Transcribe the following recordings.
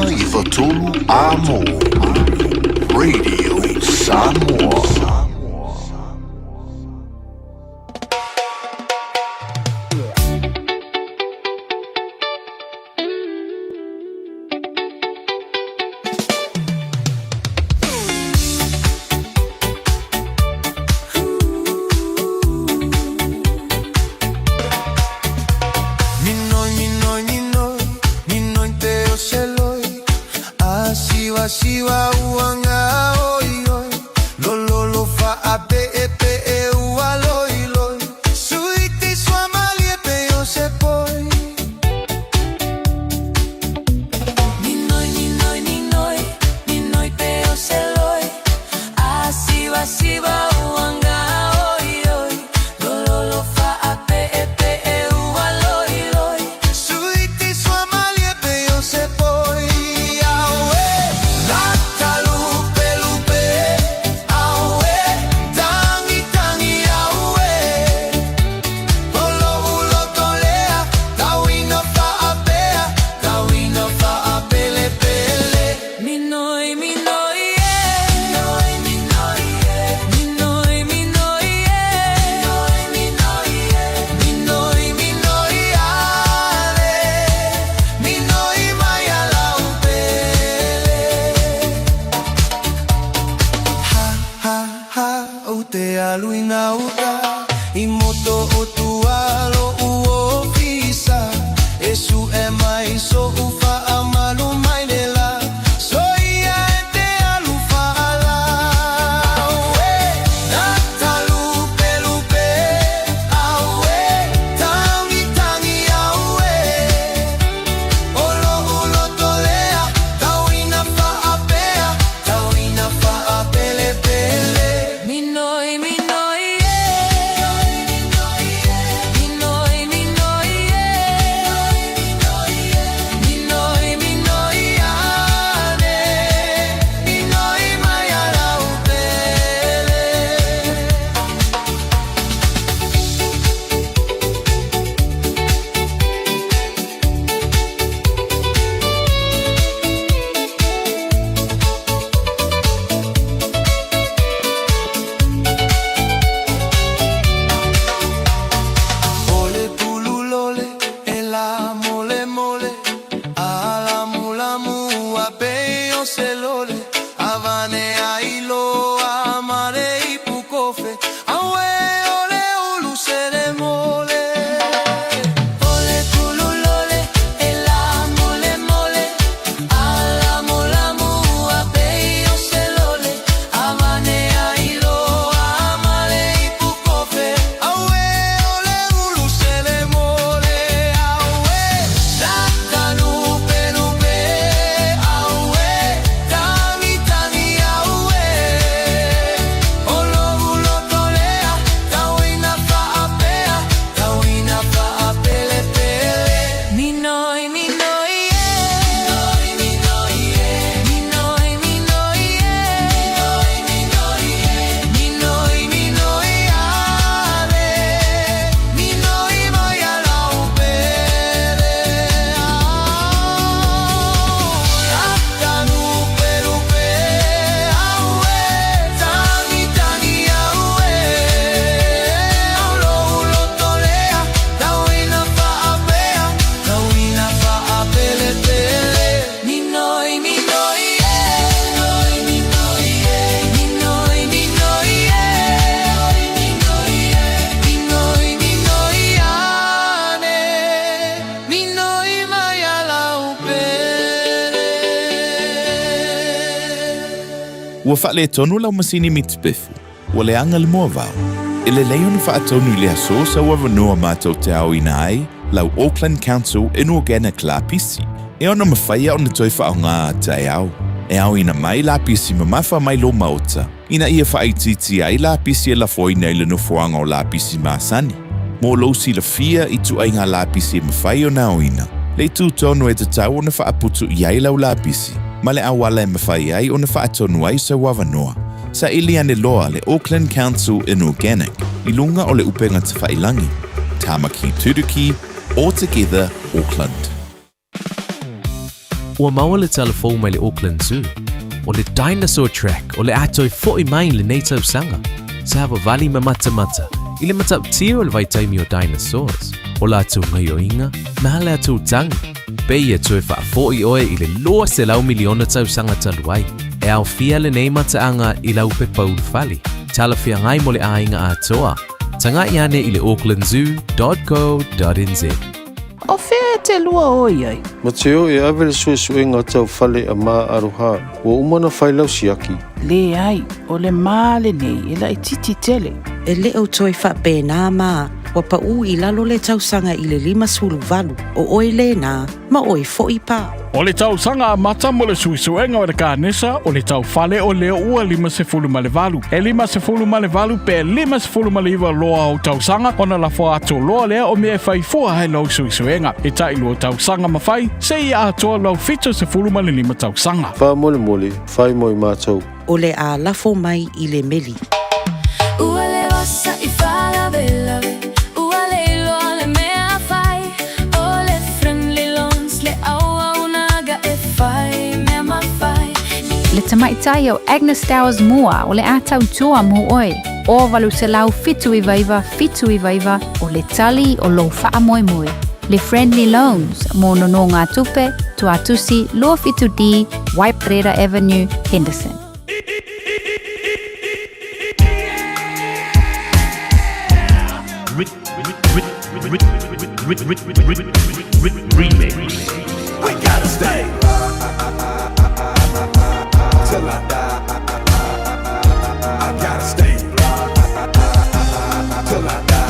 i fotolu amo. Radio Samoa. Siwa uanga oi oi lolo fa ape epe e ualoi loi suiti sua malie pe yo se poi ninoi pe yo se loi siwa uanga oi oi lolo fa ape epe e ualoi loi suiti sua malie pe yo se poi. Te aluina uta imoto o tualo uofisa esu e mai so ufa amalu mai nela so ia te alufa ala we natalu pelupe awe tangi awe olo tolea tawina fa apele pele Selole avane ailo amare ipukofe awe ole ulu seremole ole tululole ela mole ala molamu abeyo selole avane ailo amare ipukofe awe ole ulu seremole awe tatanu penupe awe Ua whaale tonu lau masini mitbefu, ua le anga le mua vau. E le leon whaatonu le aso sa ua vanua mātou te au ina ai, lau Auckland Council Inorganic la pisi. E ona mawhaia ona toi whao ngā tai au. E au ina mai la pisi mamafa mai lo maota. Ina ia whaaititi ai la pisi e la foina i le nofoanga o la pisi māsani. Mō lousi la fia i tu ai ngā la pisi e mawhai o nao ina. Le tū tonu e te tau ona whaaputu i ai lau la pisi. Ma le awala e mawhai ai ona whaatonu ai sa wawanoa. Sa ili ane loa le Auckland Council Inorganic i lunga o le upenga te whailangi. Tamaki Turuki, All Together Auckland. ua maua le telefou mai le Auckland Zoo. O le Dinosaur Track o le atoi fo'i mai le nei tausanga. Se hawa vali ma mata i le matautia o le vaitaimi o dinosaurs. O la atu ngai o inga, ma le atu tangi. Pei e tue wha fo'i oe i le loa se lau miliona tausanga taluai. E au fia le nei mataanga i lau pe paulufali. Tala fia ngai mo le ainga atoa. Tanga i ane i le aucklandzoo.co.nz. O whea te lua oi ai. Ma te o e awe le sue ngā tau whale a mā aroha. Ua umana whailau siaki. Le ai, o le mā le nei, e lai titi tele. E le au toi wha pēnā mā. Wa pa u i lalo le tausanga i le 5 o oi le nā, ma oi fo'i pā. O le tau sanga mata mo le suisuenga o le kānesa o le tau fale o leo ua 5.5. E 5.5 pe 5.5 loa o tau sanga ona la fo ato loa lea o mea fai fua hai lau suisuenga. E tai lua tau sanga mawhai, se ia atoa lau 7.5 tau sanga. Wha mole, whai mo i mātou. O le a lafo mai i le meli. Ua le osa i whala vela. Le tamaitai o Agnes Towers mua o le atau tua mu oi. O walu se lau fitu i vaiva o le tali o lo faa moi moi. Le Friendly Loans mo nono ngā tupe, tuatusi, Lua Fitu D, Waiparera Avenue, Henderson. Remix. We gotta stay till I die. I gotta stay till I die.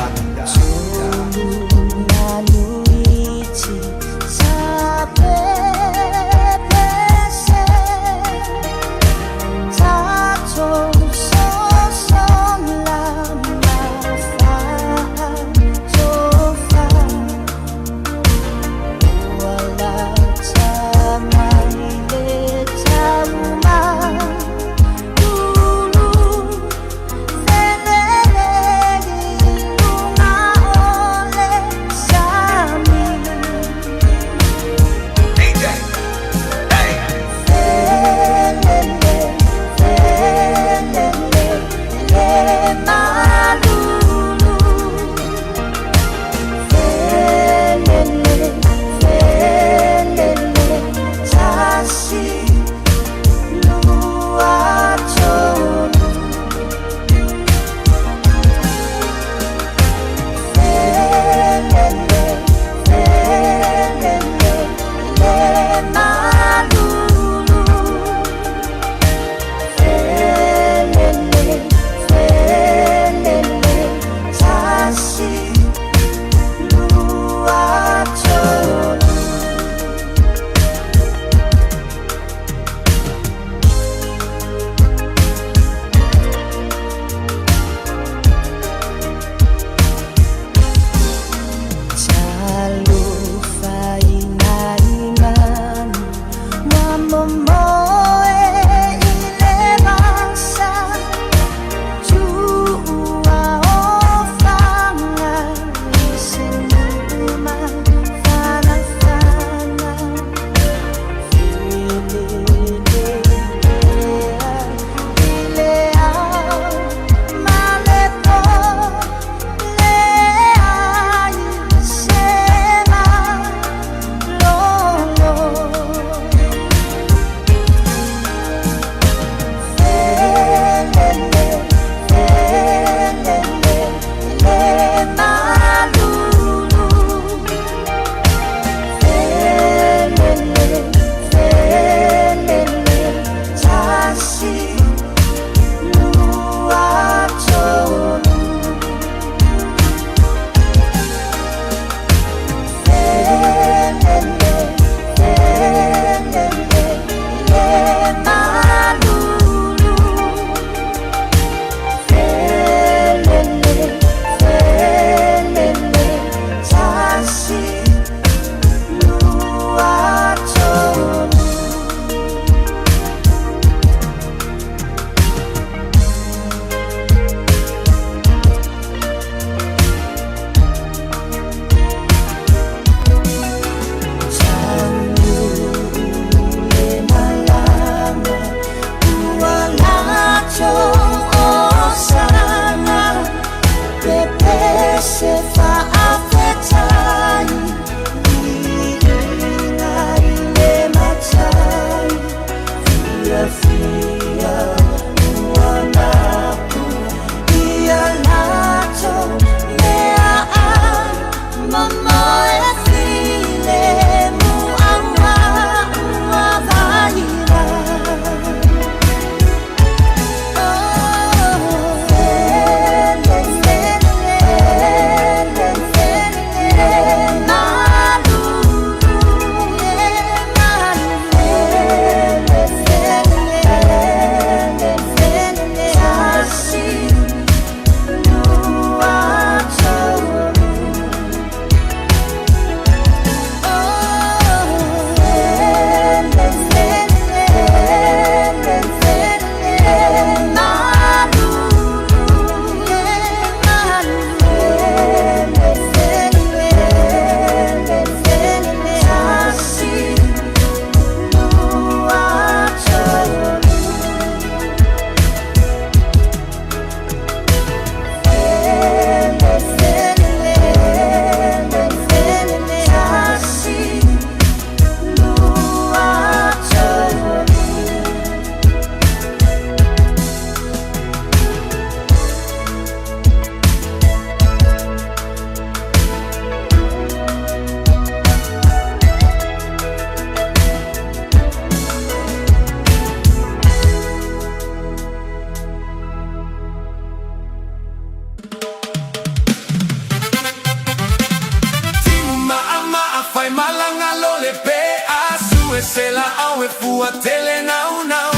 fai malanga lole pe asu e sela au e fua tele nau nau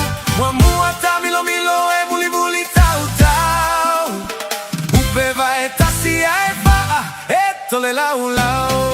Mua tamilo milo e muli muli tau tau Upe vai tasi ai faa e tole lau lau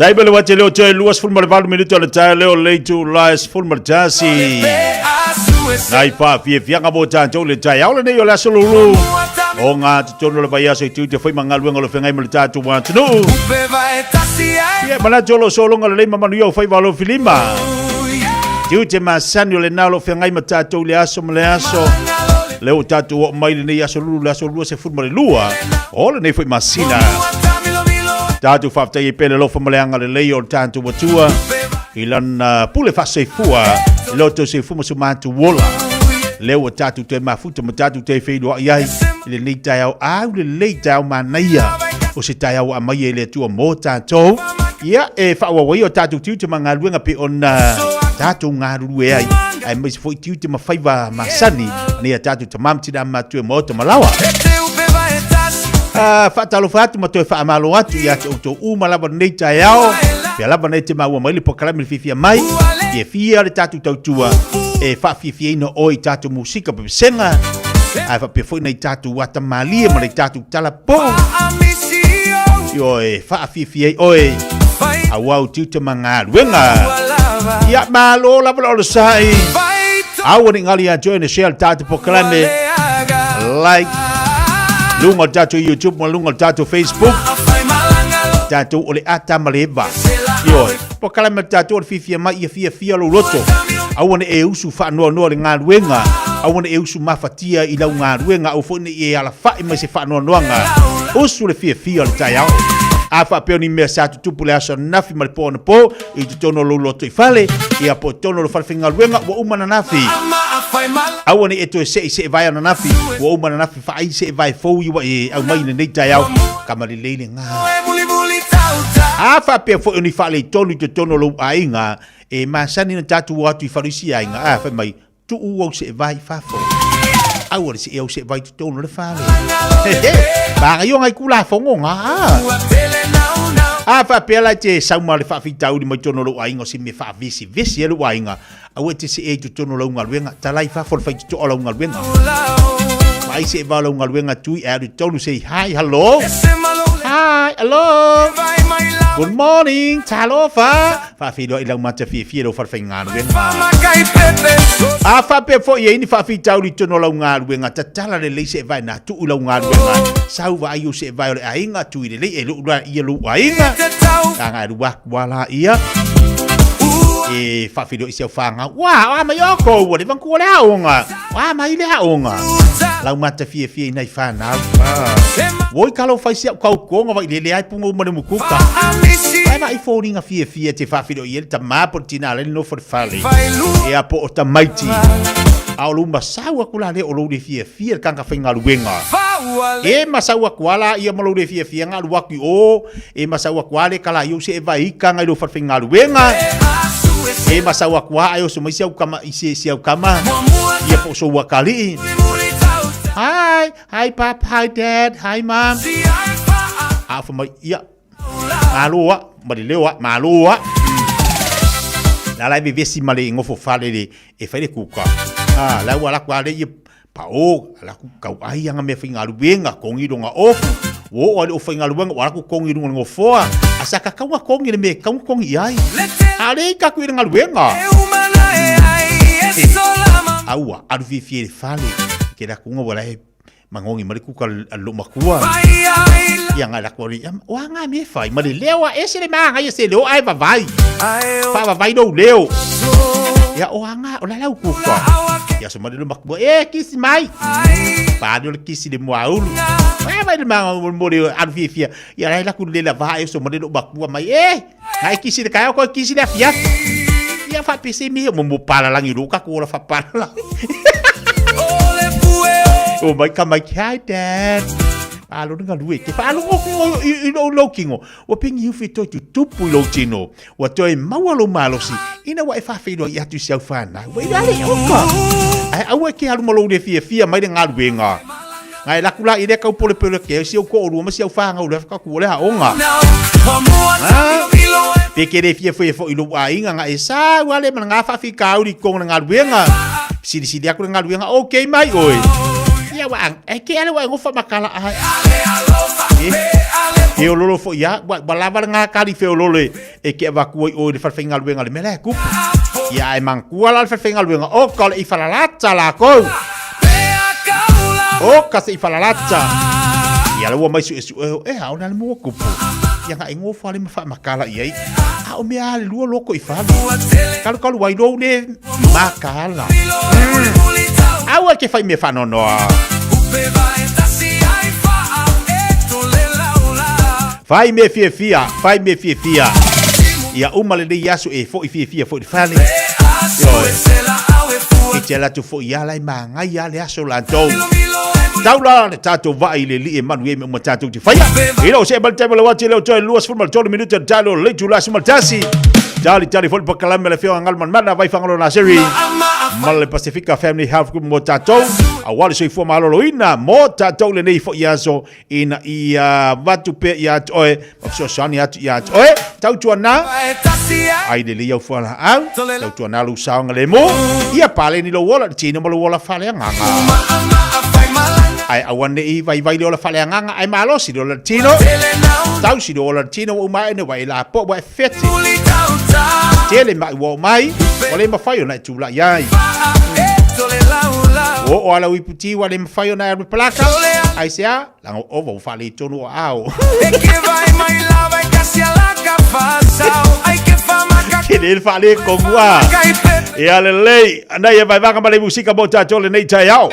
Tai bele wate leo toi luas full marvalu minuto le tai leo leitu lais full martasi. Nai pa Fiafia ngabo tanto le tai au le nei o la solulu. O ngā tono le vai aso tiu te foi mangalu ngolo fengai mo le tatu wa tunu. Ye mana jolo solo ngolo le mama yo foi valo filima. Tiu te masani le nalo fengai matatu le aso mo le aso. Leo tatu o mai le nei aso lulu se full mare lua. O le nei foi masina. Tatu whafta i pele lofa maleanga le leo tantu watua i lana pule whase fua loto se fuma su mantu wola leo tatu te mafuta ma tatu te whenua iai le nei tai au au le lei tai au manaia o se tai au amai e le tua mō tātou ia e whaua wai o tatu tiu te manga luenga pe on tātou ngā ruru e ai mai se fo i tiu te mawhaiwa masani, ni a tātou te mamtina matu e moto malawa. Whaatalo whaatu ma toi whaamalo atu i ate o tō umalawa nei tai ao, pia lava nei te maua maili po karami Fiafia Mai, e fia le tātou tautua, e whaafia ina oi tātou musika pepesenga, ai whapia fo nei tātou wata malia ma nei tātou talapo. Io e whaafia oi, a wau tiu te mga ruenga. Ia malo lava lo sai, awa ni ngali a join a share tātou po karami, like, lunga tātou YouTube, ma lunga tātou Facebook, tātou ole ata maleva. Yo, po kalama tātou ole Fiafia Mai ia Fiafia lo roto. Awane e usu whaanoa noa le ngā ruenga. Awane e usu mawhatia i lau ngā ruenga. Au fone e ala whae mai se whaanoa noanga. Usu le Fiafia le tai au. A whapeo ni mea sātu tupu le asa nafi ma le pōna pō. I tu tono lo loto i whale. Ia po tono lo whalewhenga ruenga wa umana nafi. Awane e toe se vai ana nafi. Wa umana nafi whaai se vai fau iwa e au mai nei tai au. Kamari leile ngā. A whapea fo ni whale i tonu te tono lo ainga. E masani na tatu watu i wharisi ainga. A whai mai tu uau se vai whafo. Awane se eo se vai tu tono le whale. Banga yo ngai kula fongo ngā. A whapea lai te sauma le whawhitau ni mai tono lo ainga si me whawisi. Vesi e lo ainga. Awe te se e tu tono lo ngaruenga. Talai whafo le whai tu tono lo ngaruenga. Mai se e wala lo ngaruenga tui e adu tonu say hi, hello. Hi, hello. Good morning, talofa. Whawhiro i lau mata Fiafia lo wharwhainga ruenga. A whapea fo i eini whawhitau ni tono lau ngā ruenga. Tatala le lei se e vai nā tuu lau ngā ruenga. Sau wa ayo se e vai o le ainga tui le lei e lu ura ia lu ainga. Ka ngā ruak wala ia. E whawhiro i seu whanga. Wa mai oko ua le vankua le haonga. Wa mai le haonga. Lau mata Fiafia i nei whanau. Woi kalo fai sia kau konga vai le ai punga umane mukuka. Ai mai fōringa Fiafia te whawhiro i ele ta mapo tina le no for fale. E apo o ta maiti. Ao lumba saua kula le o lo le Fiafia kanga whainga ruenga. E masaua kuala ia malo le Fiafia ngā luaki o. E masaua kuale kala iu se e vai ika ngai lo whainga ruenga. E masaua kua ai o so mai siau kama isi siau kama. Ia po so wakali. Hi pap, hi dad, hi mom. Afa mai ia. Maloa, marilewa, maloa. La lai vesi male ngofo fale le e fai le kuka. La wala kwa le ia pao, la ku kau ai anga me finga ruenga kongi ronga ofu. Wo o finga ruenga wala ku kongi ronga ngofoa. Asaka kawa kongi le me kau kongi ai. Ale ka ku ronga ruenga. Aua, adu Fiafia fale. Kira kunga wala he mangongi mari kuka lo makua. Ia ngala kori wa nga me fai mari lewa ese le manga ia se leo ai vai. Fa vai do leo. Ya o nga o la lau kuka. Ya so mari lo makua kisi mai. Pa do le kisi de moaulu. Vai le manga mori adu Fiafia. Ya la ku le la vai so mari lo makua mai ngai kisi de kai ko kisi de fiat. Ya fa pese mi mo pala langi lu ka ko la fa pala. Oh my God, my cat, Dad. Alo nga luwe. Te pa alo ngo ilo lokingo. Wa pingi ufi to tu tupu lo chino. Wa toi mawalo malosi. Ina wa fa filo ya tu sia fana. Wa ila le oka. Ai awe ke alu malo de Fiafia mai nga luwe nga. Ngai la kula ide ka pole pole ke sia ko lu ma sia fa nga u ka ku le ha onga. Peke de Fiafia fo ilo wa inga nga esa wa le nga fa fi ka u di ko nga luwe nga. Sidi aku nga luwe nga okay mai oi. Ia wang, ke ala wang ngofa makala ai. E o lolo fo ia, balava nga kali fe o lolo e ke va ku o de farfenga luenga le mele ku. Ia e man ku ala farfenga luenga o kala i falalata la ko. O ka se i falalata. Ia lo mai su ha ona le mo ku. Ia nga ngofa le mafa makala ia. A o me ale lu loko i fa. Kalu wai do ne makala. Awa ke fai me fa no. Fai me Fiafia. Ia umale de yasu e fo Fiafia fo fale. Ke tela tu fo ia lai manga ia le aso la to. Taula le tato vai le li e manue me tato ti fai. Ilo se bal table wa tele o toi luas fo mal tole minuto talo le tu la sumaltasi. Tali fol pakalame le fio ngal man mana vai fangalo na seri. Mal Pacifica Family Health Group mo tatou. Awali so ifo malolo ina mo tatou le nei fo yaso ina ia watu pe ya oe. So sani atu ya oe. Tau tuana. Ai de le fo la au. Tau tuana lu saunga le mo. Ia pale ni lo wola tino mo lo wola fale nganga. Ai awane I vai le ola fale nganga ai malo si lo tino. Tau si lo ola tino o mai ne vai la po vai fete. Tele mai wo mai. Wale mafai na tu la yai. O ala wiputi wale mafai na plaka. Ai sia la ovo fale tonu ao. Kini fale kongwa. E ale lei, andai vai vanga male musika bota tole nei taiao.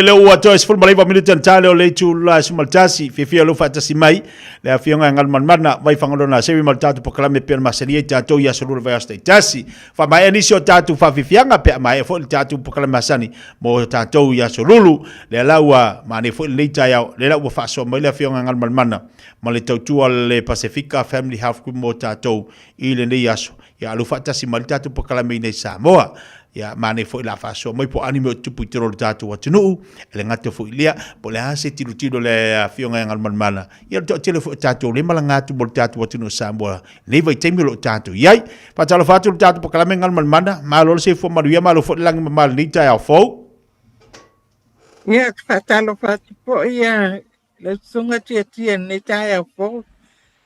le ua to es fulma leva minuto tale o le tu la sumaltasi Fiafia lo fatasi mai le afionga ngal manmana vai fangolona sevi maltatu poklame per maseria tato ya solur vai asta tasi fa mai inisio tatu fa fifianga pe mai fo tatu poklame masani mo tato ya solulu le laua mane fo le taya le laua fa so mai le afionga ngal manmana ma le tautua le Pacifica Family Health Group mo tato ile ne yaso ya lo fatasi maltatu poklame nei Samoa ya mane fo la faso moi po anime tupu tiro tatu watunu le ngate fo ilia po le hase tiro le afionga ngal manmana ya to tele fo tatu le malanga tu bol tatu watunu Samoa le vai temilo tatu yai pa talo fatu tatu po kala ngal manmana malo se fo maria malo fo lang mal ni ta fo ya talo fatu po ya le sunga tia ni ta fo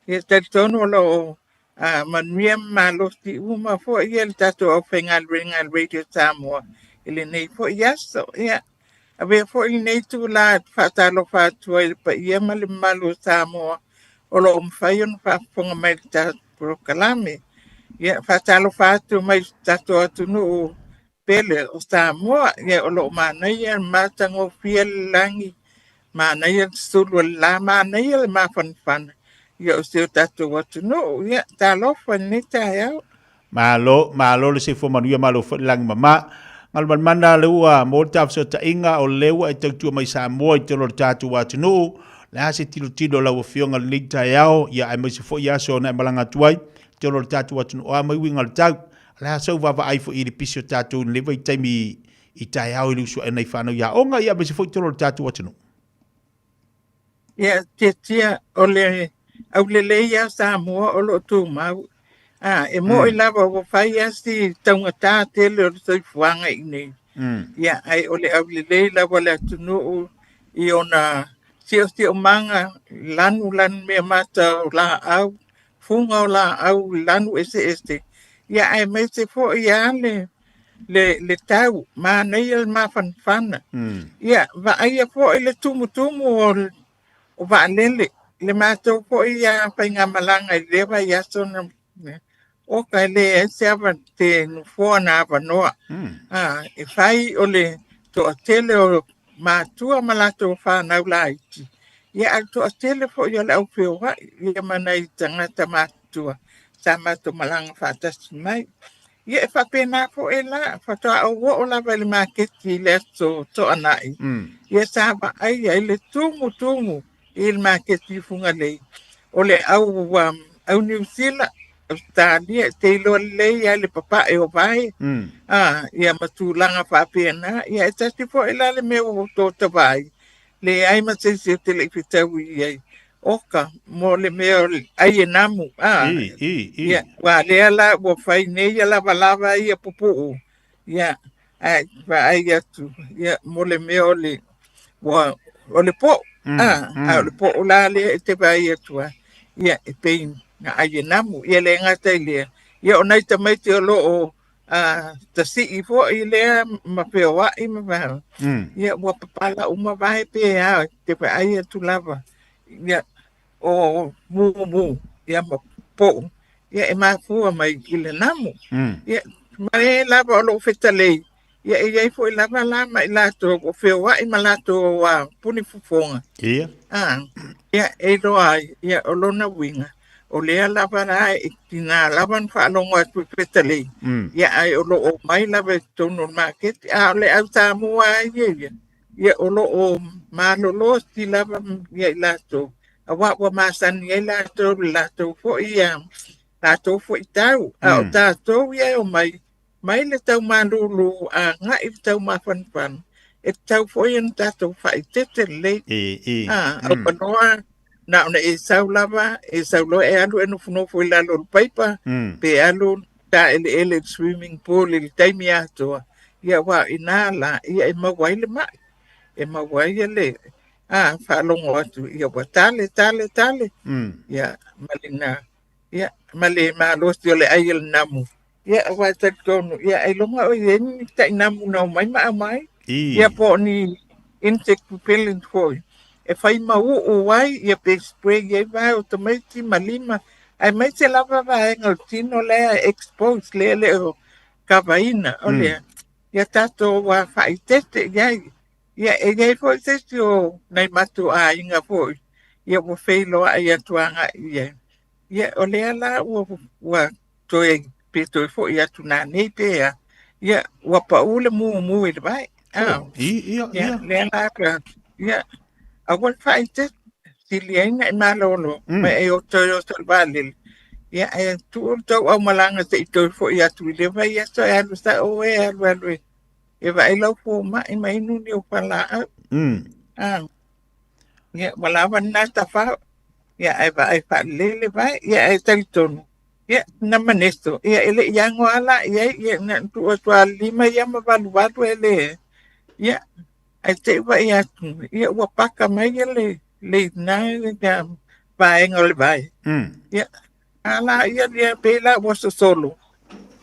ya tatono lo manuia malos ti uma fo ia tato o fengal radio Samoa ile nei fo yaso ya ave fo nei tu la fatalo fatu pa ia malo Samoa o lo mfayon fa fonga mai ta prokalame ya fatalo fatu mai tato atu no pele o Samoa ya o lo mana ia matango fiel langi mana ia sulu la mana ia ma fan yo se tatu watu no ya talo fanita ya malo le se fo manuia malo fo lang mama ngal manmana leua mo taf so ta inga o leua e tatu mai Samoa te lo tatu watu no le a se tilo lau fionga le tai ao ia ai mai se fo ia so na malanga tuai te lo tatu atu o mai winga le tau le a so va ai fo i le pisio tatu le vai taimi i tai ao i lusu nei whanau ia onga ia mai se fo te lo tatu atu Ia tia ole au le ia Samoa o lo tu mau. E mo i lava o whai asi taunga tā te le o tau fuanga i nei. Ia ai ole au le lava le atunu i ona sio manga lanu mea mata o la au funga o la au lanu este. Ia ai mai se fo ia le tau ma nei al ma fanfana. Ia va ai fo i le tumu o va lele le mato po ia painga malanga i lewa ia sona o ka le se ava te fo na ava noa e fai o le to tele o matua malato fa na ulaiti ia to tele fo ia le au feo wa ia mana i tangata matua sa mato malanga fa tas mai ia fa pena fo ela fa to o la vale market le to anai ia sa ba ai le tumu il market funga le ole au New Zealand Australia te lo le ia le papa e o vai ia matulanga fa pena ia tasi fo ela le me o to vai le ai ma se te le fitau ia oka mo le me ai namu ia wa le ala wo fai ne ia lava ia pupu ia ai va ai tu ia mo le me ole wa ole po le po la le te vai tua ia e pein na ai namu ia le ngata ile ia onai te mai te lo o ta si i fo i le ma pe wa i ma va ia wa papala uma vai pe te vai tu lava ia o mu ia ma po ia e ma fu mai ile namu ia mai lava lo fetale ia ia fo lava la mai la to o fe wa i ma la to wa puni fufonga ia e do ai ia o lona winga o lea lava na e tina lavan fa longa tu petale ia ai o lo o mai lava tono market le au Samoa ia o lo o malolo ti lava ia lato wa masan ia lato fo ia lato fo tau o tato ia o mai le tau manulu nga i tau mafan e tau fo ia tato fa tete le o panoa na ona e sau lava e sau lo e alu e no fo la lo paipa pe alu ta ele swimming pool il taimi ato ia wa inala ia e mawai le mai e mawai le fa longo atu ia wa tale ia malina ia male ma lo stio le ai el namu ia wa ta kono ia ai longa o ye ni ta namu no mai ia po ni insect repellent foi e fai mau o wai ia pe spray ia vai automati malima ai mai se lava vai ngal tino le expose le o kavaina ole ia tato wa fai tete ia e foi tete o nai matu a inga foi ia wo feilo ia tuanga ia ole ala wa toi pe toi foi ia tuna nei pe ia wa pa ule mu e vai ia le ala ia agora faz se lienga malolo me e o to vale ia e tu to o malanga te to fo ia tu le vai ia so e sta o e e vai lo fo mai nu ni o pala ia wala van na sta fa ia e vai fa le vai ia e tel tono ia na manesto ia ele ia ngoala ia na tu o lima ia ma valu ele ia ai te wa ia wa paka mai le na ga vai ngol vai ia ala ia pela wa solo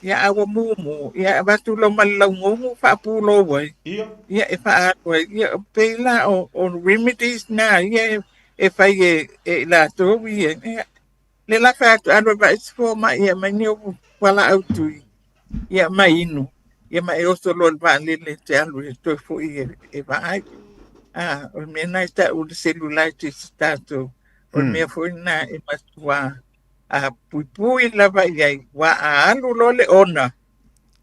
ia awa mumu ia va tu lo malongo fa pulo vai ia e fa ia pela o remedies na ia e fa e la to ia le la fa anu vai for mai ia mai ni wala autu ia mai inu ia mai o solo va le te alu to fo e vai o me na sta o celulite stato o me foi na e matua pui la vai wa alu lo le ona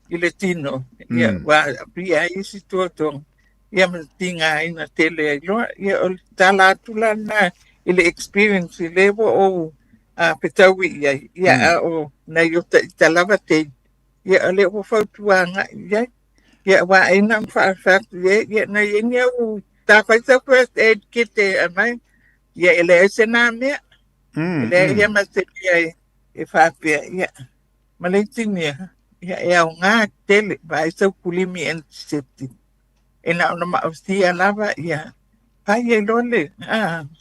ile tino ia wa pia isi to ia matinga ina tele ai loa ia o tala tula na ile experience ile o a petawi ia o na yo talava te ia ole o fautuanga ia wa ina fa ia na ia o ta faita first aid kit e mai ia ele sena me ele ia mas e fa ia malaitingia ia e au ngā tele vai sau kulimi antiseptic e na ona mausia lava ia pai e lole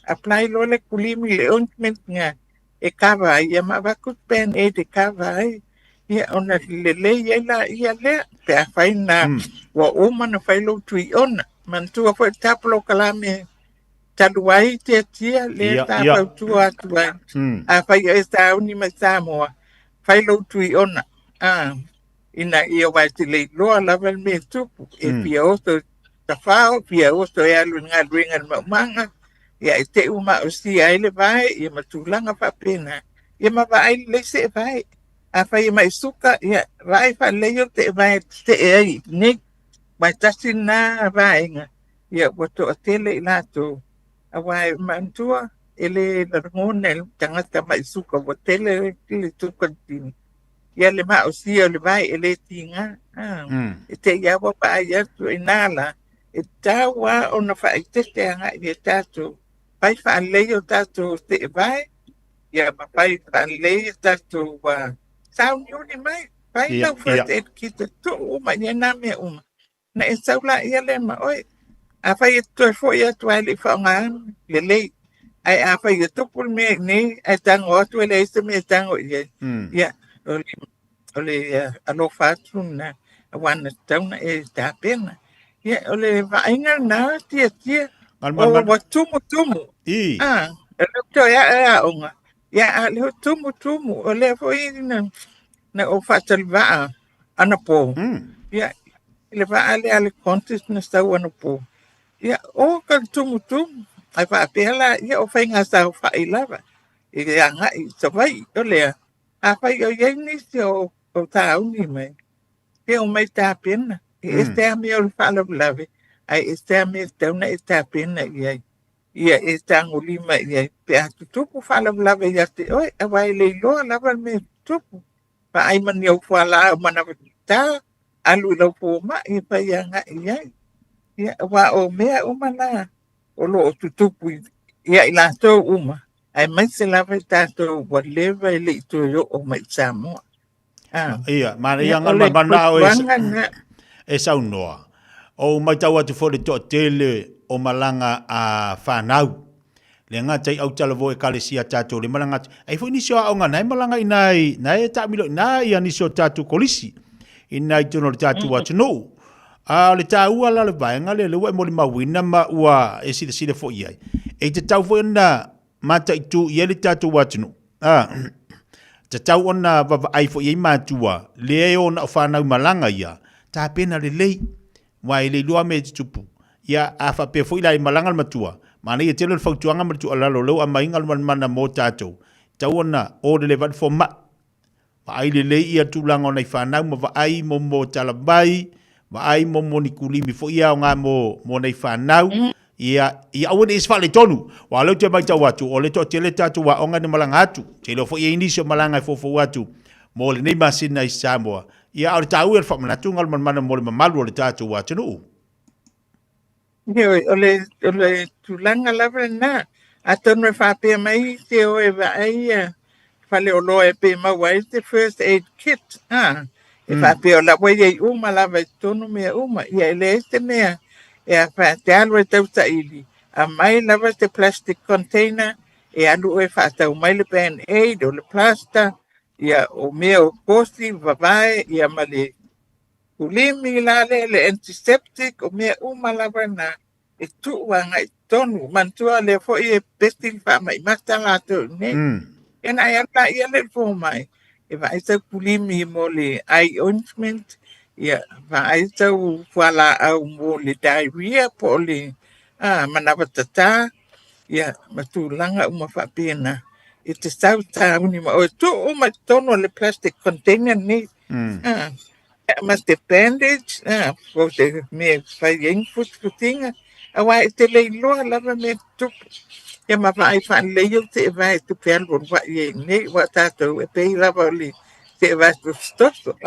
apply lole kulimi le ointment nga e kava ia ma vakut pen e te kava ai ia ona le ia le pe a fai na wa uma na fai lo tui ona man tua foi taplo kalame taluai te tia le tapa tua a fai e sta uni ma Samoa fai lo tui ona ina ia vai te le loa lava me tupu e pia oto ta fao pia oto e alu ngā ruenga manga ia e te uma o si aile vai ia matulanga pa pena ia ma vai le se vai a fai mai suka ia vai fa le te vai te ai ni mai tasi na vai nga ia wato atele ilato a vai mantua ele la ngone tangata mai suka watele le tuka tini ia le ma o si o le vai ele tinga e te ia wa pa ia tu inala e tawa ona fa te anga i tato pai fa le o tato te vai ia ma pai fa le tato wa sound uni mai pai no first aid kit to uma ia na me uma na e saula ia le ma oi a fai to fo ia to ale fa nga le ai a fai to pul me ni ai tango to le se me tango ia ole alo fatuna wana tauna e ta pena ia ole vainga na tia o tumu ele to ia onga ia le tumu ole foi na o fatal va ana po ia le va ale contest na sta wana po ia o kan tumu ai va pela ia o fainga sa fa ilava ia nga sa vai ole a fai o ia ni o tau ni mai e o mai ta pena e este a mi o falo lave ai este a mi te una esta pena ia esta ngulima ia pe a tupu falo lave ia te oi a vai le lo lava me tupu pa ai man yo fala mana ta alu lo po ma e pa ia nga ia wa o me o mana o lo tupu ia ila to uma ai mai se lava tato whatever le to yo o mai Samoa ia mana ia ngal mana o e sau noa o mai tau atu fo le to tele o malanga a fanau le ngata au tala vo e kalesia tato le malanga ai fo ni so au ngai malanga nai ta milo nai ani so tato kolisi inai tono tato wa no le tau ala le vai ngale le mo le mawina ma ua e si le fo ia e te tau fo na mata itu ia le tato wa no te tau ona ai fo ia matua le ona fanau malanga ia ta pena le lei wai le lua me tupu ia a fa pe fo ila malanga matua mana ia tele fo tuanga matua la lo a mainga mana mo tato tau ona o le van fo ma ai le lei ia tulanga ona fanau ma ai mo tala bai ma ai mo ni kulimi fo ia nga mo nei fanau ia wone is fale tonu wa lo te mai tau atu o le to tele tatu wa onga ni malanga atu te lo fo ia inisio malanga fo atu mo le nei masina i Samoa ia o tau e fa mana tungal mana mo le malu le tatu wa tunu ole tulanga lava na atonu fa pe mai te o e va ai fale o lo e pe ma wa the first aid kit e fa pe o la wa ye uma lava tonu me uma ia le este me e a fa te alu e tau ta ili a mai lava te plastic container e alu e fa tau mai le pen aid o le plasta ia o me o kosi vavae ia male ulimi la le antiseptic o me uma lava na e tu wanga i tonu mantua le fo e pestil fa mai mata la to ne e na ia le fo mai e va i tau kulimi mo le eye ointment ia va ai tau fala au mo le diarrhea po le manava tata ia matulanga uma fa pena e te sau ta uni ma o tu uma tono le plastic container ni Mas te bandage, po te me fai ing futinga. Awa te lei loa lava me tup. Ia ma vai fa lei te vai tu pel bon wa ye ne wa tato e pe lava li. Te vai tu stosto.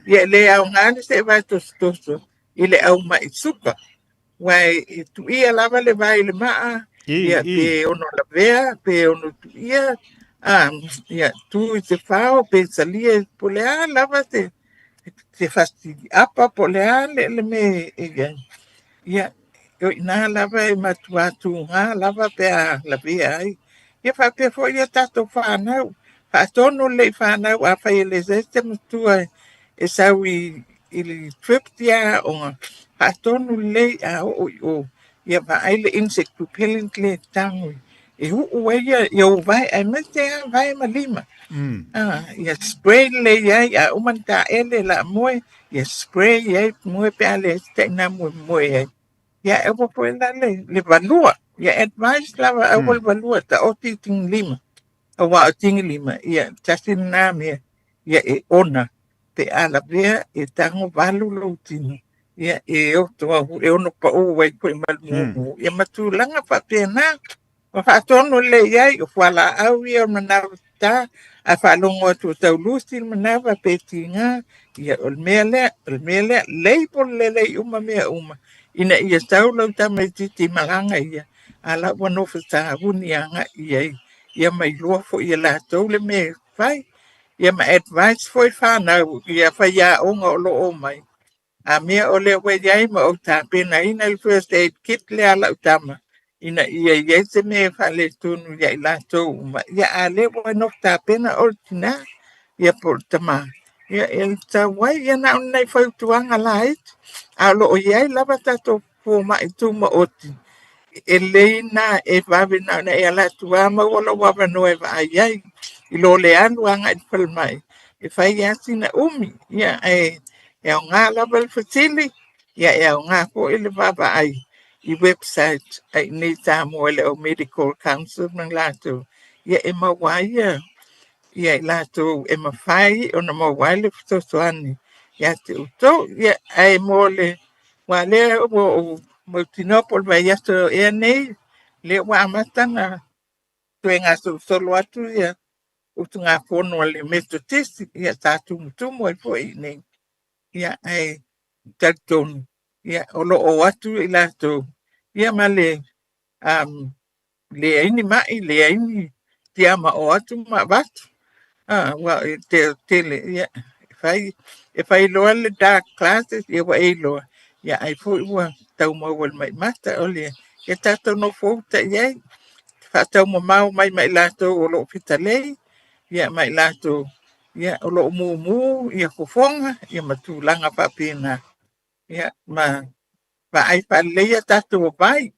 Ia le au ngani te vai tu stosto. Ile au mai suka. Wai tu ia lava le vai le maa. Ia pe ono la vea, pe ono tu ia. Ia tu te fao pe salia polea lava te fastidi apa polea le me ia yo ina lava e matuatu nga lava pe a la vea ai ia fa pe fo ia tato fa na fa tono le fa na a fa ele zeste mutua e sawi ili trip dia o fa tono le a o ia va ai le insect propellant le tangu e hu ia yo vai ai mete vai malima ia spray le ia umanta ele la moe ia spray ia moe pe ale te na moe ia e po le valua ia advice lava e valua ta o ti ting lima o wa ting lima ia tasin na me ia e ona te ala vea e tango valu lo tino ia e o to e ono pa o wai ko mal mo ia matulanga pa pena fa tono le ia o fala au ia manata a fa longo tu tau lusi manava petinga ia o mele label le uma ina ia tau lau ta mai titi malanga ia ala wano fata hunianga ia mai lua fo ia la tau le me fai ia ma advice foi fa na ia fa ia onga o lo o mai a mea o le we iai ma o ta pena ina i first aid kit le ala utama ina ia se me fa le tunu ia i la tau ma ia a le wa no ta pena o tina ia por tama ia el ta wai ia na unai fa tuanga lait a lo o iai lava tato po ma i tu ma oti e leina e vave na e ala tua ma wala wava no e va iai i lo le anu anga i pal mai e fai asina umi ia e o ngā lava le fatili ia e o ngā po i le vava ai i website ai ni Samoa le o medical council ng lato ia e mawai ia i lato e mawhai o na mawai le fitosoani ia te uto ia ai mo le wa le o multinopol vai aso e nei le wa matana tuenga solo atu ia utunga fono le metotisi ia tatu mutumo e foi nei ia ai taton ia olo o atu i lato ia male le ini mai le ini tia ma o atu ma vatu wa te le ia fai lo le dark classes ia wa e lo ia ai foi wa tau mo wal mai mata ole ia tato no fo ta ia fa tau mo mau mai lato o lo fitale ia mai lato ia o lo mu ia ko fonga ia matulanga pa pina ia ma va ai pa le ia tato vai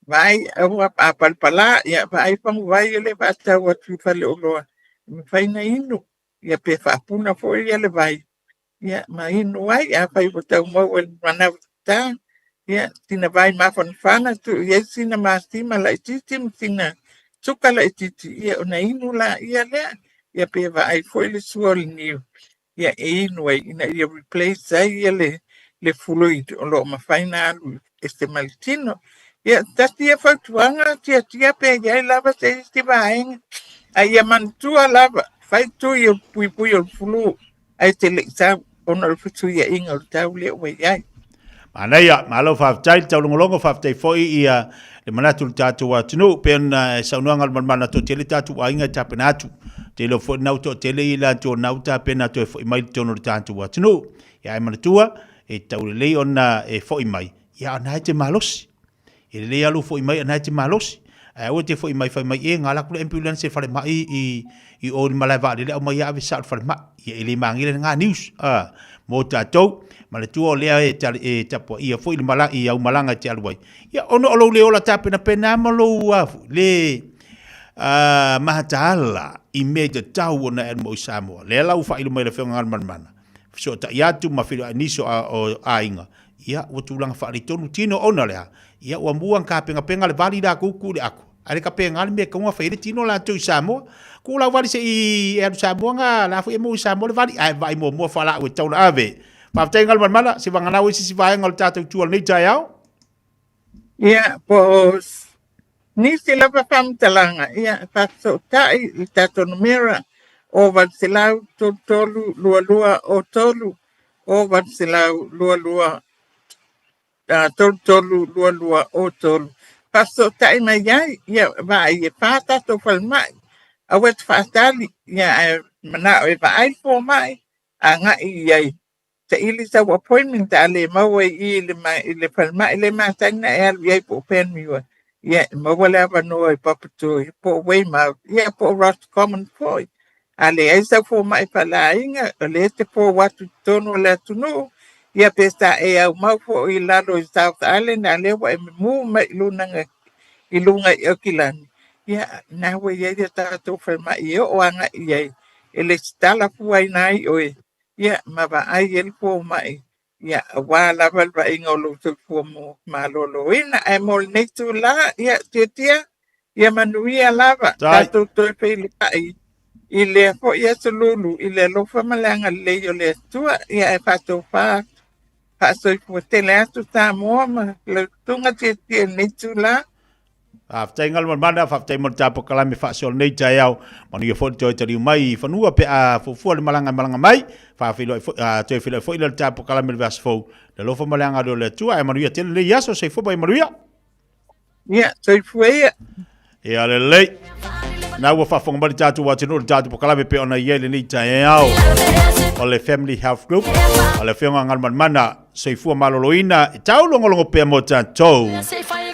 vai o a palpala ia va ai pa vai le pa tau o tu fa le o lo me fai na inu ia pe fa puna fo ia le vai ia ma inu ai a fai o tau mo el mana ta ia tina vai ma fana tu ia sina ma stima la titim tina suka la titi ia ona inu la ia le ia pe va ai foi le suol ni ia inu ai ina ia replace ai ia le fluid o lo ma faina este maltino ia tati ia fatuanga tia pe ia lava se sti vai ai ia mantua lava fai tu ia pui o flu ai te le sa ona le fitu ia inga o tau le o ia Mana ia, malo fa tai tau longo fa tai foi ia le manatu tatu wa tunu pen sa no ngal mana to tele tatu wa inga tapenatu te lo fo na to tele ila to na ta penato foi mai to no tatu wa tunu ia mana tua e tau le ona e foi mai ia na te malosi e le alu foi mai na te malosi ai o te foi mai e ngala ku ambulance fa mai i o malava le o mai ave sa fa mai ia le mangile nga news mo tatou ma le tua lea e tapo ia foi le mala ia o malanga te alwai ia ono lo le ola tapena pena ma lo afu le mahatala i me te tau ona e mo Samoa le lau fa ile mai le fenga mana so ta ia tu ma filo aniso o ainga ia o tulanga fa le tonu tino ona le ia o muang ka penga le vali da kuku le aku Ale ka pe ngal me ko fa ile tino la tu Samoa. Ku la wali se I Samoa nga la fu e mo Samoa le wali ai vai mo fa la o tau na ave. Pa te ngal mana se vanga na wisi si vai ngal tatu tu ni tai au. Ia po nisi lava pamtalanga ia paso tai I tato numera o vansilau tolu lua o tolu o vansilau lua tolu lua o tolu paso tai mai ia vai e pata to falmai a wet fatali ia mana e vai fo mai anga ia te ili sa appointment ale mau I le falmai le matanga e al ia po pen miwa ia mawala pa no I papato po way ma ia po rot common point ale ai sa fo mai pala inga le te po watu tono la tuno ia pesta e au mau fo I lalo South Island ale wa mu mai lunanga I lunga I kilani ia na we ia ta to fa mai o anga ia ele stala fuai nai o ia ma ba ai el fo mai ia wala val va ingolo to fo mo malolo ina e mol netu la ia titia ia manuia lava tato to pe ai ile fo ia solulu ile lo fa malanga le yo le tua ia e pato fa so fo tele atu Samoa ma le tunga titia netu la After ngal mana after mo tapo kala me fa sol nei tai au manu fo to tari mai fa nua pe a fo le malanga mai fa filo to filo fo ile tapo kala me vas fo le lo fo malanga do le tua e manu ia tele le yaso se fo bai manu ia so fo ia e ale le na wo fa fo mbali tatu wa tino tatu kala me pe ona ye le nei tai au o le family health group o le fionga ngal mana se fo maloloina tau longo pe mo tanto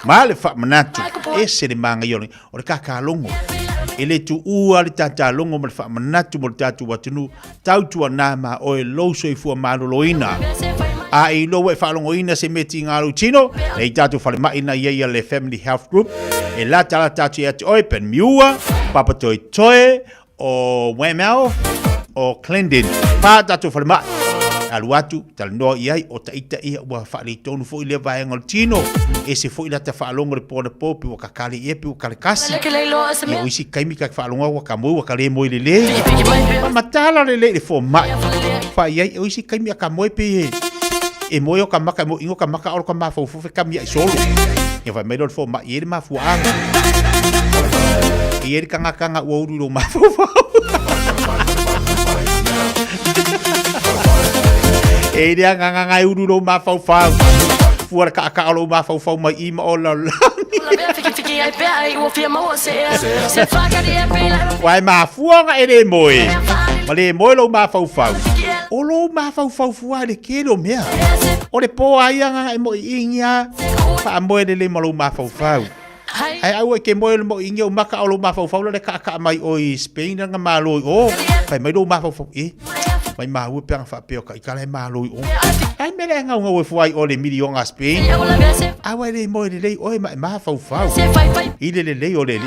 Male fa manatu ese de manga yoni o le kakalongo ele tu ua le tatalongo ma le fa manatu mo le tatu watunu tautua na ma o e loso I fua maloloina a I lo e fa longoina se meti ngalu tino le tatu fa le maina ye le family health group e la tatu e oi pen miua papa toi toe o wemel o Clendon pa tatu fa le ma aluatu tal no iai o taita ia wa fa le tonu fo ile vai ngol tino e se fo ile ta fa longo le pona popi wa kakali e pi wa kalkasi e o isi kaimi ka fa longo wa kamu wa kale mo ile le matala le fo mai fa iai o isi kaimi ka mo pe e mo yo ka maka mo ingo ka maka o ka ma fo fe kami ai solo e va me do fo mai ele ma fu anga e ele kanga o uru ma fo e dia nganga uru lo ma fau fuar ka lo ma fau mai I ma o la wai ma fuanga e le moi ma le moi lo ma fau o lo ma fau fuar le kelo mea o le po ai anga e mo ingia fa mo le ma lo ma fau ai au ke mo le mo ingia o maka o lo ma fau le ka mai o Spain nga ma lo o fa mai lo ma fau mai ma u pe fa pe o ka le ma lo o ai me le nga o fuai o le milion a Spain a wa le mo le o ma fau ile le o le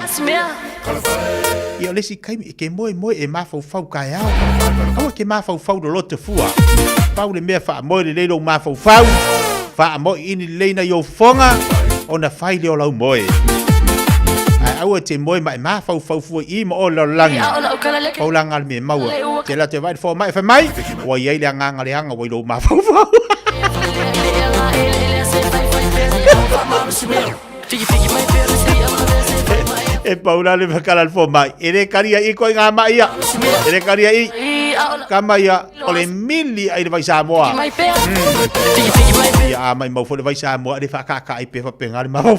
ia le si kai ke mo e ma fau ka ya o ke ma fau do lote fua pau le me fa mo le lo ma fau fa mo ini le na yo fonga ona fai le o la mo au te moi mai ma fau fu I mo o la langi o langa me mau te la te vai fo mai fa mai o ia le nganga le anga o lo ma fau e paula le vakala fo mai ere karia I ko nga mai ia ere karia I kama ia o le mili ai le vai Samoa ia mai mau fo le vai Samoa le fa ka I pe fa penga le ma fau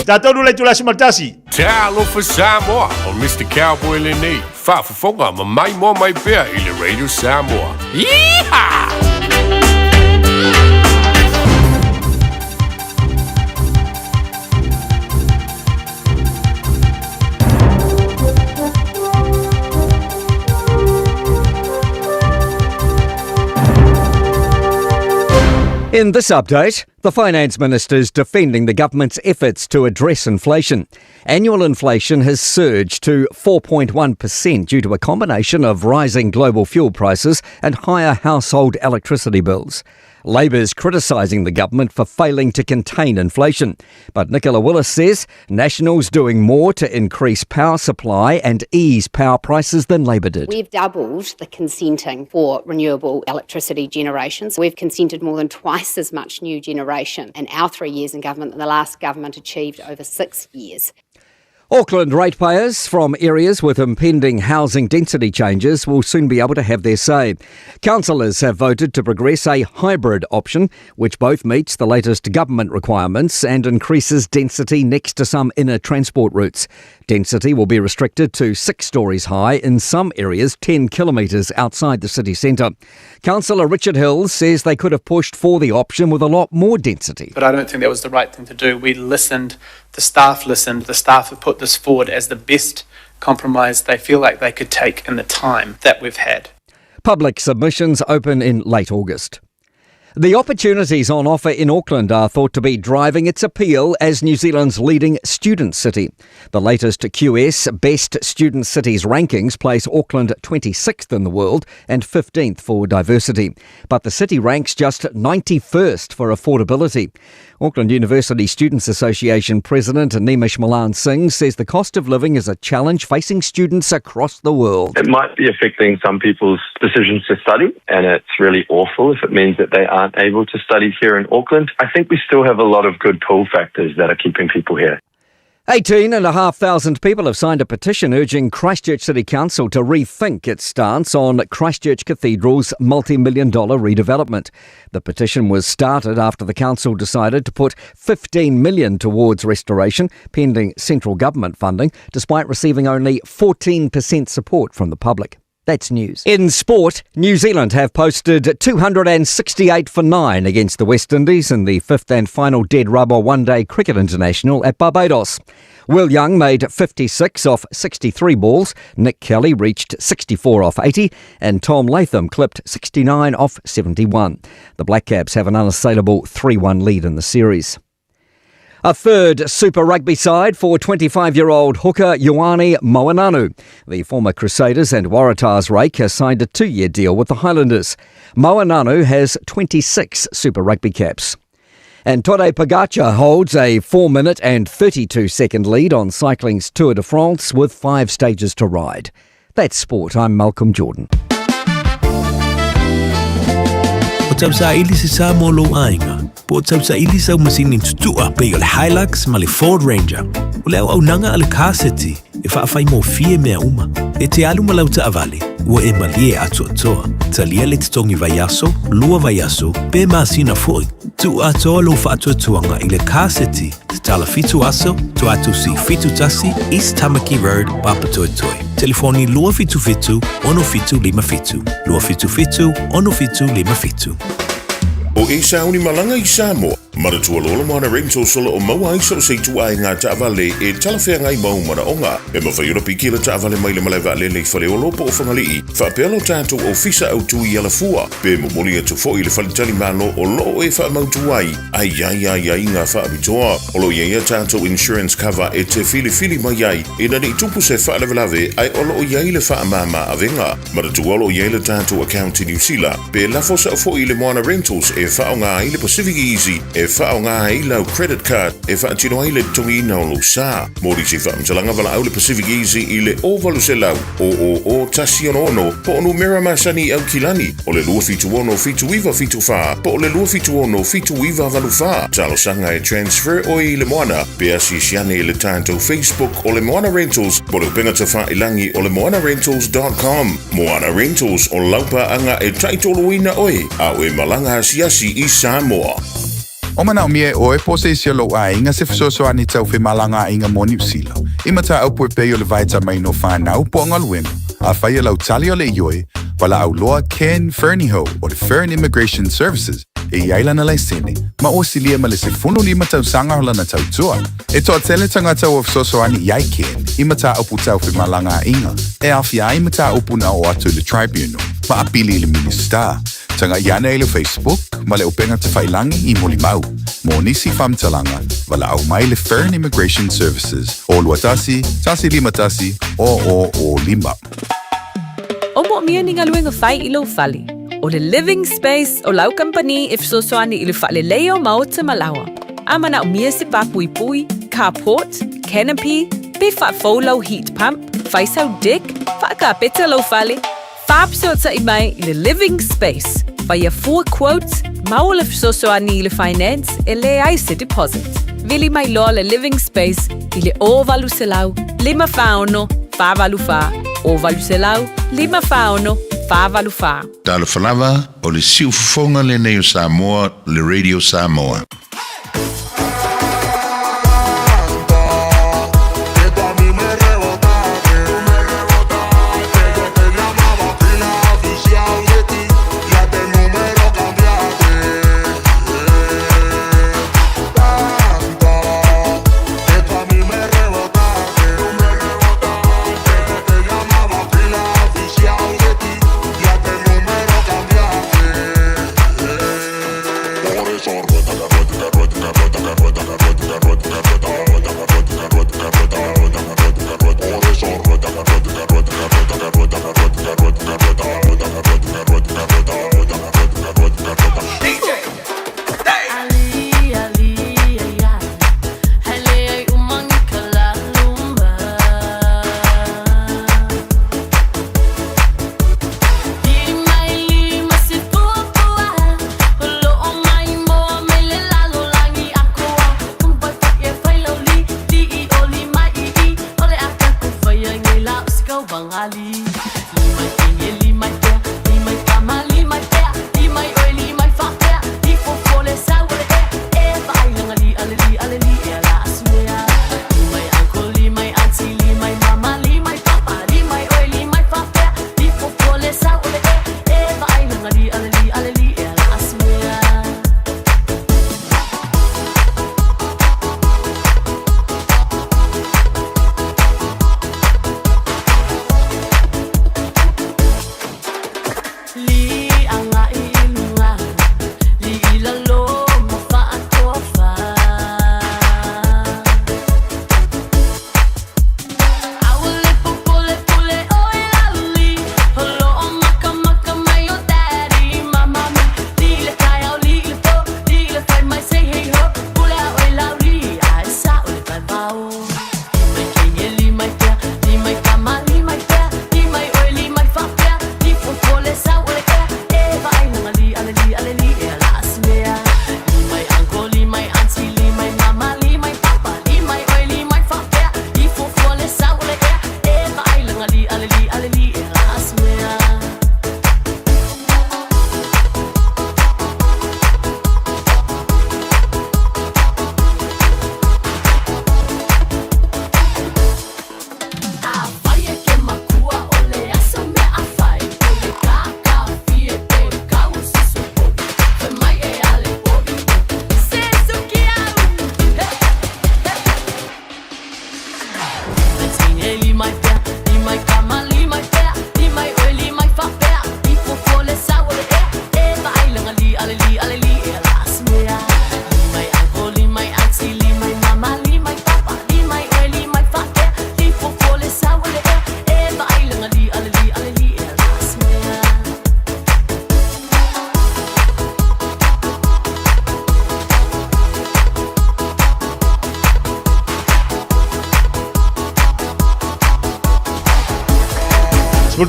tato no le tula simatasi Talo for Samoa on Mr. Cowboy Lenny fa fonga ma mai mo mai pe I le Radio Samoa Yeehaw In this update, The Finance Minister's defending the government's efforts to address inflation. Annual inflation has surged to 4.1% due to a combination of rising global fuel prices and higher household electricity bills. Labor's criticising the government for failing to contain inflation. But Nicola Willis says National's doing more to increase power supply and ease power prices than Labor did. We've doubled the consenting for renewable electricity generation. So we've consented more than twice as much new generation in our 3 years in government than the last government achieved over 6 years. Auckland ratepayers from areas with impending housing density changes will soon be able to have their say. Councillors have voted to progress a hybrid option, which both meets the latest government requirements and increases density next to some inner transport routes. Density will be restricted to 6 stories high in some areas 10 kilometres outside the city centre. Councillor Richard Hills says they could have pushed for the option with a lot more density. But I don't think that was the right thing to do. We listened, the staff have put this forward as the best compromise they feel like they could take in the time that we've had. Public submissions open in late August. The opportunities on offer in Auckland are thought to be driving its appeal as New Zealand's leading student city. The latest QS Best Student Cities rankings place Auckland 26th in the world and 15th for diversity. But the city ranks just 91st for affordability. Auckland University Students Association President Nimish Malan Singh says the cost of living is a challenge facing students across the world. It might be affecting some people's decisions to study, and it's really awful if it means that they aren't able to study here in Auckland. I think we still have a lot of good pull factors that are keeping people here. 18,500 people have signed a petition urging Christchurch City Council to rethink its stance on Christchurch Cathedral's multi-million-dollar redevelopment. The petition was started after the council decided to put $15 million towards restoration, pending central government funding, despite receiving only 14% support from the public. That's news. In sport, New Zealand have posted 268 for 9 against the West Indies in the 5th and final dead rubber one-day cricket international at Barbados. Will Young made 56 off 63 balls, Nick Kelly reached 64 off 80, and Tom Latham clipped 69 off 71. The Black Caps have an unassailable 3-1 lead in the series. A third Super Rugby side for 25-year-old hooker Ioane Moananu. The former Crusaders and Waratahs rake has signed a 2-year deal with the Highlanders. Moananu has 26 Super Rugby caps. And Tadej Pogacar holds a 4-minute and 32-second lead on cycling's Tour de France with 5 stages to ride. That's sport. I'm Malcolm Jordan. O tau sa ili se sa mo lo ainga. Po tau sa ili sa masini tutua pe o le Hilux ma le Ford Ranger. O le au nanga ale kaseti e whaafai mo fie mea uma. E te alu ma lau ta avale, ua e malie atu atoa. Talia le titongi vaiaso, lua vaiaso, pe maasina foi. Tu atoa lo whaatu atuanga i le kaseti te tala fitu aso, tu atu si fitu tasi, East Tamaki Road, Papatoetoi. Telefoni lua fitu fitu, ono fitu lima fitu. Lua fitu fitu, ono fitu lima fitu. O e sauni malanga i Samoa. Maratua lolo mana rento solo o maua iso se tua e ngā taavale e talawhea ngai mau mana onga. E mawhaiura pikila taavale mai le malaiwa le whale o lopo o whangalii. Whapelo tātou o fisa au tui ala fua. Pe momoli atu fo i le whalitali malo o loo e whamautu ai. Ai ngā whaabitoa. O lo ia tātou insurance cover e te fili mai ai. E nani tupu se whaalawelawe ai o loo iai le whaamama avenga. Maratua lo iai le tātou account i New Zealand. Pe lafosa o fo i le moana rentals e whaonga ai le Pacific Easy. E whaonga ai lau credit card e whaatino ai le tongi na o lo sa. Mori se whaamtalanga wala au le Pacific Easy i le ovalu se lau. O tasi ono po onu mera masani au kilani. O le lua fitu ono fitu iwa fitu wha. Po o le lua fitu ono fitu iwa valu wha. Talo sanga e transfer o i le moana. Pe asi siane i le tātou Facebook o le Moana Rentals. Po le penga ta wha ilangi o le moanarentals.com. Moana Rentals o laupa anga e taitolo ina oi. Au e malanga asiasi i Samoa. O mana o mie o e pose i sialo a inga se fisoso ani tau whi malanga inga mo New Zealand. Ima ta au pue peo le vaita mai no whanau po ngal wenu. A whai lau tali o le ioi, wala au loa Ken Fernieho o le Fern Immigration Services e iaila na laisene, ma o silia ma le se funu lima tau sanga hola na tau tua. E toa tele tanga tau o fisoso ani iai Ken, ima ta au pu tau whi malanga inga. E awhia ima ta upu na o atu le tribunal, ma apili le minister. Tanga iana e le Facebook, ma le upenga te whailangi i molimau. Mo nisi whamtalanga, wala au mai le Fern Immigration Services, o luatasi, tasi lima tasi, o lima. O mo mia ni ngaluenga whai ilo whali. O le living space o lau company if so soani ilu whale leo maota malawa. Amana o mia si papui pui, carport, canopy, be whaafolau heat pump, whaisau deck, whaakapeta lau whale, whaapsota i mai i le living space. Via 4 quotes, maua le fisosoani i le finance e le aise deposit. Vili mai loa le living space i le o valu se lau, 5 whaono, 5 valu wha, o valu se lau, 5 whaono, 5 valu wha. Tala whalawa o le siufonga le nei o Samoa, le Radio Samoa.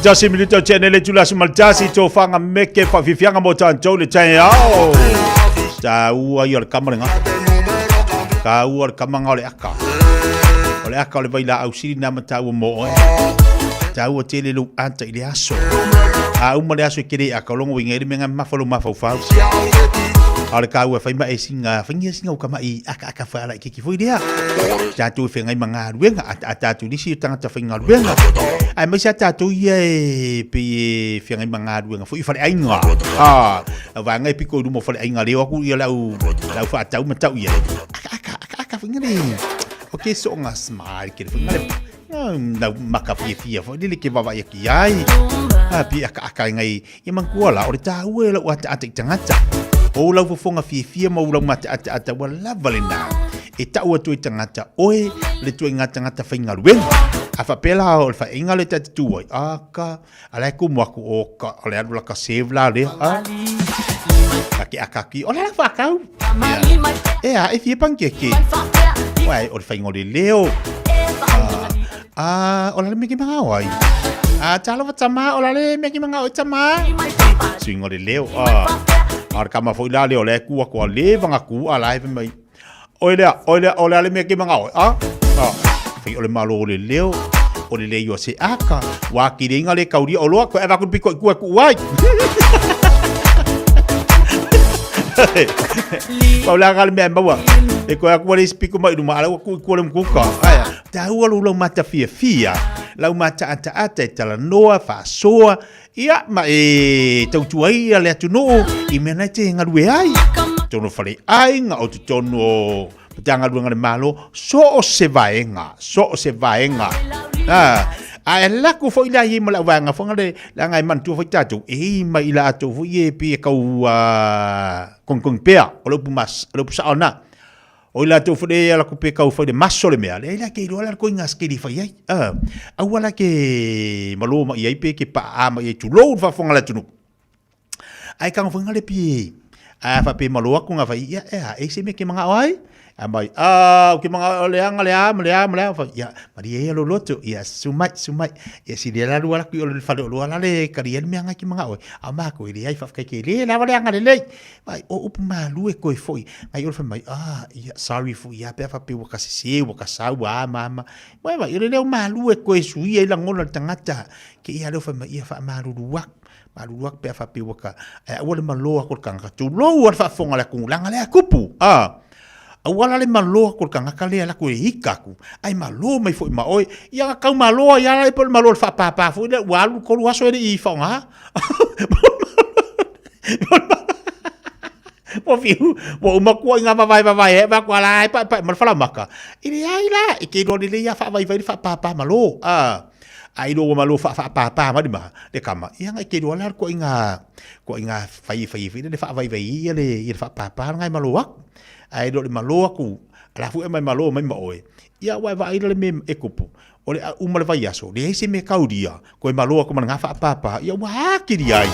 Jasi milito channel Julas Maljasi to fanga meke fa fifianga mo tanto le channel. Ta ua yo kamera nga. Ka ua kamanga ole aka. Ole aka ole baila au siri na mata u mo. Ta ua tele lu anta ile aso. A uma le aso kiri aka longo wingeri menga mafalo mafau. Ala ka ua fai mai singa o kama I aka fa ala kiki foi dia. Ta tu fe ngai manga ruenga ata tu disi tanga fa ngai ruenga. Ai mai sa ta tu ye pe fe ngai manga ruenga foi fa ainga. Va ngai piko du mo fa ainga le aku ia lau fa tau matau ia. Aka fa ngai. Okay so nga smart ke fa ngai. Na maka Fiafia fa dile ke baba ia ki ai. Pi aka ngai ia mangkuala o ta ue la ata tangata. O lau fofonga Fiafia ma ulau mata ata wa lava le nā. E tau atu i tangata oe le tu ngata whainga ruenga. A whapela o le whainga le tatu ai. Aka, alai ku muaku o ka, o le anu laka sevla le. Kaki akaki, o le la whakau. Ea, e fia pankeke. Wai, o le whainga o le leo. O le meki mga wai. Talo watama, o le meki mga o tama. Swing o le leo. Ar kama foi la leo le kua kua le vanga ku ala e mai. Olha le meki mga o. Fai o le malo o le leo. O le leo se aka. Wa kiringa le kauria o loa ko e vaku piko ku ku wai. Paula kal me bawa. E ko aku le spiko mai duma ala ku le mkuka. Aya. Tau lo mata Fiafia. Lau mata ata e tala noa fa soa. Ia ma e tau tuai le atu no. I mena te ngarue ai. Tono fale ai nga o tono tanga luanga le malo. So o se vaenga. A la ku foi la i mala wanga fonga le la ngai man tu foi tatu e mai la atu foi e pi kau kong pea o lo pumas lo pusa ona o la tu foi la ku pe kau foi de maso le mea le la ke lo la ko ngas ke di foi ai a wala ke malo ma i pe ke pa a ma i tu lo fa fonga la tu ai kang fonga le pi a fa pe malo ku nga vai e se me ke manga ai Amai, ke mga lea, ya, mari e lo loto, ya, sumai, ya, si dia lalu ala ku o le fado lo ala le kariel me anga ki mga oi, ama ko ile ai fa ka ke le la wale anga le, mai o up malu e ko foi, ai o fa mai, ya, sorry fu ya pe fa pe wa kasi wa kasau mama, mai ile le malu e ko su ia la ngona tangata, ke ia lo fa mai ia fa malu luak pe fa pe wa ka, o le malo ko kanga tu lo wa fa fonga la ku langa le kupu, Awala le maloa ko kanga kale ala ko hikaku. Ai maloa mai foi maoi. Ia ka maloa ia le pol maloa fa pa foi le walu ko waso e fonga. Po fiu, po uma ko nga vai e va ko ala pa mal fala maka. Ile ai la e ke do le ia fa vai fa pa malo. Ai do malo fa pa ma di ma. Le kama. Ia nga ke do ala ko inga fai le fa vai le fa pa ngai maloa. Ai do le malo aku ala fu e mai malo mai moe ia wa vai le me e kupu o le uma le vai aso le se me kaudia ko e malo aku man ngafa papa ia wa kiri ai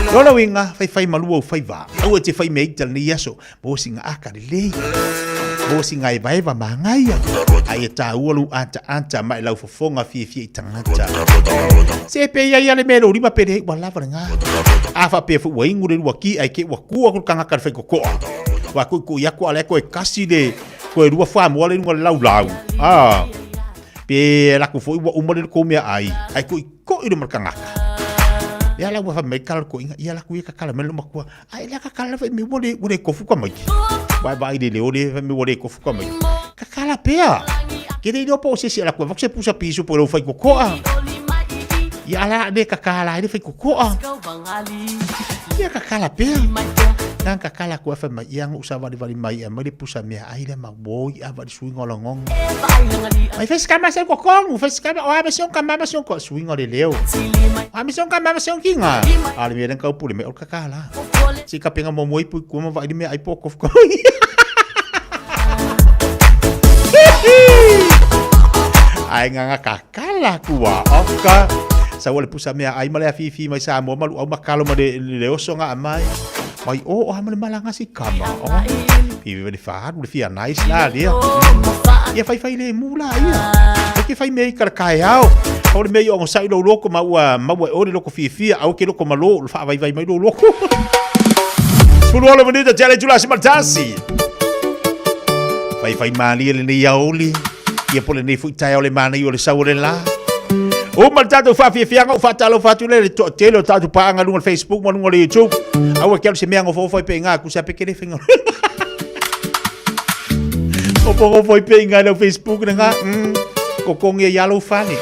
no winga fai malo o fai va o te fai me tal ni aso bo singa aka le bo singa e vai va mangai ai ta ulu anta mai lau fofonga Fiafia tangata se pe ia le me lo riba pe wa lava nga afa pe fu wingu le waki ai ke wa ku ko kanga ka fai ko wa ku ya ku ale ko e kasi de ko e rua fa mo le ngo lau pe la ku foi wa umo le ko me ai ko i le markanga ya la wa fa me kal ko ya la ku ka kala me lo makua ai la ka kala fe me wo ko fu ko mai vai de le ole me wo ko fu ko mai ka kala pea ke de do po se la ku va se pusa piso po lo fa ko ya la de ka kala de fa ko ya ka kala pea Nang kakala ko fa mai yang usawa di vali mai mai pusa me ai le maboy ava di swing olongong. Mai fes kama se kokong, fes kama o abesion kama abesion ko swing ole leo. Abesion kama abesion kinga. Ale me kau pule me o kakala. Si kapenga mo moi pu ko mo vai di me ai poko ko. Ai nga kakala kuwa oka. Sa wale pusa me ai male fifi mai sa mo malu au makalo ma de leo songa mai. Mai hamale malanga si kama. Pivi vedi fa le fia nice la dia. Ia fai le mula ia. Ke fai me kar kai au. O le me o sai lo loko ma o le loko Fiafia au ke loko malo fa vai mai lo loko. Spulo venita tele jula si maltasi. Fai mali le ni yaoli. Ia pole ni fu tai o le mana i o le saure la. O maltado fa Fiafia ngo fa talo fa tule le telo tatu pa nga lunga Facebook mo lunga le YouTube. Awa kelo se meanga fo foi penga ku sa pekele finga. O po foi penga no Facebook nga ko kong ya yalo fani.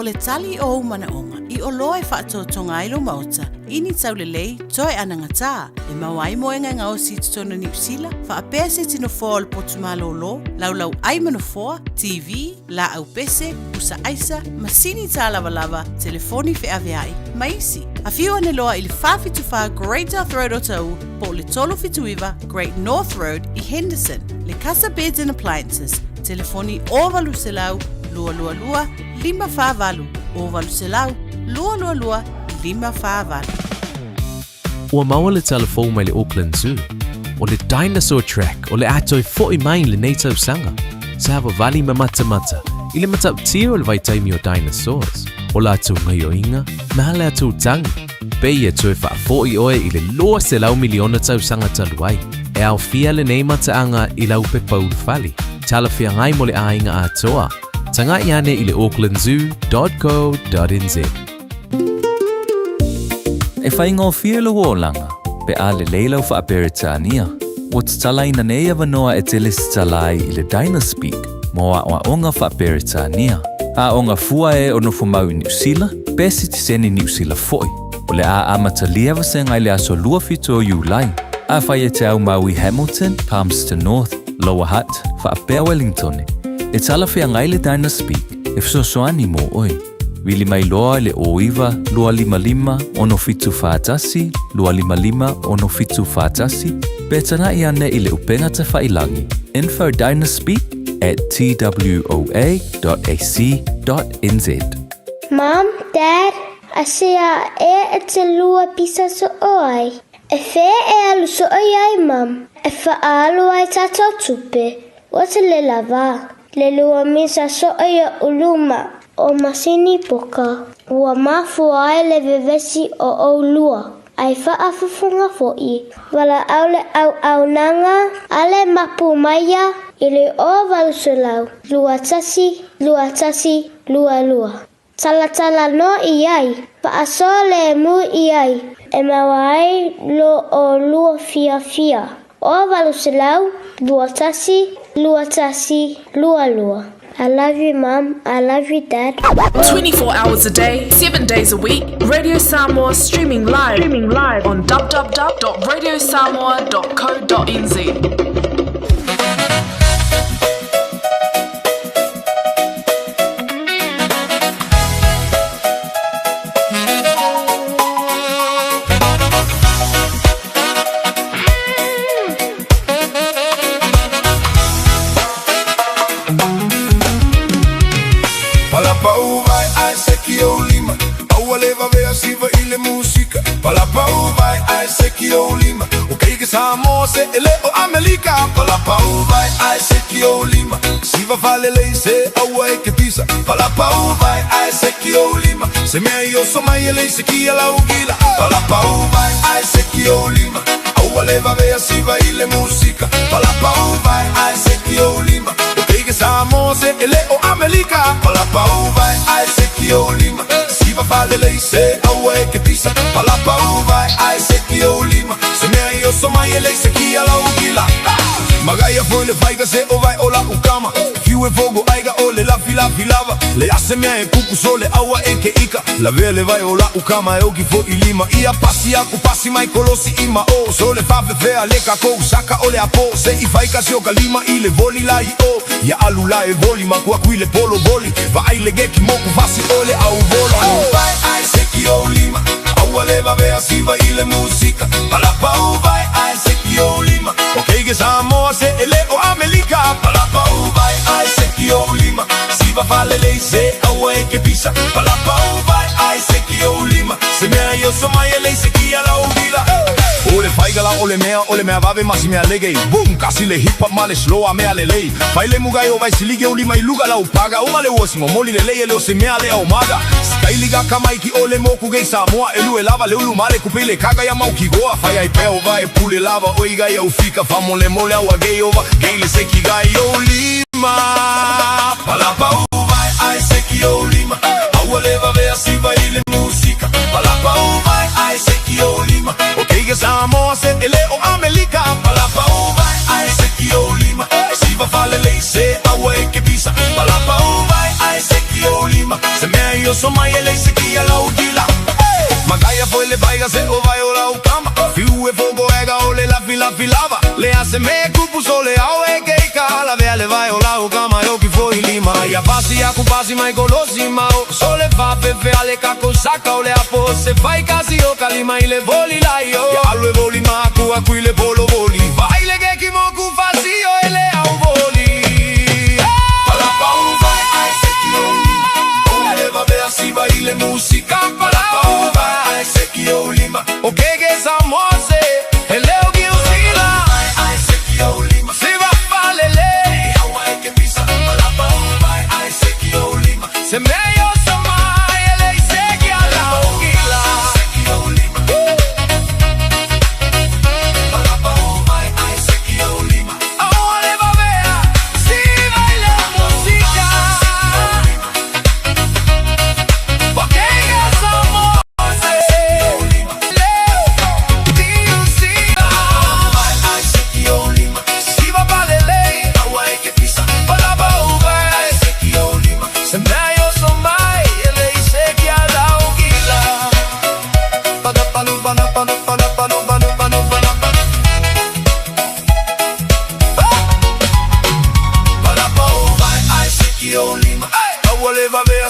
le tali o umanaonga I o loe whaatotonga ilo maota ini taulelei toe anangata e mawai moenga ngā o si tutono New Zealand wha apese tino fōa le potumalo lo laulau aimano fōa TV la au pese usa aisa masini tā lava telefoni Fiafia maisi a fiu ane loa I le whawhituwha Great North Road o tau po le tolo fituiva Great North Road I Henderson le Casa Beds and Appliances telefoni o valu selau lua lua lua lima whāwalu o valu selau lua lua lua lima whāwalu. Ua maua le telefon mai le Auckland Zoo o le Dinosaur Track o le atoi fo'i mai le nei tausanga sa hawa vali ma mata I le matau tiro le vai taimi o dinosaurs o la atu ngai o inga ma le atu tangi pei e tue wha fo'i oe I le loa se lau miliona tausanga taluai e au fia le nei mataanga I lau pe paulu fali tala fia ngai mo le ainga atoa tanga iane I le aucklandzoo.co.nz E whaingo fia lo langa pe a le leilau wha aperitania o tatala ina nei avanoa e tele sitalai I le Dynaspeak mo a onga wha aperitania a onga fua e ono fumau I New Zealand pe sitiseni New Zealand foi o le a amatalia vasenga I le aso lua fito o Julai a whai e te au mau I Hamilton, Palmerston North, Lower Hutt, wha apea Wellington e tala fia ngai le Dynaspeak e fsosoani mo oi Wili mai loa le oiva, lua lima lima, ono fitu whātasi, lua lima lima, ono fitu whātasi, petana I ane I le upenga te whailangi. Info dynaspeak@twa.ac.nz Mom, Dad, I see e te lua pisa so oi. E whē e alu so oi ai, Mom. E whaalu ai tato tupe. O te le lava. Le lua misa so oi a uluma. O masini poka, ua mafu ai le vevesi o lua. Ai whaafafunga fo'i. Wala au le au nanga, ale mapu maia, ili o valusulau. Lua tasi, lua. Tala no iai, pa aso le mu iai. E mawai lo o lua Fiafia. O valusulau, lua tasi, lua. I love you, Mom. I love you, Dad. 24 hours a day, 7 days a week. Radio Samoa streaming live on www.radiosamoa.co.nz. Samoa se ele o Amerika Palapau vai ai se ki o lima Siva fale lei se aua e ke pisa Palapau vai ai se ki o lima Se mea yo so mai lei se ki ala ugila Palapau vai ai se ki o lima Aua leva vea siva ile musika Palapau vai ai se ki o lima Ke Samoa se ele o Amerika Palapau vai ai se ki o lima Siva fale lei se aua e ke pisa Palapau vai ai se ki o lima Se mea yo so mai ele se ki ala ugila Magaya foi le faiga se o vai ola ukama Fiu e fogo aiga o le la fila Le ase mea e kuku so le aua e ke ika La vea le vai ola ukama e oki fo I lima Ia pasi aku pasi mai kolosi ima o So le fafe fea le kako saka o le apo Se I faika se o kalima I le voli la I o Ia alu la e voli ma kua kui le polo voli Va ai le geki moku fasi o le au volo Vai ai se ki o lima Aua le va vea siva I le musika Palapau vai ai se ki o lima Ok ke Samoa se ele o Amerika Palapau vai ai se ki o lima Siva fale lei se aua e ke pisa Palapau vai ai se ki o lima Se mea yo so mai lei se ki ala ugila Ole faigala ole mea vave masi mea legei Boom kasi le hip hop ma le slow a mea le lei Fai le mugai o vai silige o lima I luga la upaga O ma le uosingo moli le lei ele o se mea le au maga Skai liga kamaiki o le moku gei Samoa Elu e lava le ulu male kupe le kaga ya mau ki goa Fai ai peo vai pule lava o iga ya ufika Famo le mole au a gei ova Gei le se ki gai o lima Palapau vai ai se ki o lima Aua leva vea siva I le musika Palapau vai ai se ki o lima Ok ke Samoa se ele o Amerika Palapau vai ai se ki o lima Siva fale lei se aua e ke pisa Palapau vai ai se ki o lima Se mea yo so mai ele se kia la ugila Magaya foi le paiga se o vai ora o kama Fiu e fogo ega ole la filava Le hace me cupu sole au e keika La vea le vai ola o kama yo ki foi lima Ya pasi ya kupasi mai golosi mao Sole fa pepe ale kako saka ole apo Se fai kasi o kalima ile voli la yo Ya alwe voli maku akui le polo voli Baile ke kimoku fasi yo ele au voli Para pa u vai ai se ki Ole va bea si baile musica Para pa u vai ai se ki o lima O que Samoa se Ele o que usila Ai se ki o lima Se va falele Awa e que pisa Para pa u vai ai se ki o lima Se me yo samai Ele se ki ala o gila Se ki o lima Para pa u vai ai se ki o lima Awa le va bea Si baila música Porque Samoa se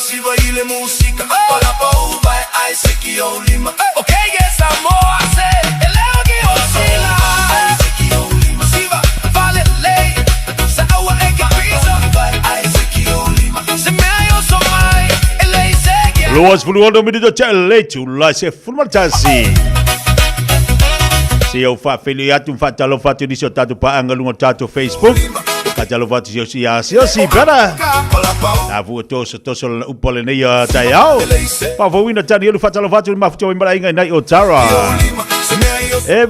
Si baile música para pa uva ai se que o lima okay Samoa se eleo que oscila ai se que o lima si va vale lei sa awa e que pisa ai se que o lima se me ayo so mai elei se que Luas puluhan minit cha lechu la se formal tasi se eu fa feliatu fa talo fa tu diso tatu pa angalunga tatu Facebook Kajalo fatu si para. Avu toso upole nei taiao. Pa vouina tani elu fatalo fatu mafuto imbara inga nai otara.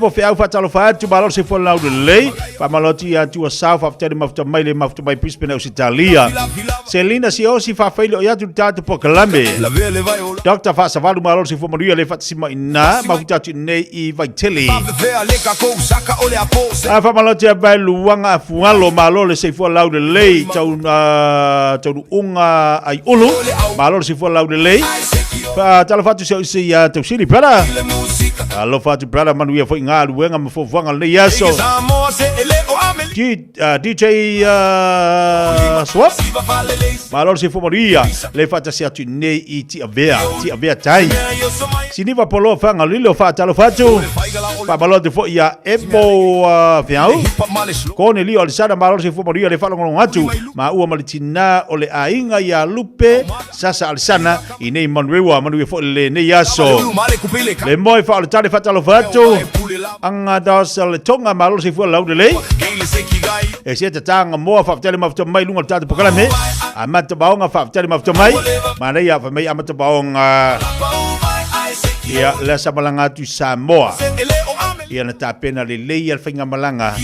Vo fea fatalo fatu balor se fo lau de lei. Pa maloti atu south after mafuto mai le mafuto mai pispena Italia. Selina si osi fa failo ya tu tatu po kalambe. Dr. fa savalu malor se fo maria le fatsima ina mafuto tu nei I vaiteli. Fa maloti ba luanga fualo malor se fo lau de lei tau unga ai ulu malor se fo lau de lei pa tala fatu se ya tau sili para alo fatu para manu ia fo inga luenga mo fo vanga le yaso DJ Swap malor se fo moria le fata se atu nei I ti avea tai siniva polo fanga lilo fa tala fatu pa malor de fo ia ebo fiau kone li alisana malor se fo moria le falo ngong atu ma ua malitina ole ainga ya lupe sasa alisana ine manuewa manu fo le ne yaso le moi fa le tale fatalo fatu anga das le tonga malor se fo lau de le e se tanga mo fa tele mafto mai lunga tatu pokalame amata baonga fa tele mafto mai mana ya fa mai amata baonga ya la sabalanga tu Samoa ia na tapena le lei al finga malanga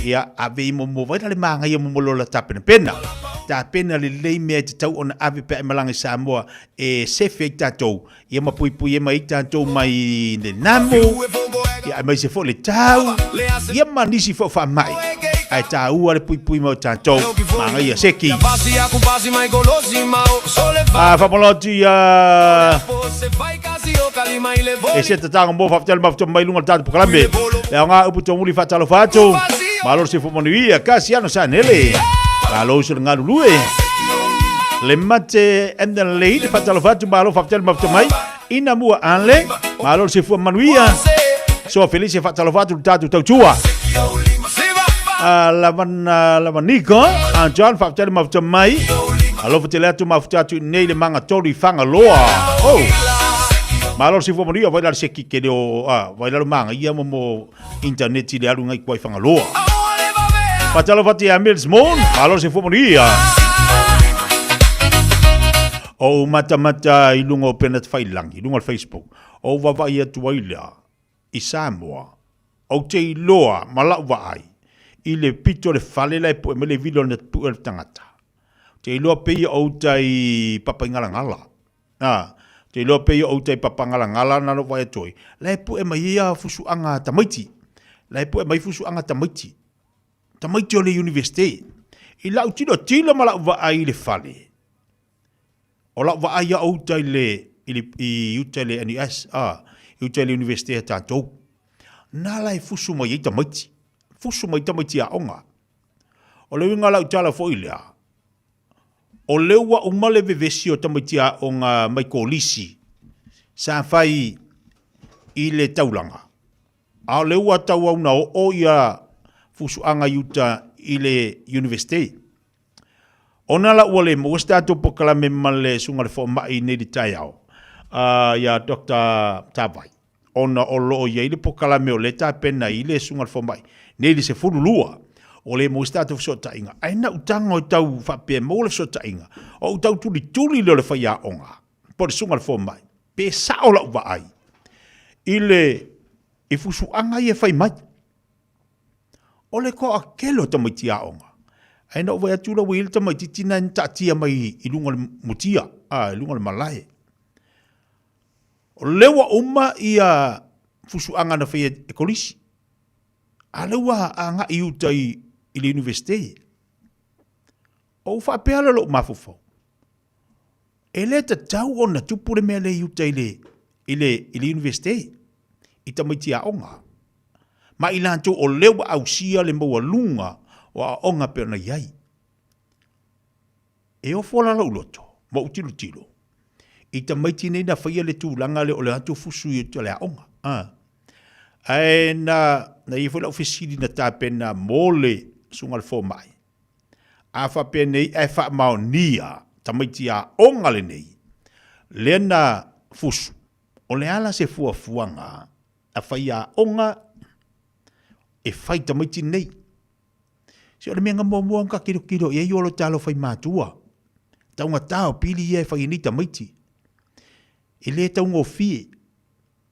ia ave mo vai le manga ia mo lola tapena pena tapena le lei me te tau ona ave pe malanga Samoa e se feita tau ia mapui pui mai tanto mai le namo ia mai se fo le tau ia manisi fo fa mai ai tau ale pui pui mo tanto manga ia seki fa moloti e se tanga mo fa tel mafto mai lunga tatu pokalambe le nga uputo muli fa talo fatu malor se fo monuia kasiano sanele alo se nga lue le mate and the lady fa talo fatu malor fa tel mafto mai ina mua anle malor se fo manuia so felice fa talo fatu tatu tautua lavan niko John fa tel mafto mai alo fa tel atu mafto atu nei le manga tori fanga loa malor si fo moria vai dar se ki o vai dar manga ia mo internet ile alu ngai kwai fanga loa patalo fati amils mon malor si fo moria o mata ilungo penet failang ilungo Facebook o va ia tuaila I Samoa o te loa mala vai ile pito le fale lai po mele vilo net pu tangata te loa pe o tai papa ngala te lope o te papangala ngala na no vai toi lai pu e mai ia fusu anga tamaiti lai pu e mai fusu anga tamaiti o le university I lau tino tilo mala va ai le fale O la wa aia o tai le i utai le NUS i utai le universite tātou. Nā lai fusu mai i tamaiti. Fusu mai tamaiti a onga. O leu inga lau tala fo i lea. O leu wa umale vevesi o tamaiti a onga mai kolisi. Sa fai i le taulanga. A leu wa tau au na o ia fusu anga yuta i le universite. Ona la ua le mo stato pokalame male sunga le fo mai ne di tai au. Ya Dr. Tavai. Ona o loo ia ile pokalame o le pena ile sunga le fo mai. Ne di se fulu lua. O le mo stato so tainga. Aina utanga o tau whape mo le so tainga. O tau tuli le whaia onga. Po le sunga le fo mai. Pe sa o la uwa ai. Ile i fusu anga ia whai mai. O le ko a kelo tamaiti a onga. Aina o vai atula wile tamaiti tina nta tia mai i lunga le mutia. I lunga le malae. O lewa uma ia fusu anga na whaia e kolisi. A lewa anga i uta i le universite. O whapea lo mafufo. E le ta tau o na tupure mea le i uta i le universite. I tamaiti a onga. Ma ilanto o lewa au sia le maua lunga o a onga pe ona iai. E o fola lau loto, ma utilo tilo. I tamaiti nei na whaia le tūlanga le o le atu fusu i to le a onga. Ai na i whala ofisiri na tāpena mole sunga le fō mai. A whape nei e wha mao nia tamaiti a onga le nei. Le na fusu. O le ala se fuafuanga a whaia onga e whai tamaiti nei. Se o le mea mua ka kiro e iolo talo whai mātua. Taunga tāo pili e whai ni tamaiti. E le taunga o fie.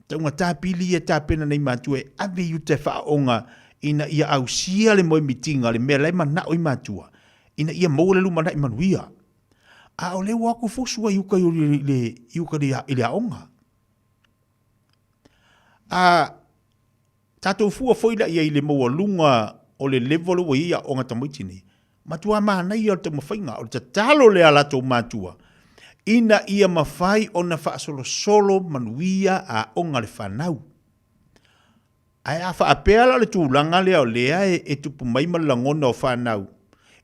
Taunga tā pili e tā pena nei mātua e ave yu te whaonga ina ia au sia le moe mitinga le mea lai mana oi mātua. Ina ia mou le lumana i manuia. A o le wako fosua iuka i le aonga. A tātou fua foila ia i le maua lunga o le level o ia o ngata maiti ni. Matua mana ia o te mawhainga, o te talo le alato matua. Ina ia mawhai o na whaasolo solo manuia a onga le whanau. Ai a whaapeala le tūlanga lea o lea e tupu maima langona o whanau.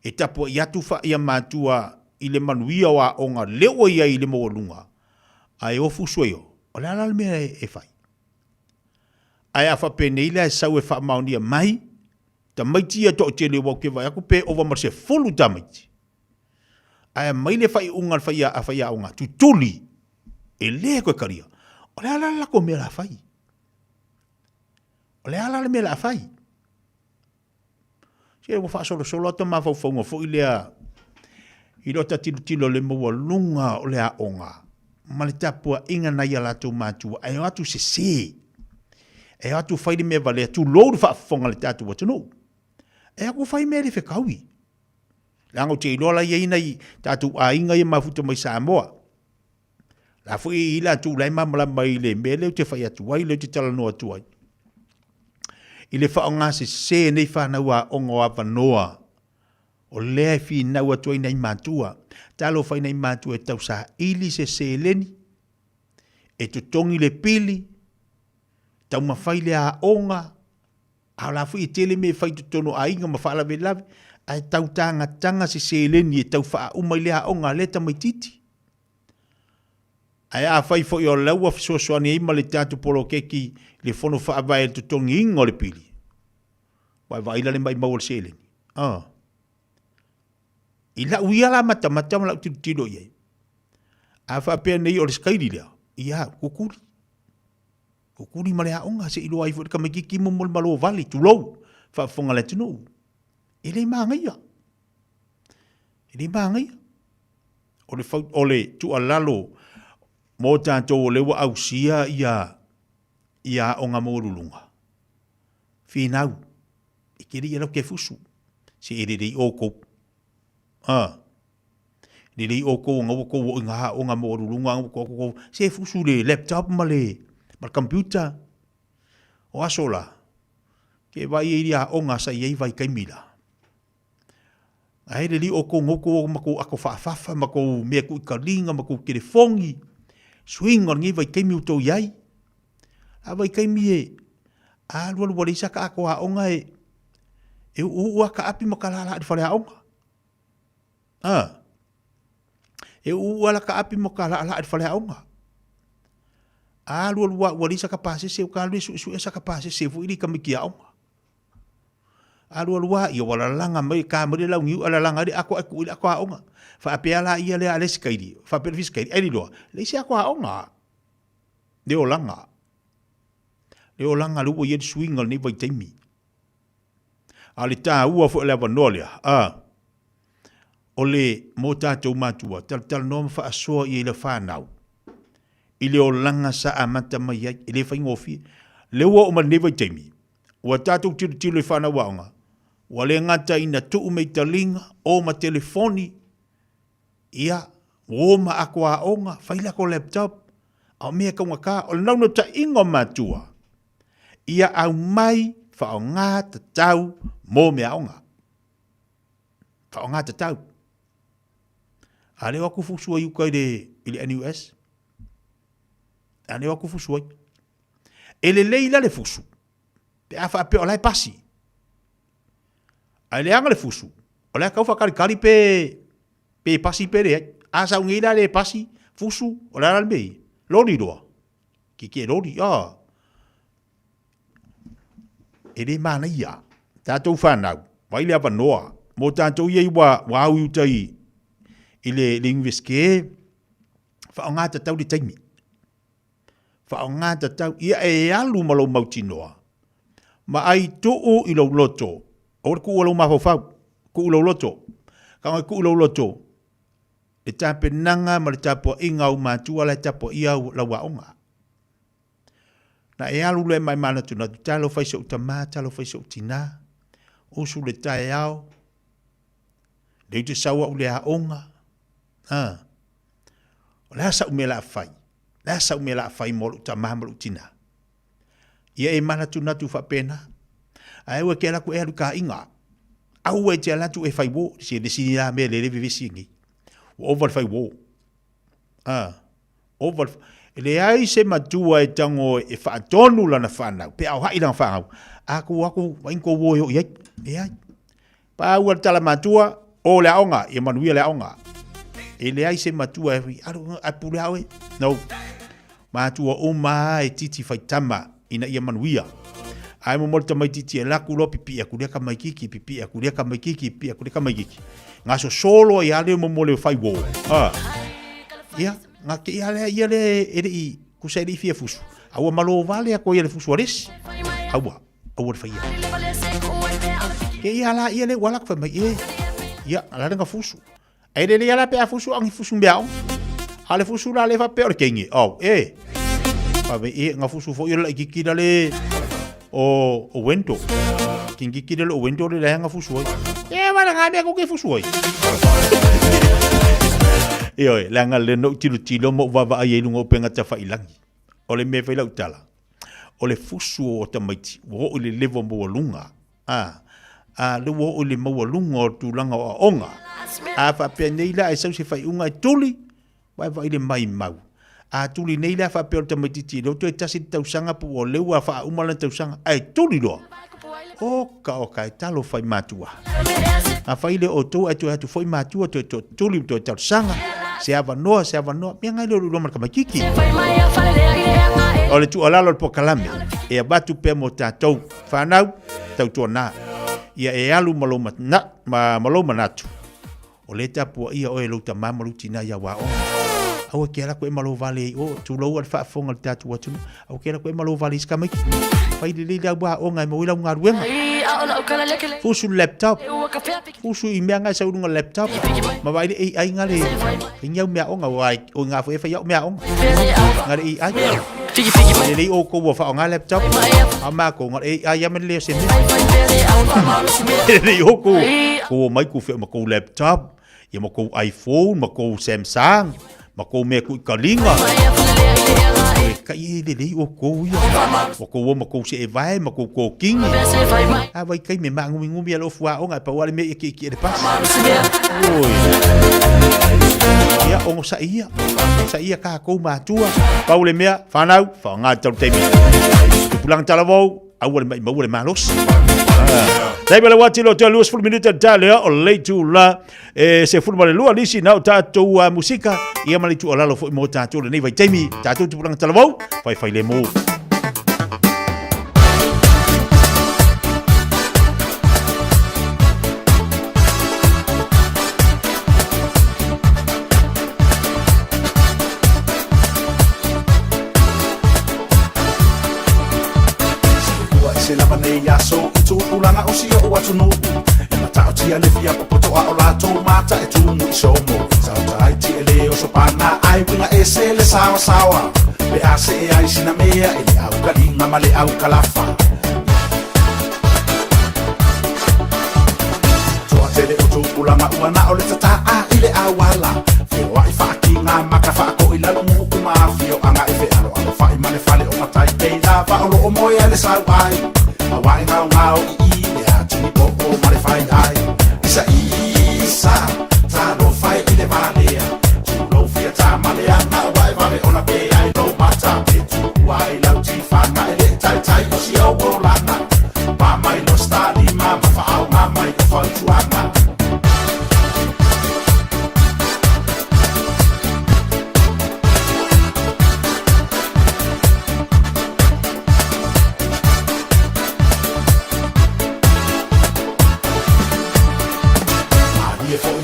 E tapu i atu wha ia matua i le manuia o a onga leo ia i le maua lunga. Ai o fusueo, o le alal mea e whai. Ai a whapenei e sau e wha maunia mai, ta maiti a to tele wau ke vai aku pe ova marse fulu ta maiti. Ai mai le whai unga a whai a unga, tu tuli, e le koe karia. O le ala lako mea la whai. O le ala mea la whai. Se e wha solo ata ma whauwhaunga fo i lea, i rota tilo le maua lunga o le a onga. Ma le tapua inga na ia lato mātua, ai o atu se. E atu whaire mea vale atu louru whaafonga le tātu watano. E aku whai mea le whekaui. Lango te ilola ia ina i tātu a inga i mafuta mai Samoa. La fui i la tu lai mamala mai le mea leo te whai atu ai, leo te tala no atu ai. I le whaonga se nei whanau a ongo a wanoa. O lea e whi nau atu ai nei mātua. Talo whai nei mātua e tau sa ili se leni. E tutongi le pili. Tau mawhai le a onga, a la fui tele me whai tutono a inga mawhala me lawe, ai tau tanga se leni e tau wha umai le a onga le ta mai titi. Ai a whai fo i o laua fisosoani ima le tātu polo keki le whono wha awai e tutongi inga o le pili. Wai waila le mai maua se leni. I la uia la mata ma la utilo iei. A wha pia nei o le skairi lea, ia kukuri. Kukuri male a onga se ilo ai fo ka meki mo malo vali tu lo fa fonga le tunu. Ele mangia. Ele mangia. Ole tu alalo mo tanto le wa ausia ia onga mo lulunga. Finau. Ikiri ia lo ke fusu. Se iri oko. Lili oko ngoko nga onga mo lulunga ko se fusu le laptop male. Mal computer o asola ke vai iria onga sa iei vai kaimila Ai le li o ko ngoko ma ko ako fa ma ko me ku ka linga ma ko kire fongi. Swing on ngi vai kai mi to yai. A vai kai mi e. A lu lu sa ka ako a onga e. E u ka api ma ka la di fale a onga. E u ala ka api ma ka la di fale a onga. A lu lu wa sa ka pase se ka lu su sa ka pase se fu ili ka mi ki a onga. Alua ia wala langa mai ka mai la ngiu ala langa di ako aonga fa apiala ia le ale skaidi fa per fiskaidi ai lo le si ako aonga de olanga lu ia swing ni vai taimi ali ta ua fo le vanolia ole mota to matua tal no fa so ia le fa nau ile olanga sa amata mai ile fa ngofi le wo o mani vai taimi wa tatu tilo fa na waonga wale ngata ina tuu mei talinga o ma telefoni ia o ma ako aonga faila ko laptop au mea kaunga ka o nauno ta ingo matua ia au mai fa o ngā tatau mō mea aonga fa o ngā tatau ale waku fusua yuka ili NUS ale waku fusua ele leila le fusu pe afa pe olai pasi ai le anga le fusu. O le kau whakari pe pasi pe rea. Asa ungira le pasi fusu o le aralmei. Lori roa. Ki lori. E le mana ia. Tātou whanau. Vai le apa noa. Mō tātou iei wa au iutai i le ingveske. Whaonga tatau le taimi. Whaonga tatau. Ia e alu malo mauti noa. Ma ai tuu i lau loto. Ora ku ulo mafau ku ulo loto ka ku ulo loto e tape nanga ma le tapo inga u matua le tapo ia la waonga na e alu le mai mana tuna talo fai so tama talo fai so tina o su le tai ao le te sawa u le aonga la sa u mela fai mo tama mo tina ia e mana tuna tu fa pena ai wa kela ku e ka inga au e te ala tu e fai wo si de si ya me le vivi singi over fai wo over le ai se matua e tango e fa tonu la na fana pe au hai la fa aku wa inko wo yo ye pa wa tala matua o le aonga e manuia le aonga e le ai se matua e a pula we no matua o mai titi fai tama ina ia manuia ai mo molta mai titi la kulo pipi aku dia ka mai kiki pipi aku dia ka mai kiki pipi aku dia ka mai kiki ngaso solo ya le mo mole fai wo ia ngake ia le e ku sai di fia fusu awa malo vale ako ia le fusu ares awa fai ke ia la ia le wala ka mai ia la nga fusu ai le ia la pe fusu ang fusu biao ale fusu la le fa pe kengi pa be nga fusu fo ia la kiki dale o wento kingi kidelo o wento le hanga fusuoi wala ngabe ko ke fusuoi langa le no tilo mo va ai lungo penga ta failangi ole me faila utala ole fusu o tamaiti wo ole levo mo lunga le wo ole mo lunga tu langa o onga fa penila e sau se fai unga tuli vai ile mai mau a tuli nei la fa pe automatiti lo to tasi tau sanga pu o le wa fa umala tau sanga ai tuli lo o ka talo fai matua a fa ile o to atu foi matua to tuli to tau sanga se ava no mi ngai lo mar ka makiki o le tu ala lo po kalame e abatu pe mo tatou fa nau tau tona ia e alu maloma na maloma natu o le tapu ia o e lo tamama lutina ia wa o au ke la ko e malo vale o tu lo al fa fonga tatu watu au ke la ko e malo vale ska mai fai le da ba o ngai mo ila nga ruenga fusu laptop fusu i mea ngai sa urunga laptop ma vai ai ngale ingau mea o nga wai o nga fo e fa mea o ngare ai le o ko fa nga laptop ama ko ngare ai ya men le se le o ko mai ku fe ma ko laptop ya ma ko iPhone ma ko Samsung ma ko me ku kalinga ka I le o ko ia o ko mo ko se vai ma ko king a vai kai me mangu ngumi alo fua o nga pa wale me ki de pas oi ia o sa ia ka ko ma tua paule mea fanau fa nga tau te mi pulang talavou au le mai malos dai bela wati lo te luas full minute tale o late to la se full male lua lisi na ta to musika ia mali tu ala lo fo mo ta to le nei vai taimi ta to pulang talavou fai le mo se lava nei aso tu ulanga o si o atu no e mata o tia le fia poto a o la to mata e tu mu so mo sa tai ti le o so pana ai winga e se le sawa le ase e ai sina mea e le au kalinga male au kalafa to a tele o tu ulanga uana o le tata a ile awala fe wa I fa kinga maka fa ko ila lo mu kuma fio anga e fe alo alo fa I mane fale o matai te la fa o lo mo ya le sawai awai ngau I le atini popo mare fai ai isa ta no fai I le valea tu lo fia ta male anga wai vale ona pe ai no mata pe tu wai lau ti fa na ele tai o si o lana pa mai no sta ni ma fa au ma mai fa tu anga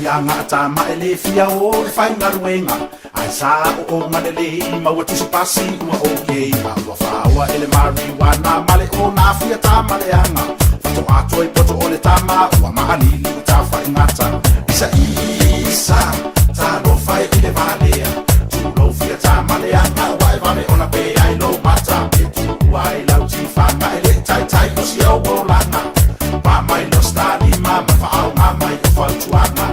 ia ngata ma ele fia o le fai ngaruenga ai sa o manele ma o tu pasi uma okay ma fa wa ele marijuana male o na fia ta male anga fato ato e poto o le tama wa ma alili ta fai ngata isa ta no fai ele valea tu lo fia ta male anga wai vale ona pe ai no mata pe tu wai lau ti fa ma ele tai o si o lana pa mai no sta ni ma fa au ma mai o fa tu anga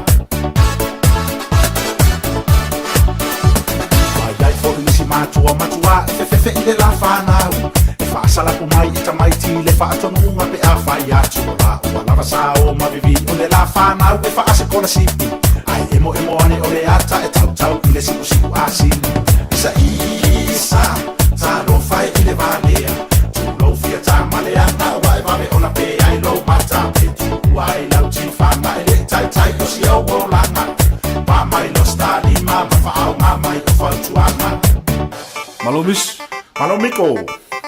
matua fe le la fanau e fa sala ku mai ta mai ti le fa to nunga pe a fa ya chula o la sa o ma vivi o le la fanau e fa se kona si ai emo ane o le ata e tau le si asi isa ta no fai le valea tu lo fia ta male anda wai vale ona pe ai lo mata pe tu wai lau ti fa mai le tai o si o lana pa mai lo sta di ma fa au ma mai fa tu anga Malomiko.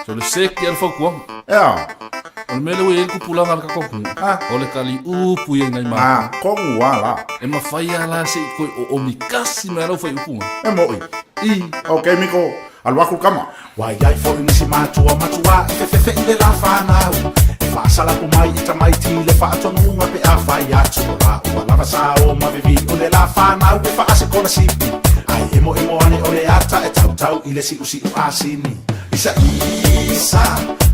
So le sek ya fokwa. Ya. O mele we ku pulang al ka koku. O le kali upu ye ngai ma. Kongu wala. E ma fai ala se ko o mikasi me lo fai upu. E moi. Okay Miko. Al waku kama. Wai ai fo ni si matua fe le la fana. E fa sala ku mai ta mai ti le fa to nunga pe a fai ya chula. Wala va sa o ma vivi o le la fana e fa se kona si. Ai emo ane o le ata e tau I le si asini isa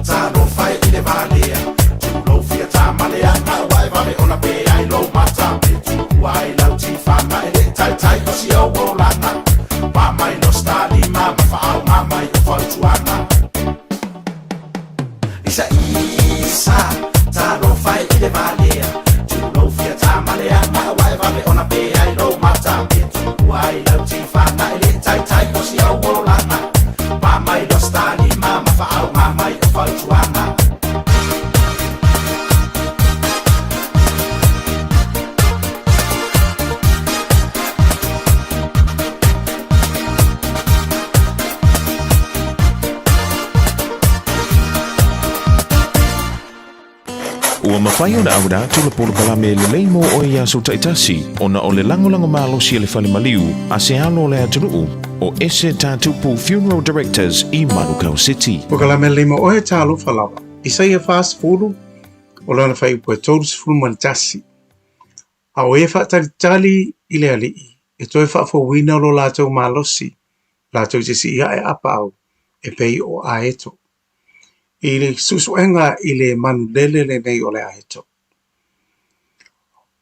ta no fai I le valea tu lo fia ta male anga wai vale ona pe ai lo mata pe tu wai lau ti fa ma ele tai o si o lana pa mai no sta ni ma fa au ma mai o fa tu ana isa ta no fai I le valea tu lo fia ta male anga wai vale ona pe ai lo mata pe tu wai lau ti fa ma ele tai o si o lana pa mai no sta ni ma fa au ma mai o fa tu ana Ua mawhai o na au rātou le polo kalame le leimo o ia so taitasi o na o le langolango mālosi le whale maliu a se alo le aturuu o ese tātupu Funeral Directors I Manukau City. O kalame leimo o he tālu whalawa. Isa ia fast food o lana whai ua tōrus fulman tasi. A o e whaatari I le alii e toi whaafowina lo lātou mālosi. Lātou jesi ia e apa au e pei o aeto. I le susuenga I le manulele le nei o le aeto.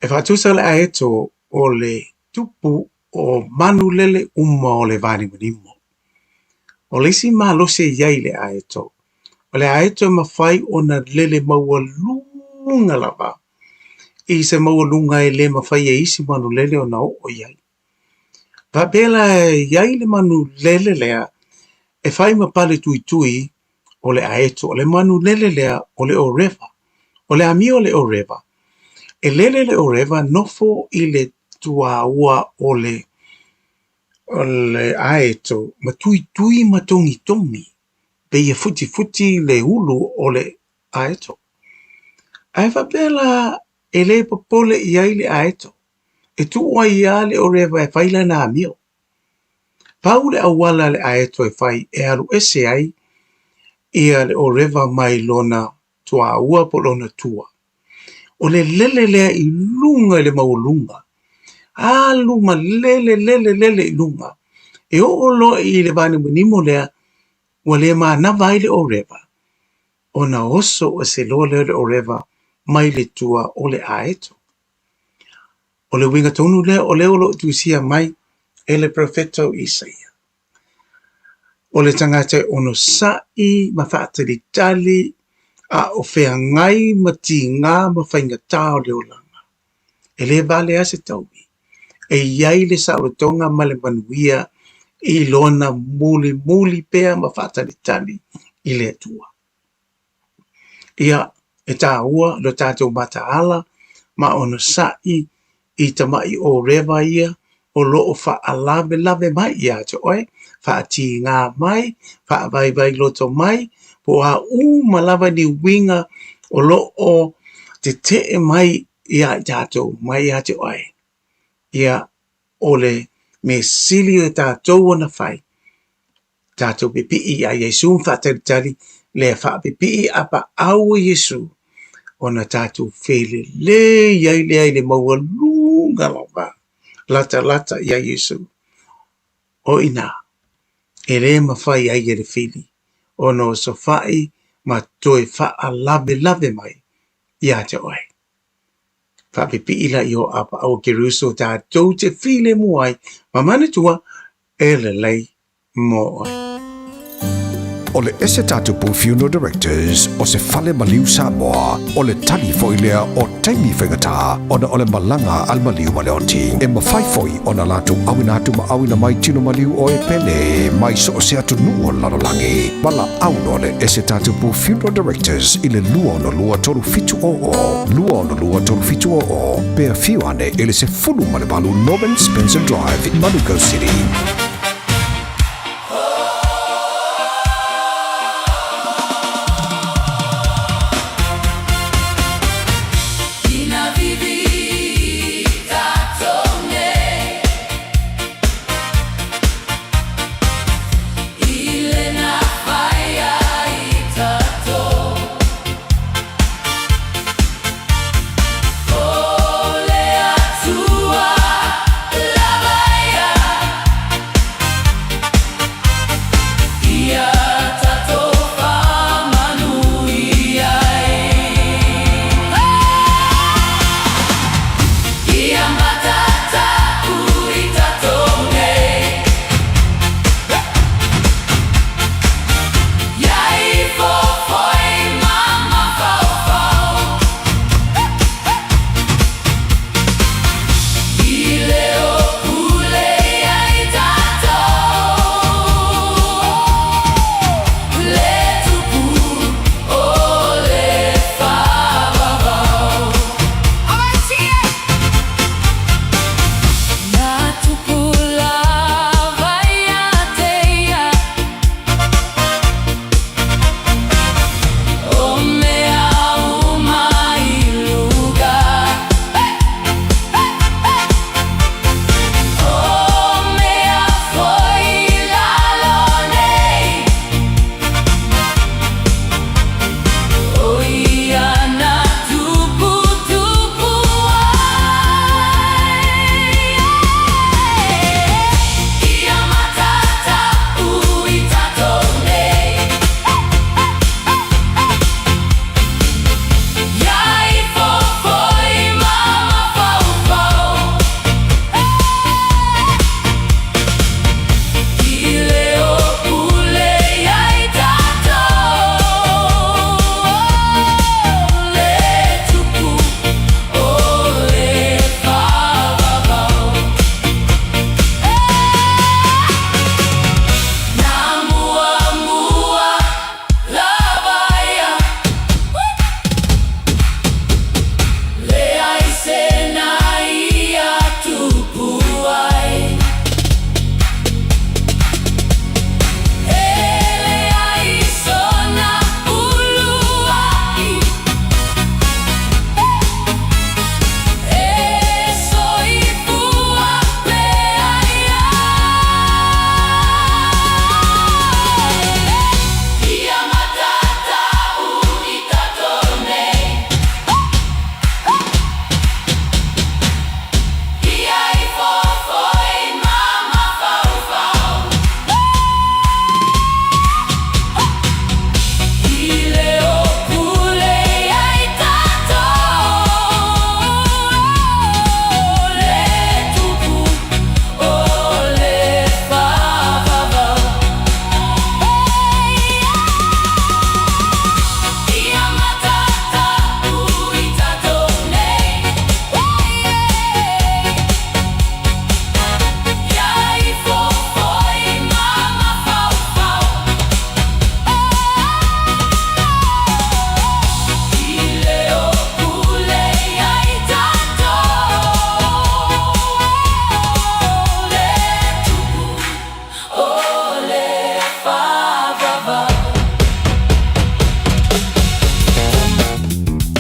E whaatusa le aeto o le tupu o manulele uma o le vani manimo. O le isi malose iai le aeto. O le aeto mawhai o na lele maua lunga lava. I se maua lunga e le mawhai e isi manu lele o na o iai. Va bela iai le manu lele lea e whai mapale tui tui o le aeto. O le manu lele lea o le o reva. O le ami o le o reva. E lele le o reva nofo i le tua ua o le aeto ma tui tui ma tongi tongi. Pe ia futi futi le ulu o le aeto. Ai va bela e le popole iai le aeto. E tu ua ia le o reva e whaila na amio. Pau le awala le aeto e whai e aru ese ai ia le o reva mai lona tua ua po lona tua. O le lele lea i lunga le maulunga. A luma lele i lunga. E o lo i le vane munimo lea ua le maa na vai le o reva. O na oso o se loa le o reva mai le tua o le aeto. O le winga tonu lea o le olo tuisia mai e le profeto Isaia. O le tangata ono sai ma whaatari tali a o whea ngai ma ti ngā ma whainga tau le olanga. E le vale ase taumi. E iai le saurotonga ma le manuia i lona muli pea ma whaatari tali i le tua. Ia e tā ua lo tātou mataala ma ono sai i tamai o rewa ia o loo wha lave mai ia te oe, wha ti ngā mai, wha vai loto mai, po a malava ni winga o loo te mai ia tātou mai ia te oe. Ia ole me sili o tātou ana whai. Tātou pipi a Yesu whataritari le wha pipi apa au Yesu. Ona tātou whele le iai le maua lunga lava. Lata ia Yesu. O ina. E le mawhai ai e le whili. Ona o so whai ma toi wha lave mai. Ia te oe. Wha pipi ila i o apa au Keruso tātou te while muai. Ma manatua e le lei mo oe. O le ese tātupu funeral directors o se fale maliu Samoa o le tali foilea o taimi whengata o na o le malanga al maliu maleoti e mawhai foi o na latu awina atu ma awina mai tino maliu o e pene mai so o se atu nuo lalolangi wala auno le ese tātupu funeral directors i le lua no lua toru fitu o pea fiuane i le se fulu malebalu Norman Spencer Drive in Manuka City.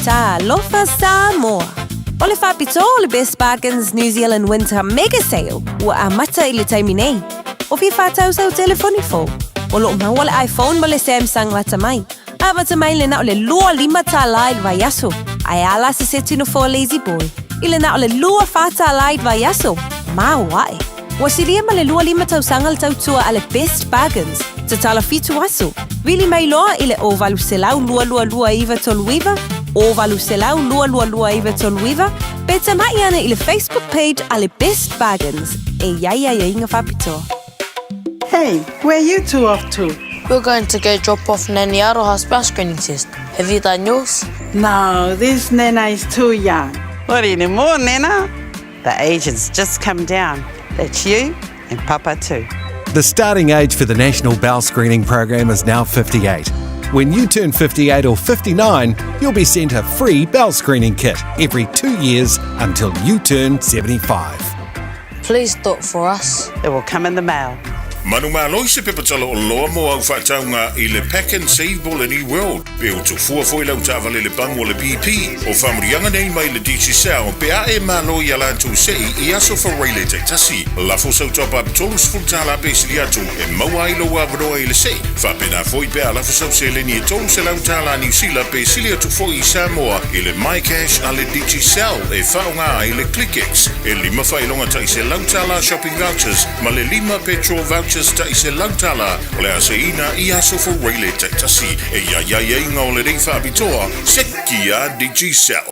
Talofa Samoa. O le whapito o le Best Bargains New Zealand Winter Mega Sale ua amata i le taimi nei. O fi whātau sau telefoni fo. O lo maua le iPhone ma le Samsung wata mai. A wata mai le na o le lua lima tā laid vai aso. Ai ala se se tino fo lazy boy. I le na o le lua whātā laid vai aso. Ma wae. Wa siria ma le lua lima tau sanga le tau tua a le Best Bargains. Te tala fitu aso. Vili mai loa i le o valu selau lua lua lua iwa toluiva. O valu selau lua lua lua iwa toluiva. Pe te mai ana i le Facebook page a le Best Bargains. E ia inga whapito. Hey, where you two off to? We're going to go drop off Nanny Aroha's bus screening test. Have you done yours? No, this Nena is too young. What anymore, Nena? The age has just come down. That's you and Papa too. The starting age for the National Bowel Screening Program is now 58. When you turn 58 or 59, you'll be sent a free bowel screening kit every 2 years until you turn 75. Please do it for us. It will come in the mail. Manu malo se pepatalo o loa mo au whaataunga i le Pack and Save Ball in World. Pe o tu fua foi lau tāwale le pango le BP. O whamurianga nei mai le DC Sao. Pe a e malo i alantu sei i aso whareile te tasi. Lafo sau top up tolus fultala pe siliatu. E maua ilo wa vroa i le sei. Whapena foi pe a lafo sau se le ni e tolus e lau tala New Zealand pe siliatu foi i Samoa. I le My Cash a le DC Sao. E whaunga i le ClickX. E lima whailonga ta i se lau tala shopping vouchers. Ma le lima petrol vouchers ta i se lautala o le aseina i aso for Rayleigh te tasi e ia inga o le rei whaapitoa seki a DG Cell.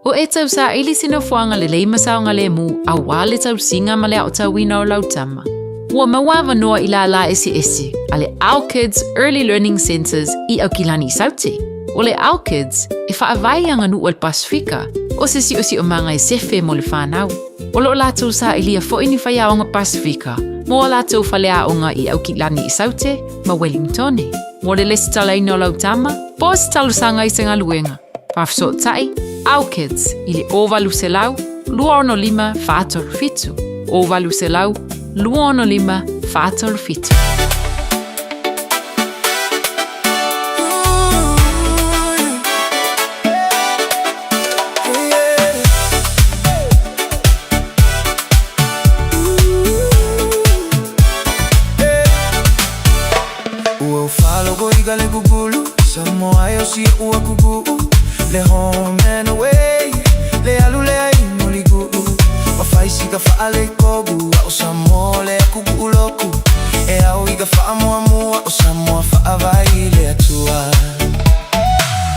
O e tau sa ili sino fuanga le leima saonga le mu a wale tau singa ma le au tau wina o lautama. Ua mawawa noa i la esi a le Our Kids Early Learning Centers i au kilani saute. O le Our Kids e whaavai anga nu o le Pasifika o se si o manga e sefe mo le whanau. O lo lātou sa ilia fo ini whaiaonga Pasifika mo lātou whaleaonga i au kilani i saute ma Wellington. Mo le lesi talaina o lautama, po se talusanga i senga luenga. Whafso tai, Our Kids i le ovalu se lau, lua ono lima whātoru fitu. Ovalu se lau, lua ono lima whātoru fitu. Le gugulu, Samoa yo si ua kugu, le home and away, le alu le ai no ligu, wa fai si ka fa ale kobu, o Samoa le kugu loku, e au iga fa mua o Samoa fa avai le atua.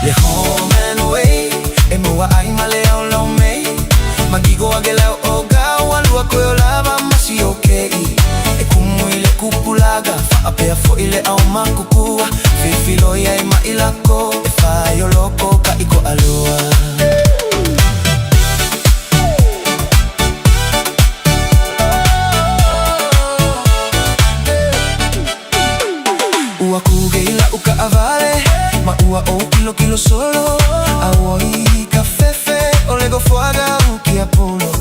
Le home and away, e mua ai male au lau mei, magigo agela o gau alua koe o lava masi okei, e kumu i le kupulaga, fa apea fo i le au makukua. Filo ia i mailako, e whai o loko ka iko aloa. Ua kugeila uka avale, ma ua o kilo solo. Aua i ka fefe, o lego fuaga uki apolo.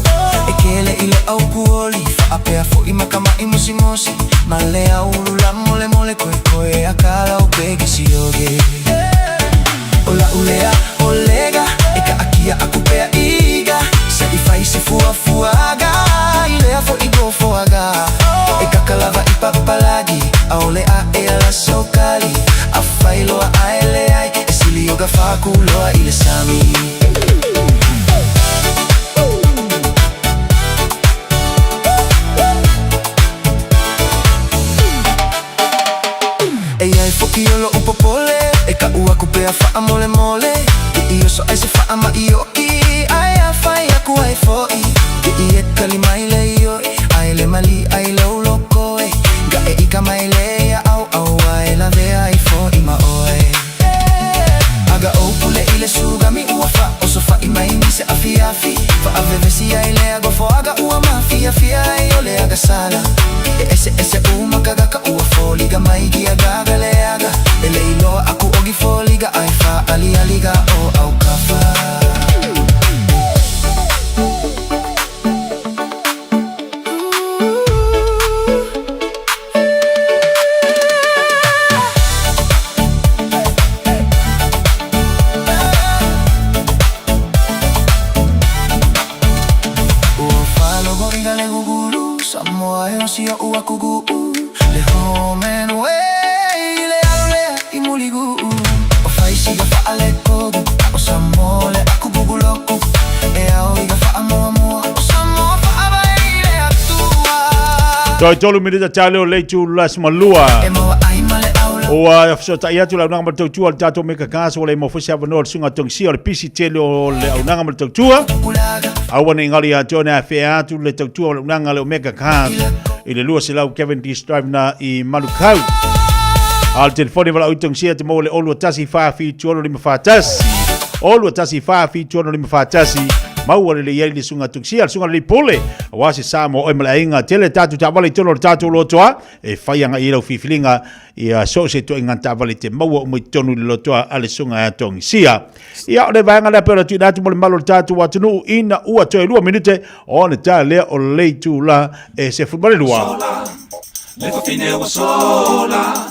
E kele ile au kuoli, fa apea fo i makama i musimosi. Ma le au lula mole koe akala o pegi si oge. Ola ulea olega, e ka akia akupea iga. Se i fai se fuaga, i lea fo i go foaga. E kakalava i papalagi, a olea e ala sokali. A fai loa a ele ai, e sili oga faku loa i le sami. Foki o lo upopole, e ka ua kupea faa mole mole. Ki i oso ai se faa ma i oki, ai a fai aku ai foi. Ki i e kalimai le ioi, ai le mali ai le ulokoi. Ga e ika mai le ia au ai la vea ai foi ma oe. Aga o pule i le sugami ua fa, oso fa i mai ni se a fiafi. Fa a vevesi ai le ago fo aga ua ma fiafia ai o le aga sala. E ese uma kagaka ua foliga mai gia gaga le aga. E le iloa aku ogi foliga ai fa aliga o au kafa. Samoa le aku buguloko e au iga wha moa moa o Samoa wha awai le atua Toi tolu minita tale o leitu las malua. O so ta ia tu la nanga matou tua tato me kakasa o le mo fosia no sunga tongsi o le pisi tele o le nanga matou tua. Awana ingali a tona fea tu le tua o nanga le mega kakasa. I le lua se lau Kevin D. Strive na I Manukau. Al telefoni wala uitongsia te mo le olu tasi fa fi tuono lima fatasi. Olu tasi fa fi tuono lima fatasi. Mau le yai le sunga tongsia sunga le pole. Wasi Samoa o malainga tele tatu ta wale tono tatu lotoa e faianga I lau fifilinga ia so se to inga ta wale te mau o mai tonu le lotoa ale sunga tongsia. Ia le vanga le pera tu natu mo le malo tatu watunu ina ua toe lua minute o ne ta le o le tu la e se futbale lua. Le fa fine wa sola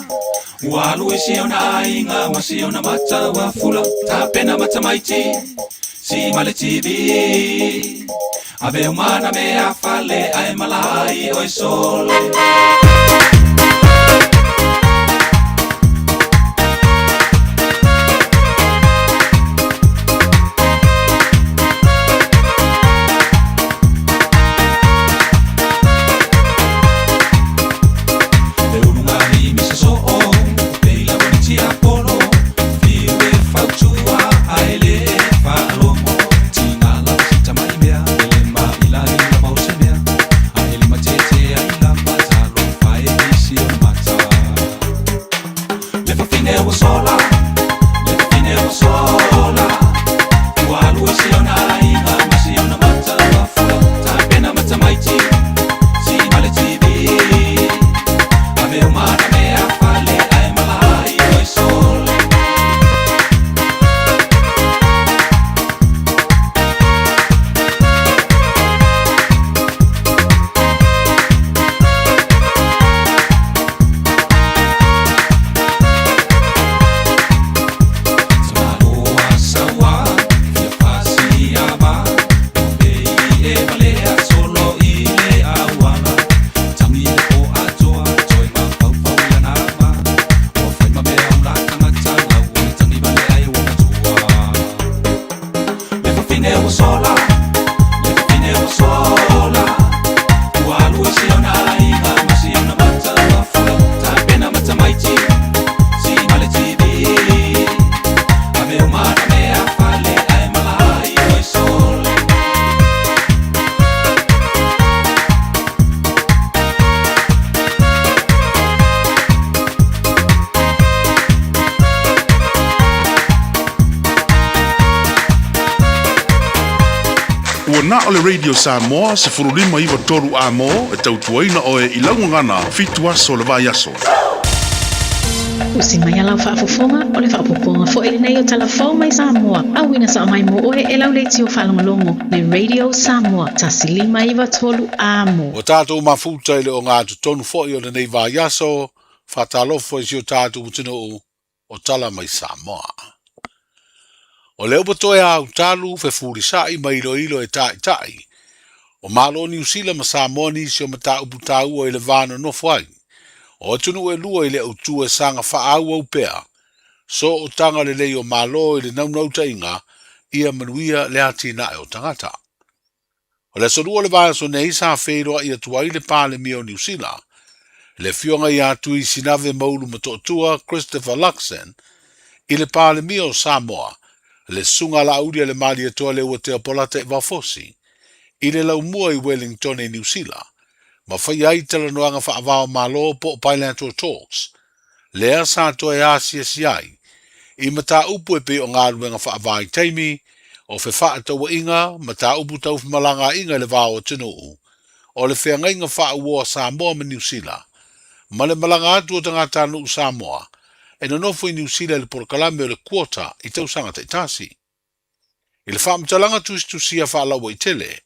Walu isi ona inga masi ona mata wa fula ta pena mata maiti si male TV ave umana me afale ai malai oi sole Na o le Radio Samoa se furulima iwa toru a mo e tautuaina o e ilaungangana fitu aso le vai aso. Usi mai ala whaafofonga o le whaapoponga fo ele nei o talafau mai Samoa. Awina sa mai mo oe e lau leiti o whalongolongo le Radio Samoa tasilima iwa tolu a mo. O tātou mafuta ele o ngā tutonu fo i o le nei vai aso whatalofo e si o tātou mutino o tala mai Samoa. O leo patoe a utalu fe furisai mai ilo e tai. O malo ni usila ma Samoa ni si o mata uputau o ele vano no fwai. O tunu e lua ile utu e sanga whaau au pea. So o tanga le lei o malo ile naunauta inga ia manuia le ati na e o tangata. O le sorua le vaya so nei sa wheiroa ia tuai le pāle mi o New Zealand. Le fionga ia tui sinave maulu matotua Christopher Luxon i le pāle mi o Samoa. Le sunga la uria le mali e toa le ua te apolata e wafosi. I le lau mua I Wellington e New Zealand. Ma whai ai tala noanga whaavao malo po Bilateral Talks. Lea sa toa e asia si ai. I mata upu e pe o ngā ruenga whaavai teimi. O fe whaataua inga, mata upu tau malanga inga le vāo tino u. O le whea inga whaawua Samoa ma New Zealand. Ma le malanga atu o tanga tānu Samoa. E no nofo I New Zealand le porokalame o le kuota I tau sanga te tasi. I le whaamtalanga tusia whaalaua I tele,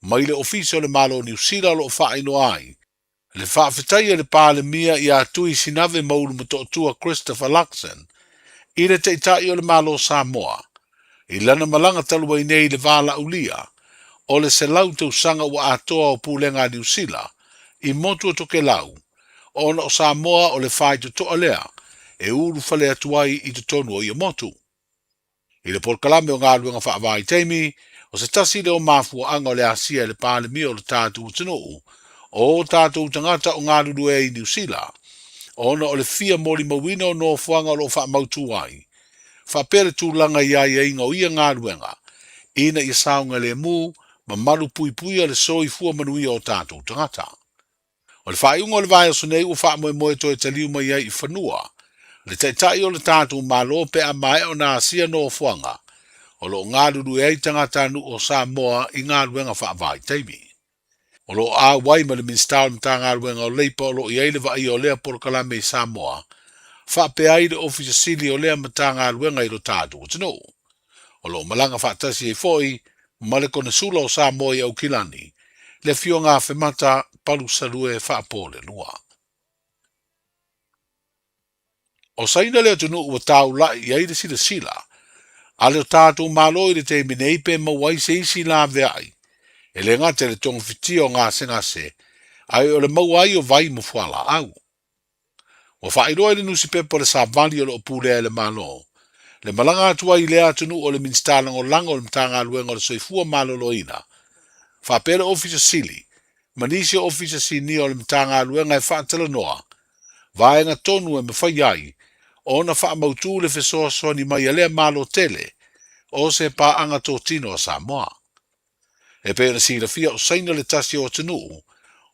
ma I le ofisi o le malo New Zealand o whaino ai. Le whaafetai le pāle mia I atui sinave maulu matotua Christopher Luxon, I le te itai o le malo Samoa. I lana malanga talua I nei le wala ulia, o le se lau tau sanga wa atoa o pūlenga New Zealand, I motu o toke lau, o na o Samoa o le whai to toa lea, e uru whale atuai I te tonu o I motu. I le polkalame o ngā luenga whaavai teimi, o se tasi le o mafua anga o le asia le pāle mi o le tātou tunu, o tātou tangata o ngā lulu e i New Zealand, ona o le fia mori mawina o no fuanga o lo wha mautu ai. Whapere tūlanga ia i inga o ia ngā luenga, ina i saunga le mu, ma maru pui pui a le soi fua manui o tātou tangata. O le whaiunga o le vai aso nei u wha moe moe toi taliu mai ai i whanua, le taitai o le tātou malo pe a mai o nā asia no fuanga, o lo ngā lulu e tangata nu o Samoa i ngā luenga whaavai teimi. O lo a wai ma le minstau mta ngā luenga o leipa o lo i eile wa i o lea porokalame i Samoa, wha pe aile ofisa sili o lea mta ngā luenga i lo tātou o tino. O lo malanga whaatasi e foi, ma le kone sula o Samoa i au kilani, le fio ngā whemata palu salue whaapole lua. O saina leo tunu ua tau lai i aile sila sila, a leo tātou malo i le te minei pe mawai se isi la veai, e le ngate le tonga fiti o ngā sengase, ai o le mawai o vai mo fuala au. O whairoa i le nusi pepo le savali o le opulea le malo, le malanga atua i lea tunu o le minstalang o langa o le mtanga luenga o le soifua malo loina, whapere ofisa sili, manisi ofisa sini o le mtanga luenga e whaatala noa, vaenga tonu e mawhai ai, ona wha mautu le fesoa soni mai alea malo tele, o se pa anga tō tino a Samoa. E pēna sila fia o saina le tasi o tanu,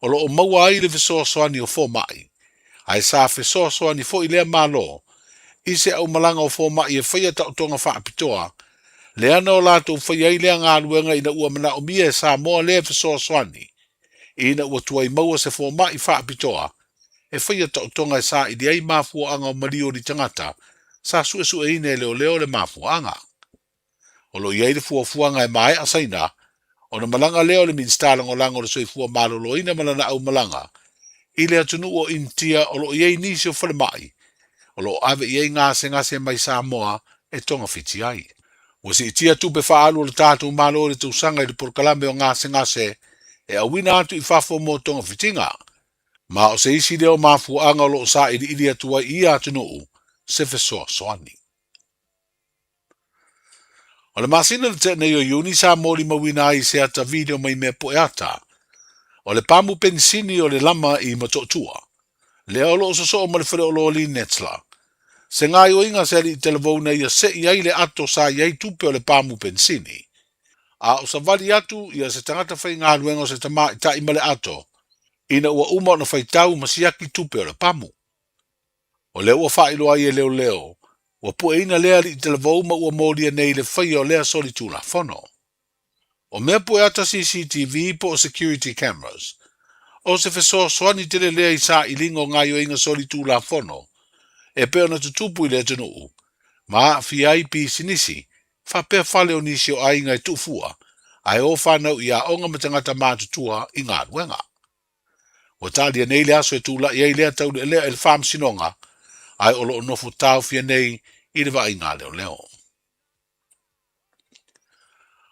o lo o maua ai le fesoa soani o fō mai, ai sa fesoa soani fō i lea malo, i se au malanga o fō mai e whaia tau tonga wha apitoa, le ana o lato whaia i lea ngā luenga ina ua mana o mia e Samoa lea fesoa soani, ina ua tuai maua se fō mai wha apitoa, e whaia tau tonga e sa i di ai mafua anga o mario ni tangata, sa su e ine leo leo le mafua anga. O lo iei le fuafuanga e mai a saina, o na malanga leo le minstalang o lango le soi fua malolo ina malana au malanga, i le atunu o intia o lo iei nisi o whale mai, o lo ave iei ngase mai Samoa e tonga fiti ai. O si itia tupe whaalu o le tātou malo le tausanga i le porkalame o ngase, e awina atu i whafo mo tonga fitinga, ma o se isi leo mafua anga o lo sa ili atua i atunu se fesoa soani. O le masina le te nei o iuni sa mori mawina ai se ata video mai mea po e ata. O le pamu pensini o le lama i matotua. Le olo o soso o ma le fere o loli netsla. Se ngai o inga se li televona ia se iai le ato sa iai tupe o le pamu pensini. A o sa vali atu ia se tangata whai ngā luenga o se tama i ta ima le ato. Ina ua uma na whai tau masiaki tupe o le pamu. O le ua whailo ai e leo leo. Wa pu eina lea li televou ma ua moria nei le whai o lea soli tū la whono. O mea pu e ata CCTV po o security cameras. O se fesoa soani tele lea i sa i lingo ngai o inga soli tū la whono. E peo na tutupu i lea tunu. Ma fiai pi sinisi. Fa pea fale o nisi o ai ngai tufua. Ai o whanau i a onga matangata mātutua i ngā ruenga. O talia nei lea so e tū la i lea tau lea el wham sinonga. Ai o lo nofu tau fia nei i le vai ngā leo leo.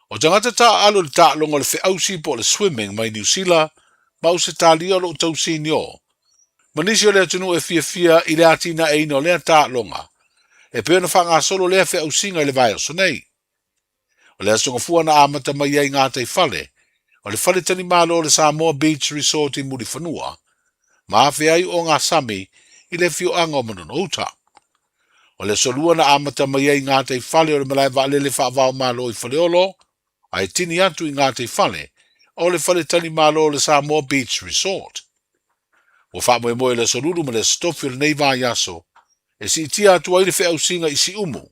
O tangata ta alo le ta longa le whiausi po le swimming mai New Zealand, ma se ta lia lo tau sinio. Manisi o lea tunu e fia i le atina e ina o lea ta longa. E peo na whanga solo lea whiausinga i le vai aso nei. O lea songa fua na amata mai ai ngā tei fale. O le fale tani malo le Samoa Beach Resort i muri whanua. Ma whiai o ngā sami i le fio anga o manono uta. O le solua na amata mai ai ngā tei fale o le malai wa lele whaavao malo i fale olo, ai tini atu i ngā tei fale, o le fale tani malo o le Samoa Beach Resort. O wha moe moe le solulu ma le stofi o le nei vā yaso, e si itia atu ai le whea usinga i si umu,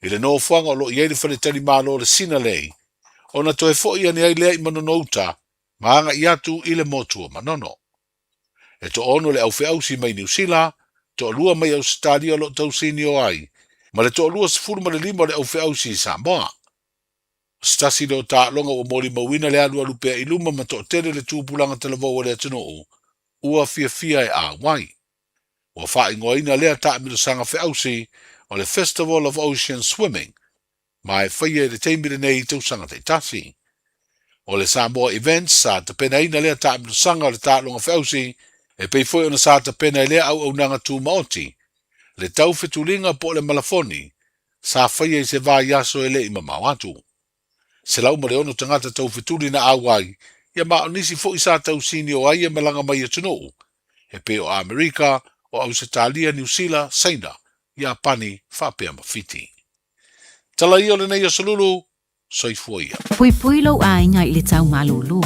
i le no fuanga o lo i ai le fale tani malo o le sina lei, o na toe fo i ane ai lea i manono uta, maanga i atu i le motua manono. E to ono le au whea usi mai New Zealand, to lua mai au stadia lo tau sinio ai, ma le to lua sifuru ma le lima le au whiausi i Samoa. Stasi leo ta longa o mori mawina le alua lupea i luma ma to tere le tūpulanga televou le atino ua Fiafia e a wai. Ua wha ingoina lea ta milo sanga whiausi o le Festival of Ocean Swimming, ma e whaia le teimire nei tau sanga te tasi. O le Samoa Events sa te pena ina lea ta milo sanga o le ta longa whiausi, e pei foi ona sa ta pena lea au nanga tū maoti, le tau fetulinga po le malafoni, sa whaia I se vai aso ele I mamau atu. Se lau mare ono tangata tau wheturi na awai, ia mao nisi fo I sa tau sini o aia malanga mai atunou, he pe o Amerika, o Ausitalia, New Zealand, Saina, ia pani whapea mawhiti. Tala I o le nei o salulu, soifuia. Pui pui lau a inga I le tau malulu,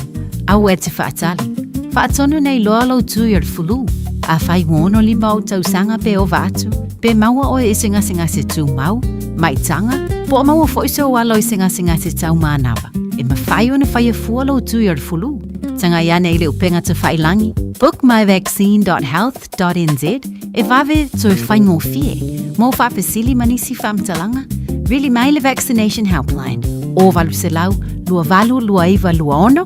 au e te whaatali. Whaatonu nei loa lau tui ar fulu, a whai ngono lima o tau sanga pe o vatu, pe maua o e singa se tu mau, mai tanga, po maua fo iso walo I singa se tau manawa. E ma whai o na whai e fua lau tui ar fulu. Tanga ia nei le upenga te whailangi. Book myvaccine.health.nz e vave tui whai ngō fie. Mo whapesili manisi whamtalanga, really mai le vaccination helpline. O valu se lau, lua valu lua iwa lua ono,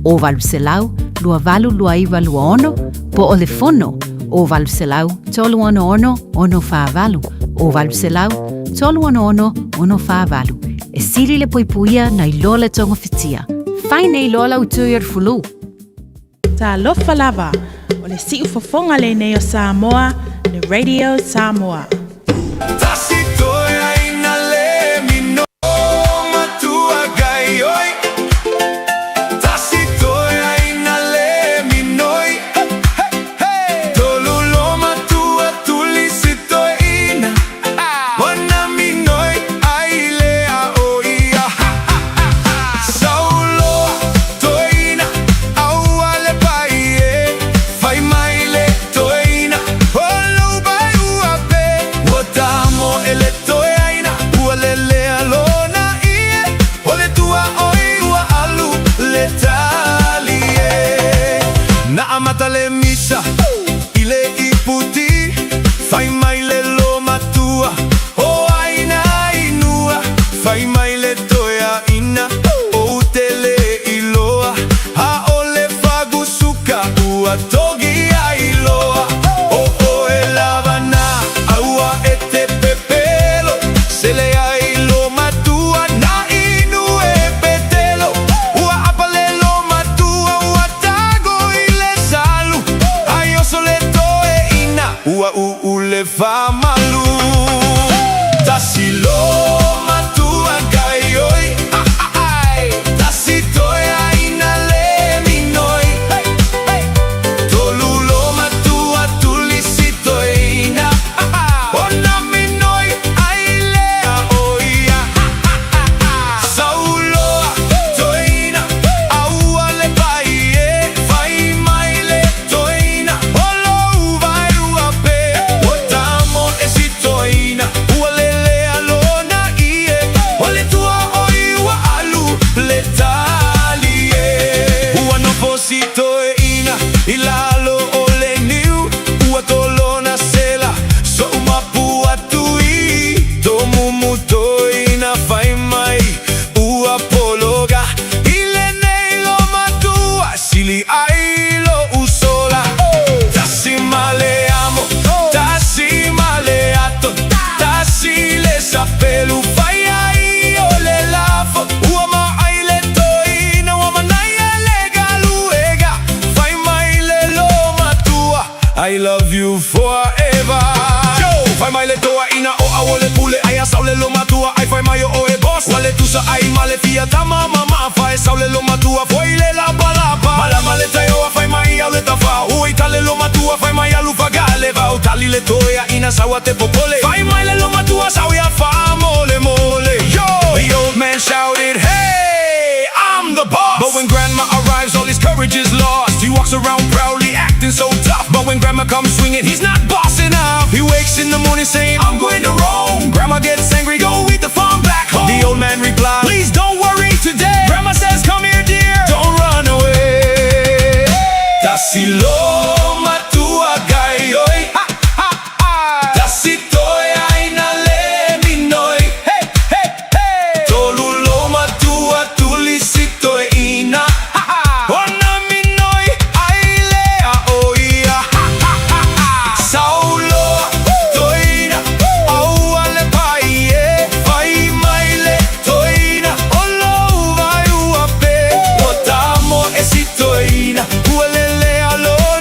o valu se lau, lua valu lua iwa lua ono, po o le fono, o valu se lau, tolu ono ono wha valu, o valu se lau, tolu ono wha valu. E siri le poipuia na I loa le tonga whitia. Whai nei loa lau tui ar fulu. Ta lofa lava, o le siu fofonga le nei o Samoa, le Radio Samoa. Matale misa, ile iputi, fai mai le lo matua, o aina inua, fai mai le toya ina, o tele iloa, ha ole fagu suka, ua togi a iloa, o e lavana, aua e te pepelo, se le a ilo matua, na inu e petelo, ua apale lo matua, ua tago ile salu, ayo soleto e ina, ua le fa malu, tasilo matua gaioi, tasito e aina le minoi, tolulo matua tulisito e ina, ona minoi aile a oia, sauloa toina, aua le paie, fai mai le toina, olo vai uape, otamo e si toina, ua lele alona ie, ole tua oiwa alu le talie, ua no posito e ina, ilalo ole niu, ua tolona sela, so umapua tui, tomu mutoina fai mai, ua pologa, ile neilo matua, sili ailo usola, tasi male amo, tasi male ato, tasi le sapelu, fai ai ole lafo, ua ma aile toina, ua manaya le galuega, fai mai le lo matua, I love you forever. Yo, fai mai le toa ina o awole pule, aya saule lo matua, ai fai mai o e boss, wale tusa ai male fia tama mama, fai saule lo matua, foi le la palapa, mala male tayo fai mai ale tafa, ui tale lo matua, fai mai alu fagale, va utali le toya ina sawa te popole, fai mai le lo matua, sawa fa mole mole. Yo, the old man shouted, hey, I'm the boss. But when grandma arrives, all his courage is lost. He walks around proudly, acting so tough. But when grandma comes swinging, he's not boss enough. He wakes in the morning saying, I'm going to Rome. Grandma gets angry, go eat the farm back home. The old man replies, please don't worry today. Grandma says, come here dear, don't run away. Tasilo matua gaioi, tasito aina le minoi, tolulo matua tulisito ina, ona minoi aile a oia, saulo toina, aua le paie, fai mai le toina, olo vai uape, otamo e si toina, ualele alona.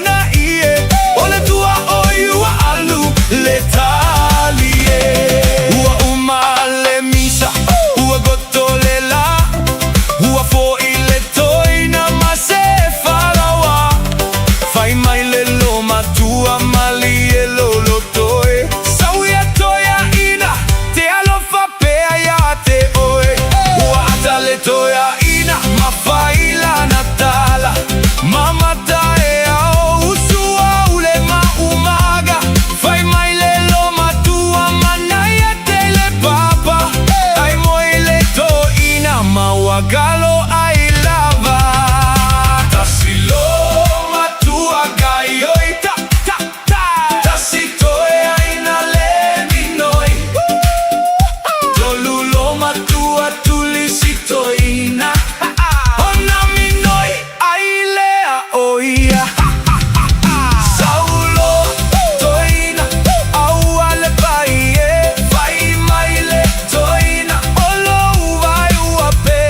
toya ina mafaila natala mama tae au usua ule maumaga fai mai lelo matua manaya tele papa ai moile to ina mawagalo ai lava tasilo matua gaio ta ta ta tasito ina leni noi tolulo matua tulisito ina ona minoi ailea oia saulo toina au ale paie vai maile toina olo vai uape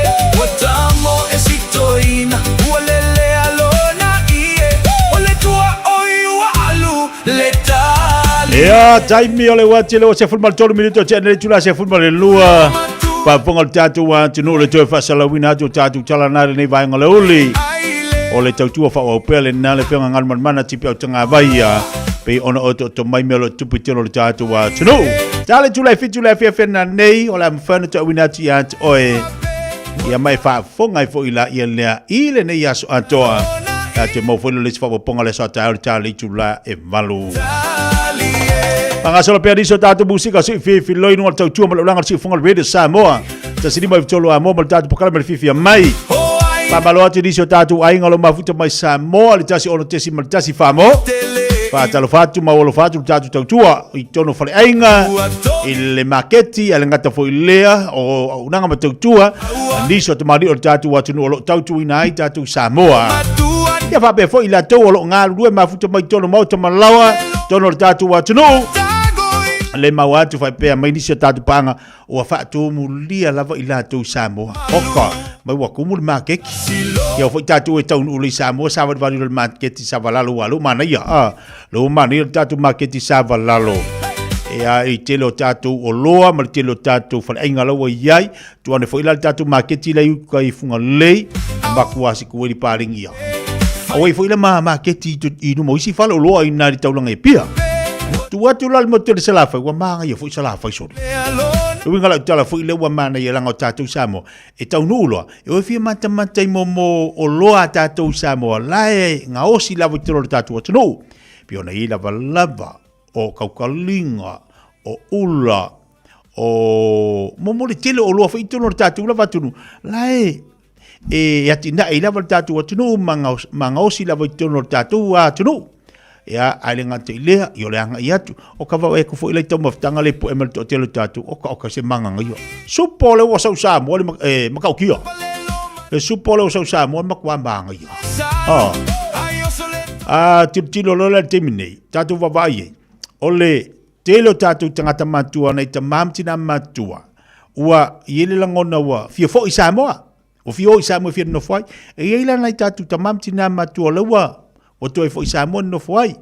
watamo esitoina ualele alona ie ole tua oiua alu letali Ia, taimi ole wati le o se fulma tolu minuto te ane tula se fulma le lua. Pa ponga le tatu wa tinu le toe fasala wina atu tatu tala nare nei vai ngale uli. O le tautua fa o pele na le penga ngal mana tipi au tanga vaia. Pe ona oto to mai melo tupu tino le tatu wa tinu. Tale tula fitu le fia fena nei o le mfana to wina ati ant oe. Ia mai fa fonga i fo ila ia lea ile nei aso atoa. Ya te mawhulu le sifa ponga le sa tae o le tale tula e malu. Pangasolo pia diso tatu musika si fifi loi nunga tau tua malulanga si funga le Samoa. Ta sinima i vitolo a moa tatu pokala me Fiafia Mai. Pamalo ati diso tatu ainga lo mafuta mai Samoa le tasi ono tesi mal tasi famo. Pa talo fatu ma wolo fatu tatu tau tua i tono fale ainga i le maketi ale ngata fo ilea o unanga ma tau tua. Diso te mari o tatu watu no lo tau tu ina ai tatu Samoa. Ia fa be fo ila tau o lo ngā rue mafuta mai tono mau tamalawa tono tatu watu no. Le mawatu fai pea mai nisi tatu panga o fa tu mulia lava ila tu Samoa oka mai wa kumul market ya fo tatu e tau uli Samoa sa va le market sa va lalo walu mana ya lo mani tatu market sa va lalo ya i telo tatu o loa mal telo tatu fa inga lo yai tu ane fo ila tatu market la yu kai funga lei bakua si kueli paringia o fo ila market i no mo si fa lo loa ina tau langa e pia tua tu la mo te sala fa wa manga ye fu sala fa so tu ngala tala fu le wa mana ye langa tatu Samoa e tau nulo e o fi mata mata mo o loa tatu Samoa lai nga o si la vo tatu no piona ila valava o kaukalinga o ula o mo le tele o loa fa itolo tatu la vatunu lai e atina ila tatu no manga o si la vo tatu no ya alenga te lea yo le anga iatu o ka va e ko fo ile tomo tanga le po emel to telo tatu o ka se manga yo supo le wa sa mo le maka ukio le supo le wa sa mo makwa manga yo tilo lo le temine tatu va vai o le telo tatu tanga matua nei tamam tina matua ua yele langona wa fio fo Samoa o fio Samoa fio no foi e yele nei tatu tamam tina matua le wa o toi fo Samoa no foi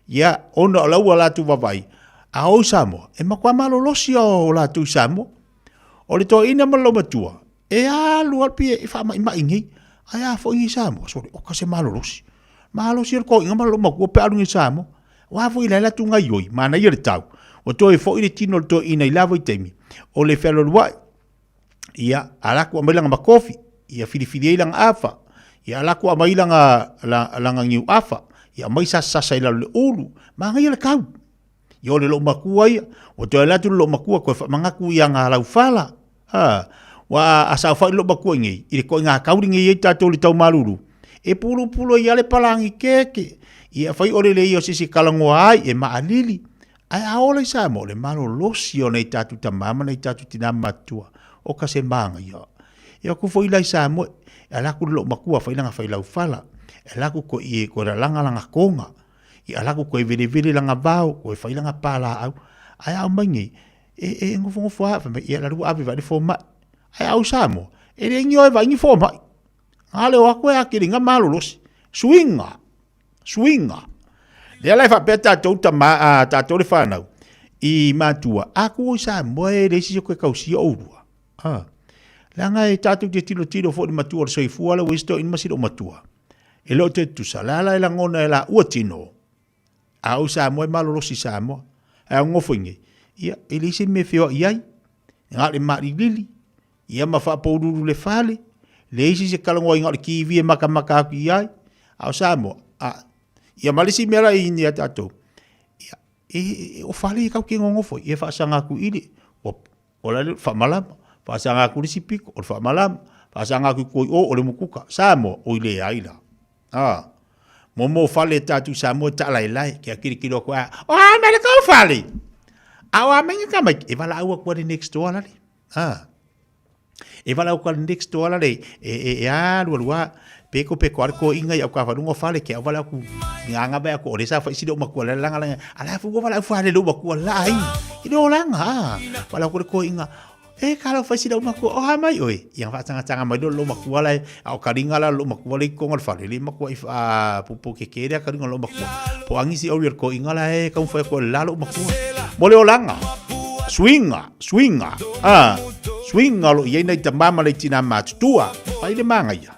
ya ona la wala tu vai a o Samoa e makwa malo losi o la tu Samoa o le to ina malo matua e a lu alpi e fa mai ngi aya fo i Samoa so o ka se malo losi ko inga malo makwa pe alu i Samoa wa fo ila la tu ngai oi mana i le tau o toi fo i tino to ina i lavo i temi o le felo wa ia ala ko melanga makofi ia fili langa afa ia la ko mai langa ngiu afa ia mai sa ila le ulu ma ngai le kau yo le lo makua ia o to la tu lo makua ko fa manga ku ia nga lau fala wa asa fa lo makua ngi i ko nga kau ngi i tatu le tau malulu e pulu ia le palangi keke ia fai ore le io sisi kalango ai e ma alili ai a ole sa mo le malo losio nei tatu tamama nei tatu tina matua o ka se manga ia ku foi lai sa mo ala ku lo makua fai langa fai lau fala ala ku ko i ko langa konga i ala ku ko i vele langa vau ko fai langa pala au ai au mangi e ngofo fa ia la ru ave va de forma ai au samo e le ngio va ngi forma ale wa ko ya kiringa malo los swinga le ala fa peta tota ma ta to le fana i matua aku sa mo e le si ko kausi o langa e tatu te tilo fo de matua so i fu ala wisto in masido matua e lo te tu salala e la ngona e la uatino au sa mo e malo losi sa mo e ngofo ngi ia e le si me feo iai nga le mari lili Ia ma whapaururu le whale. Le isi se kalango inga le kiwi e maka aku iai. Au Samoa. Ia malisi mera i ni atatou. O whale i kau ki ngongofo. Ia whaasanga aku ili. O lale whamalama. Whaasanga aku le sipiko. O le whamalama. Whaasanga aku koi o le mukuka. Samoa o ile aila. Momo whale tatu Samoa ta lai lai. Kia kiri o koa. O mele kau whale. Awa mengi kamai. E wala aua kua le next door lale. E wala kua le next door lale. Lua. Peko arko inga ya kwa farungo fale ke wala ku nganga ba ko oresa fa isi do makua la langa ala fu wala fu ale do makua la ai ido langa wala ko inga kalau fa isi do makua mai oi yang fa tanga mai do lo makua la au karinga la lo makua le ko ngol fale le makua pupu ke dia karinga lo makua po angisi o ko inga la ka fa ko la lo makua mole olanga swinga lo yena tamama le tina matua fa ile manga ya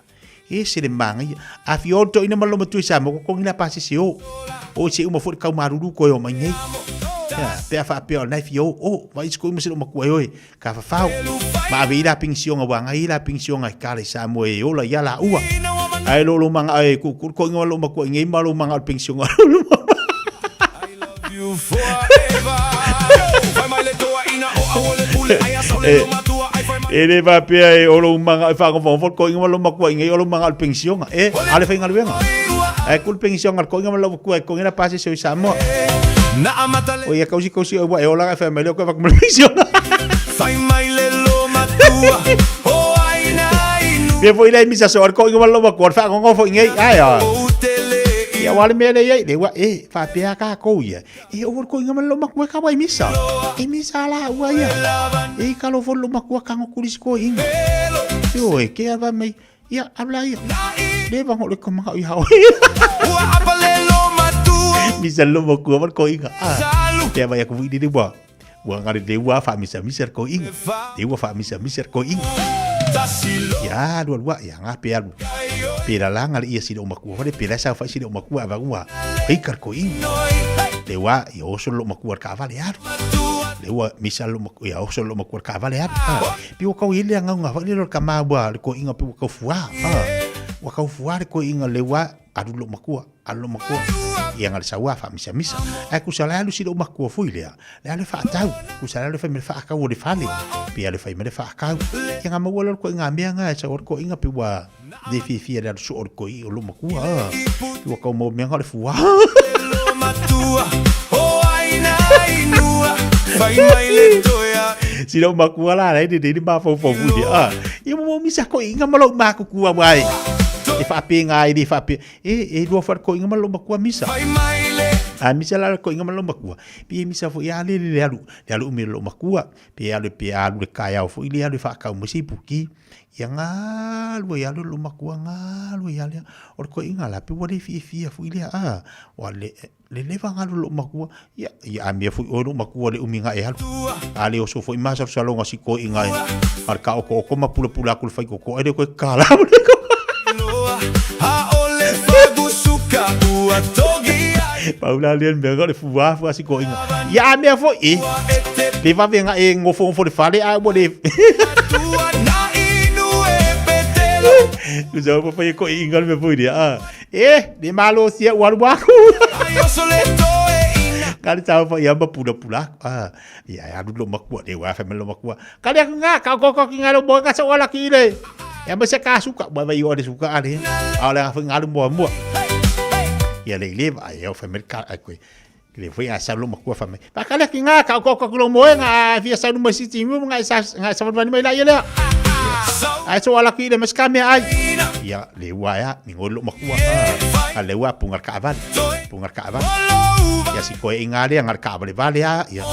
se le manga a fioto ina malo matu Samoa ko ngina pasi se o se uma fo ka maruru ko yo mai pe fa pe na fio vai sko mo se lo makua oi ka fa ma vida pension wa ngai la pension ai ka le Samoa o la ya la ua ai lo manga ai ku ko ngolo makua ngai malo manga pension ele va pe o lo manga fa ko inga lo makua inga o lo manga al pension ale fa inga luenga kul pension al ko inga lo makua ko ina pase se Samoa o ia kausi o la fa mele ko fa ko pension fai mai le lo matua o aina inu pe foi le misa so ko inga lo makua fa ko fo inga ia wale mele ye de wa fa pe ka ko ia o ko inga lo makua ka vai misa misa la wa ia kalau volo makua kango kulis ko inga yo ke ava mai ia habla ia de bango le koma i hao wa apalelo matua misa lo makua ko inga te vai ku vidi de wa ngari de wa fa misa ko inga de wa fa misa ko inga ya dua ya ngape alu pera langa ia si do makua de pera sa fa si do makua va wa ikar ko inga de wa yo solo makua ka vale aru lewa misal lo ya o solo makua ka vale ap pi ko ile nga nga vale lo kama ba ko inga pi ko fua wa ka fua ko inga lewa adu lo makua yang al sawa fa misa aku sala lu si lo makua fu ile le fa tau ku sala le fa me fa ka wo de fale pi ale fa me fa ka yang ma wo ko inga me nga sa ko inga pi wa de fi da so ko i lo makua pi ko mo me nga le fua fai mai le toia si lo makua la de ma fo dia ia mo misa ko inga malo ma ku mai fa pe ngai di fa pe do fa ko inga malo makua misa fai mai le misa la ko inga malo makua pi misa fo ia le alu mi lo makua pe alu le kaya fo ile alu fa ka mo si puki yang alu ya lo makua ngalu ya le or ko inga la pe wa de fi fu ile wale le leva ngalu lo makua ya amia fu o lo makua le uminga ale o so fo imasa salonga si ko inga marka o ko ma pula ku fai ko ede ko kala ha ole fagu suka ua togi paula lien merga le fuwa si ko inga ya amia fo le va venga ngofo de fale a bo de Usa apa ko ingal me foi dia. De malo sia walu aku. Kali tahu fa ya pula. Ya adu lo makua de wa fa lo makua. Kali aku nga kau ngalo bo ka so wala ki le. Ya masa ka suka ba yo de suka ale. Ala fa ngalo bo mo. Ya le ayo fa merka aku. Le foi a sa lo makua fa me. Pa kali aku nga kau lo mo nga via sa no masiti mo nga sa ban mai la ya le. Ai so ala ki de mas kame ai ya lewa ya ngolo makua lewa pungar ka avan ya si ko ingale ngar ka vale ya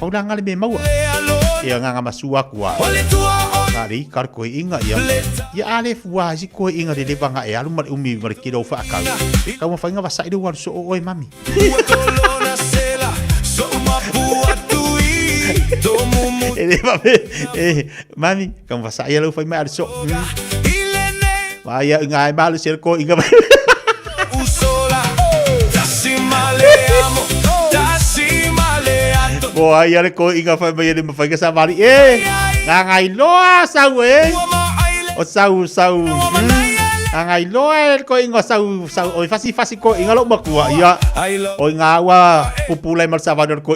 pauda ngale me mau ya nga masua kwa ari kar ko inga ya ale fuwa si ko inga de banga ya lu umi mar kido fa ka mo fa nga basa ido war so oi mami mami kamu fasa ya lu fai mai so Vaya ngai malu sel ko inga usola tasimale amo tasimale ato boa ya ko inga fai mai de fai ka sa mali ngai loa sau o sau ngai loa ko inga sau o fasi ko inga lo makua ia o inga wa pupulai mal Salvador ko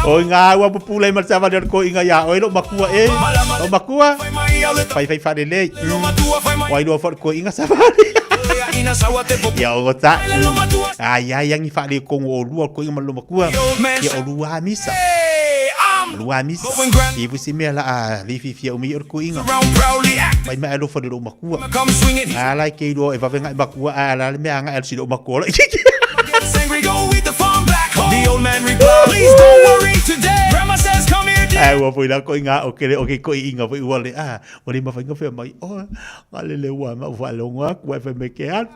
o inga wa pupulai mal Salvador ko inga ya o lo makua o makua fai le wa lo for ko inga safari ya o ta ai yang ifali ko ngolu ko inga lo makua ya o lua misa Luamis, ibu si mela Fiafia Mai ko inga. Mai mai lo fodero makua. Ala ke do e va venga makua ala me anga el si do makua. The old man replied, please don't worry today. Grandma says come here dear. Ai wa foi la ko inga o ke ko inga foi wale wale ma venga fe mai ngale le wa ma va lo ngwa wa fe me ke al.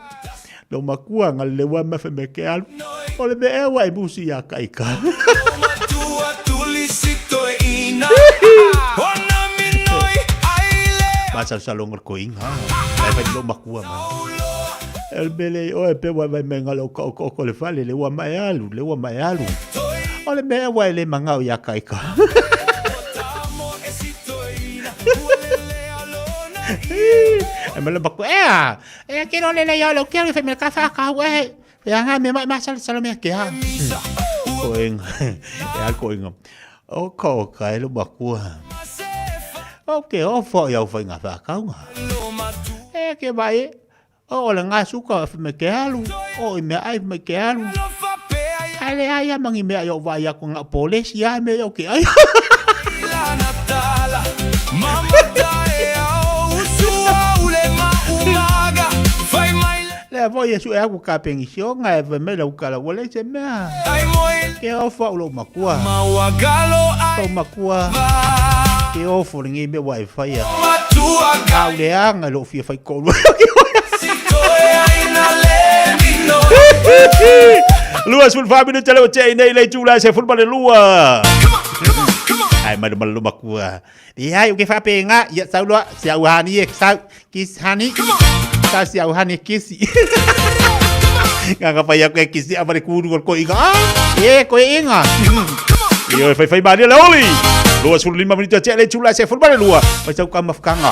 Lo makua ngale le wa ma fe me ke al. Ole me e wa ibu si ya kaika. Pasal salong ko inga. Ai fa lo makua ma. El bele o e pe wa vai menga lo ko le fale le wa mai alu. Ole me wa le manga o ya kaika. E me lo bakua que no le yo lo quiero fe me casa ka we. Ya nga me mai masal me ke ha. Ko inga. Ya ko inga. O ko ka lo bakua. Okay, o fo yo fa nga fa ka nga. Que vai o le nga suka me ke alu. O me ai me ke alu. Ale ai mangi me yo vai ya ko nga polisi ya me yo ke ai. Le voi su e aku ka pengisio nga e me la ukala wole se me. Ke o fo lo makua. O makua. Ke o fo ngi me wifi ya. Au le anga lo fia fai ko. Luas full family tele o che nei le chula se football lua. Ai ma lo makua. Di hai o ke fa penga ya sau lo sia uhani sa kis hani. Sa sia uhani kisi. Nga pa ya ko kisi abare kuru ko inga. Ko inga. Yo fai bani la oli. Luas full 5 menit che le chula se football lua. Pa sau ka mafkanga.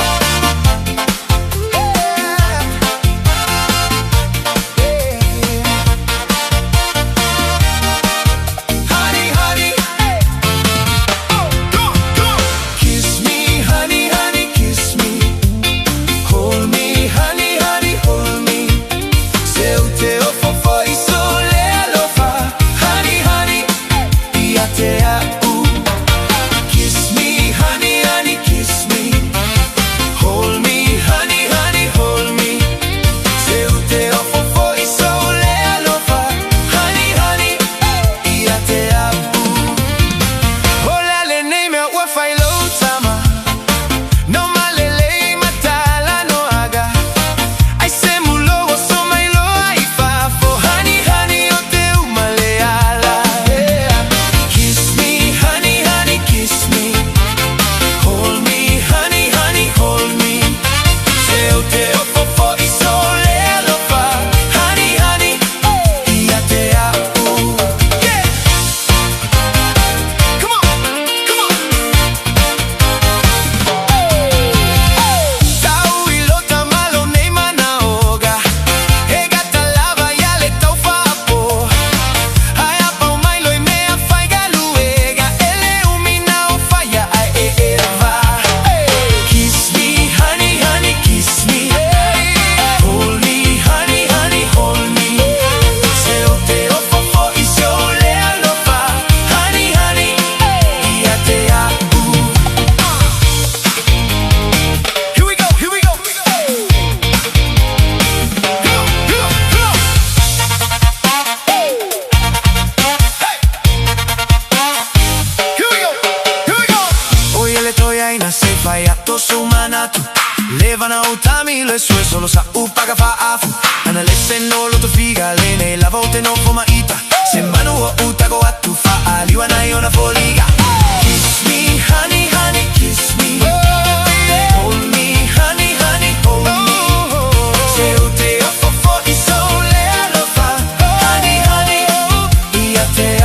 Te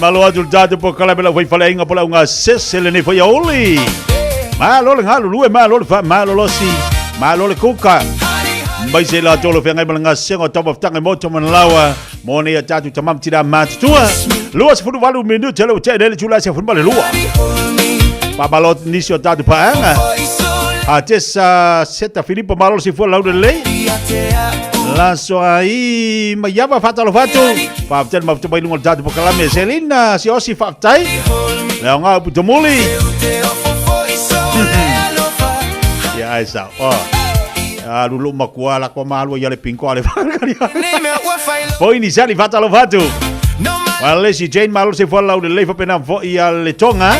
malo atu tatu po kala bela foi fala inga pola unga sesele ne foi oli. Malo le ngalo lue malo le fa malo losi. Malo le kuka. Mbai se la tolo fe ngai malanga sengo top of tanga moto manlawa. Mone ya tatu tamam tira mat tua. Luas fu valu menu tele tele chula se fu bale lua. Pabalot nisio tatu paanga. Atesa seta Filippo malo si fu laude lei. Langsung ai mayaba fatalo fatu. Paptel maftu bai lungo tatu pokalame Selina si osi faktai. Leo nga putomuli. Ya esa. Oh. Lulu makuala kwa malu ya le pinko ale fakari. Foi iniciali fatalo fatu. Wale si Jane malo si fu laude lei fa pena vo ia le tonga.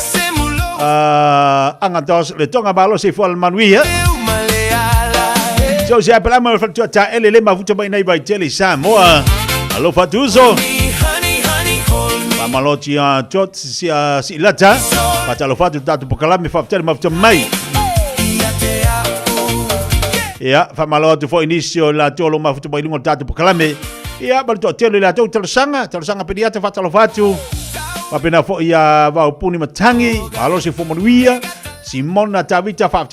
Angatos le tonga malo si fu al manuia. So si apelama al fattua ta ele ma vuta bai nai bai tele Samoa. Alo fatuso. Mamaloti a tot si lata. Patalo fatu tatu pokalame fa tele ma vuta mai. Ya, fa maloti fo inisio la tolo ma vuta bai lungo tatu pokalame. Ya, bal to tele la tolo sanga pediata fatalo fatu. Pa pena fo ia va puni matangi, alo si fo monuia. Simona Tavita fa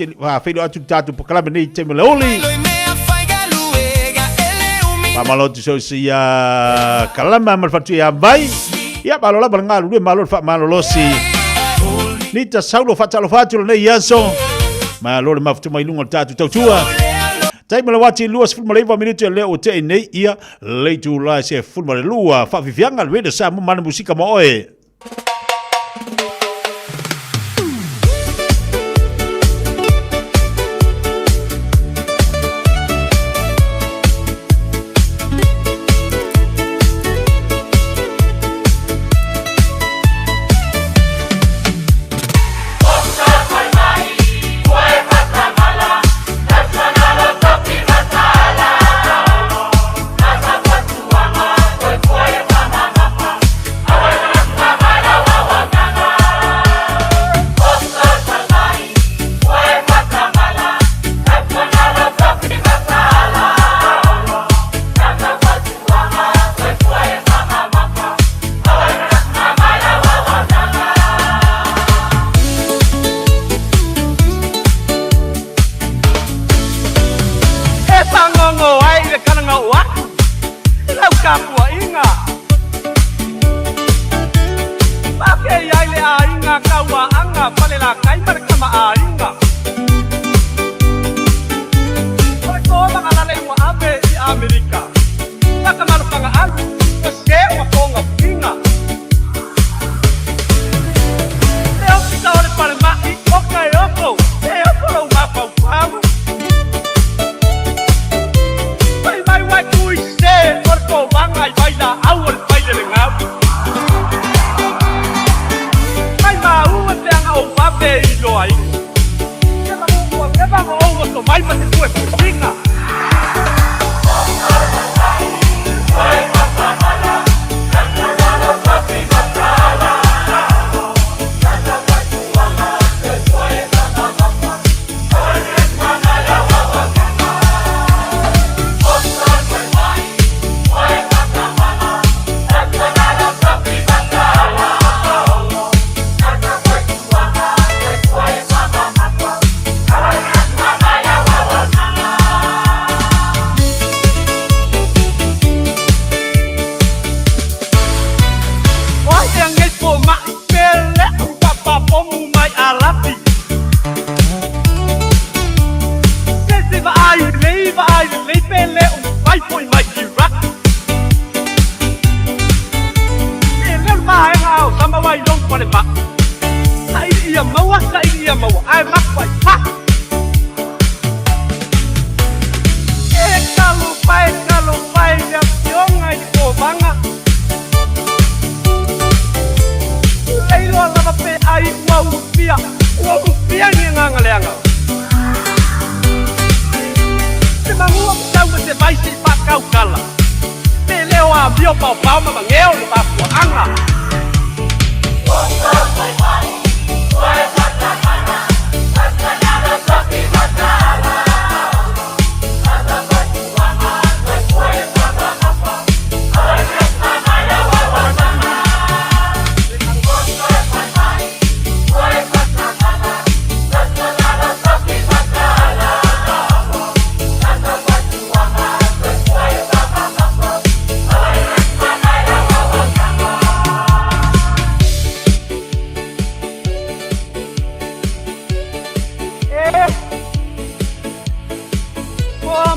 felo atu tatu pokalame nei temeleoli. Mamalo so sia kalama malfatu ya bai. Ya balola bangalu de malo fa malolosi. Nita saulo fatalo fatu nei yaso. Malo maftu mai lungo tatu tautua. Taimela wati luas fulma leva minuto leo te nei ia leitu la se fulma lua fa vivianga le sa mana musika mo oe.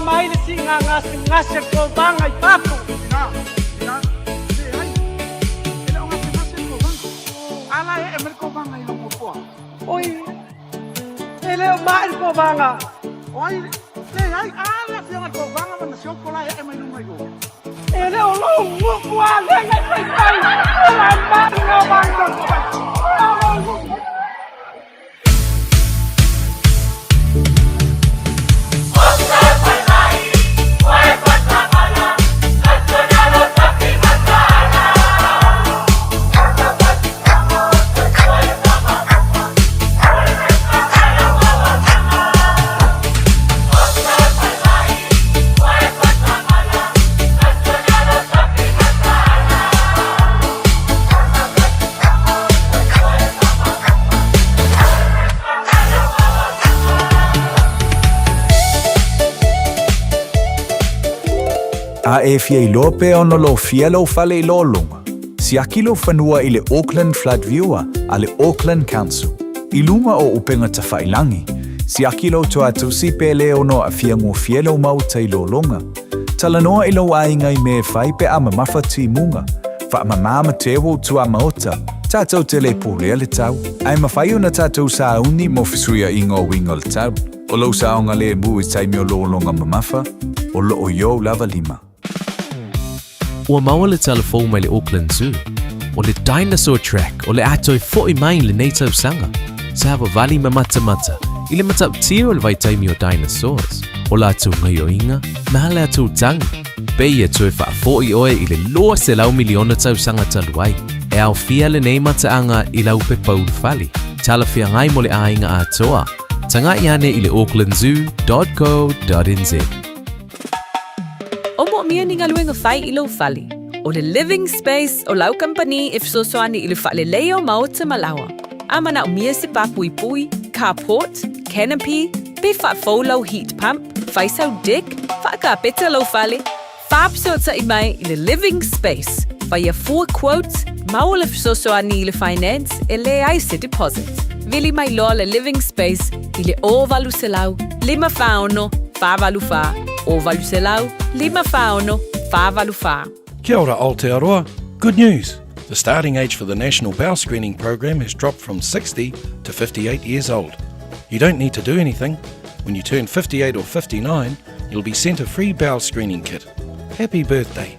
mai le singa ngase ko banga I papu. Ala e mer ko banga I mo po. Oi. Ele o mai ko banga. Oi. Le ai ala fianga ko banga na sio ko la e mai no mai go. Ele o lo mo le ngai pai. Ala mai no banga. A e fia I lope ono lo fia lo fale I lo lunga. Si aki lo fanua I le Auckland Flood Viewer a le Auckland Council. I lunga o upenga ta whailangi. Si aki lo toa tusi pele ono a fia ngu fia lo mauta I lo lunga. Talanoa I lo ainga I me whai pe ama mawhati munga. Wha ama mama tewo tua maota. Tātou te le pōlea le tau. Ai mawhai o na tātou sa uni mo fisuia I ngō winga le tau. O lo sa onga le mu I taimi o lo longa mamafa. O lo o yo lava lima. Ua maua le telefou mai le Auckland Zoo, o le dinosaur track o le atoi fo'i mai le nei tausanga. Sa hawa vali ma mata I le mataptia o le vaitaimi o dinosaurs, o la atu ngaioinga, ma le atu tangi. Pei atu e wha fo'i oe I le loa se lau miliona tausanga taluai, e au fia le nei mataanga I lau pe paul fali, tala fia ngai mo le ainga atoa. Tanga iane I le aucklandzoo.co.nz. Omo mia ni ngaluenga fai I lo fali. O le living space o lau company if so soani I le fale leo maota malawa. Amana o mia se papui pui, carport, canopy, be fa lau heat pump, fai sau dick, fa ka peta lo fale. Fab so ta I mai I le living space. Fai a 4 quotes, mau le so soani I le finance, e le ai se deposit. Vili mai lo le living space I le o valu se lau, lima faono, fa valu fa. O valu se lau, lima faono, fa valu fa. Kia ora Aotearoa. Good news. The starting age for the National Bowel Screening Program has dropped from 60 to 58 years old. You don't need to do anything. When you turn 58 or 59, you'll be sent a free bowel screening kit. Happy birthday.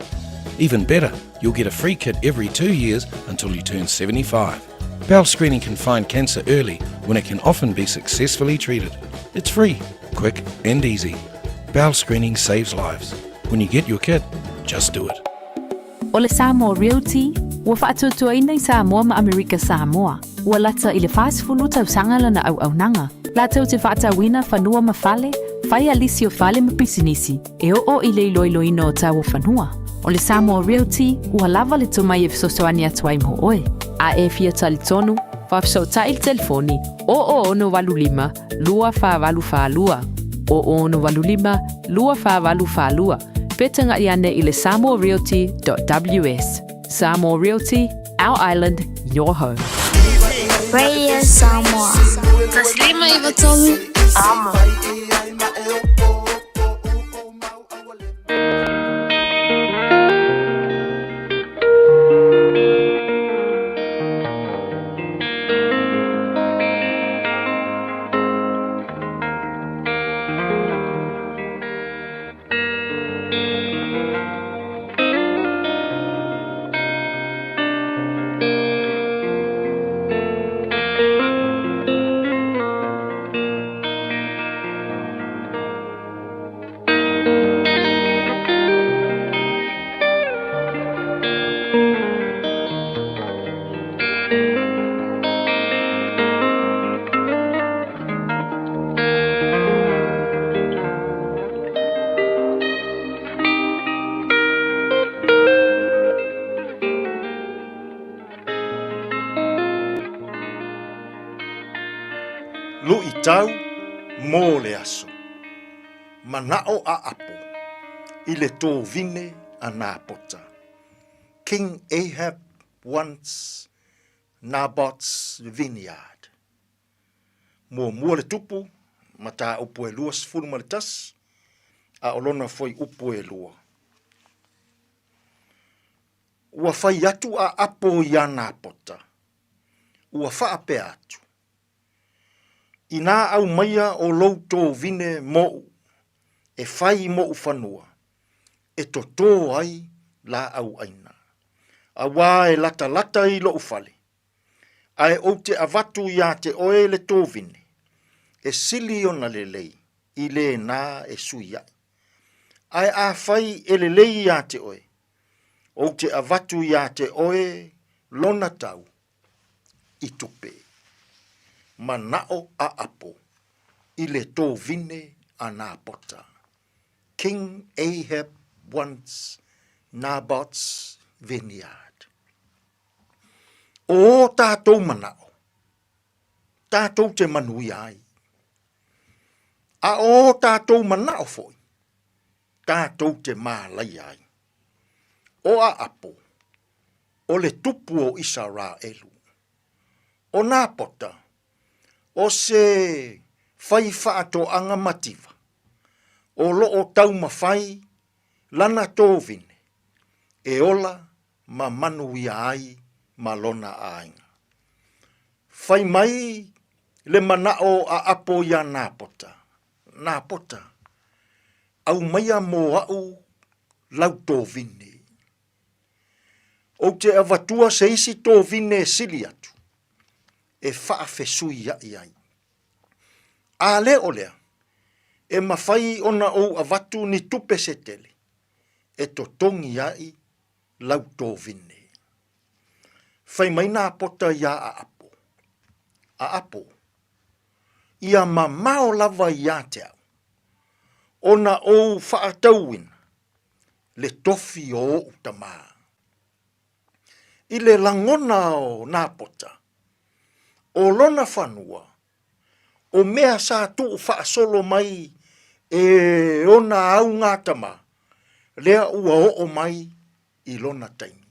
Even better, you'll get a free kit every 2 years until you turn 75. Bowel screening can find cancer early when it can often be successfully treated. It's free, quick and easy. Bowel screening saves lives. When you get your kit, just do it. O le Samoa Realty, ua whaatuatuaina I Samoa ma Amerika Samoa. Ua lata I le whaasifulu tausanga lana au nanga. Lata o te whaatawina whanua ma whale, whai alisi o whale ma pisinisi, e o I le iloiloina o tau whanua. O le Samoa Realty, ua lava le tumai e fisosoani atuai mo oe. A e fia talitonu, whafsota I le telefoni, o ono walulima, lua wha o ono walulima, lua wha lua. Petanga iane I le samoarealty.ws. Samoa Realty, our island, your home. Radio Samoa. Taslima Ivatolu. Amo. Lui tau mō le aso. Manao a apo. I le tō vine a Nāpota. King Ahab wants Naboth's vineyard. Mua le tupu, ma tā upu e luas fulu ma le tas, a olona foi upo e lua. Ua fai atu a apo ia nā pota. Ua whaape atu. I nā au maia o loutou vine mo'u, e whai mo'u whanua, e to tō ai la au aina. A wā e lata lata i lo ufale. Ai o te avatu ia te oe le tō vine, e sili ona le lei, i le nā e sui ai. Ai a whai e le lei ia te oe, o te avatu ia te oe lona tau, i tupe. Manao a apo, i le tō vine a nā pota. King Ahab wants Naboth's vineyard. O tātou manao, tātou te manui ai. A o tātou manao foi, tātou te mālai ai. O a apo, o le tupu o Israelu. O nā pota, o se whai whaato anga mativa. O lo o tau mawhai, lana tō vine. E ola ma manui ai, ma lona ainga. Whai mai le manao a apo ia nā pota. Nā pota. Au maia mō au lau tō vine. O te avatua se isi tō vine sili atu. E whaafesui ai ai. A le o lea. E mawhai ona o avatu ni tupe se tele. E to tongi ai lau tō vine. Whai mai nā pota ia a apo. A apo. Ia mamao lava ia te au. Ona o whaatauina. Le tofi o utama. I le langona o nā pota. O lona whanua. O mea sa tu whaasolo mai. E ona au ngātama. Lea ua o mai i lona taimi.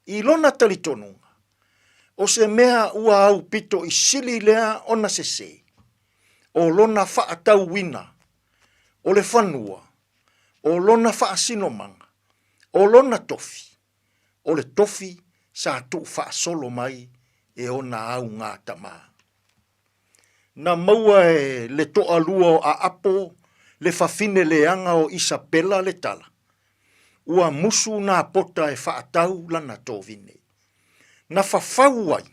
I lona talitonunga, o se mea ua au pito i sili lea ona se se. O lona whaatau wina, o le whanua, o lona whaasinomanga, o lona tofi, o le tofi sa tu whaasolo mai e ona au ngā tama. Na maua e le toa lua a apo, le whawhine leanga o Isabella le tala. Ua musu nā pota e whaatau lana tō vine. Na whawhau ai,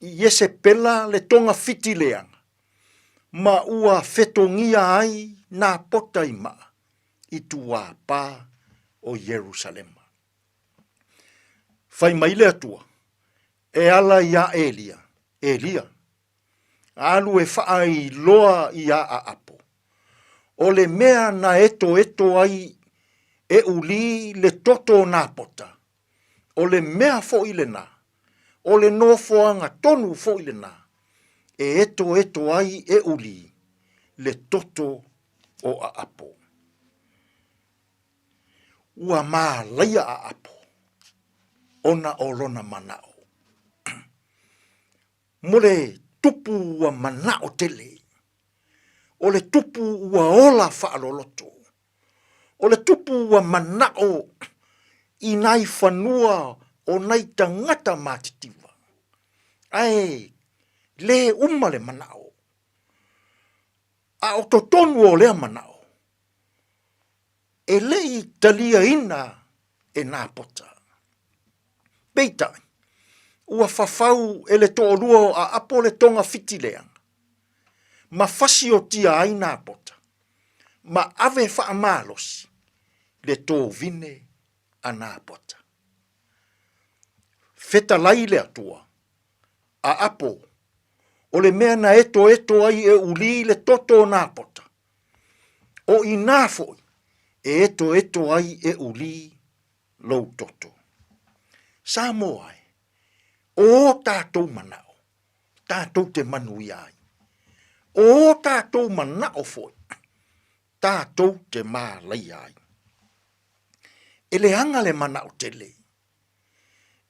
iese pela le tonga fiti leanga. Ma ua whetongia ai nā pota i maa, i tua pā o Jerusalema. Whai mai le atua, e ala ia Elia. Alu e wha i loa ia a apo. O le mea na eto ai e uli le toto nā pota. O le mea fo i le nā. O le nofoanga tonu fo i le nā. E eto ai e uli le toto o a apo. Ua mā laia a apo. Ona o lona manao. Mole tupu ua manao tele. O le tupu ua ola whaaloloto. O le tupu ua manao i nai whanua o nai tangata mātitiva. Ai, le le manao. A o totonu o lea manao. E lei talia ina e nā pota. Peitai, ua whawhau e le to'olua a apo le tonga fitileanga. Ma fasi o tia ai nā pota. Ma ave whaamalos le tō vine a nā pota. Feta lai le atua. A apo. O le mea na eto ai e uli le toto nā pota. O i nā foi. E eto ai e uli lou toto. Samoa. O tātou manao. Tātou te manui ai. O tātou manao foi. Tātou te mālai ai. E le anga le manao tele.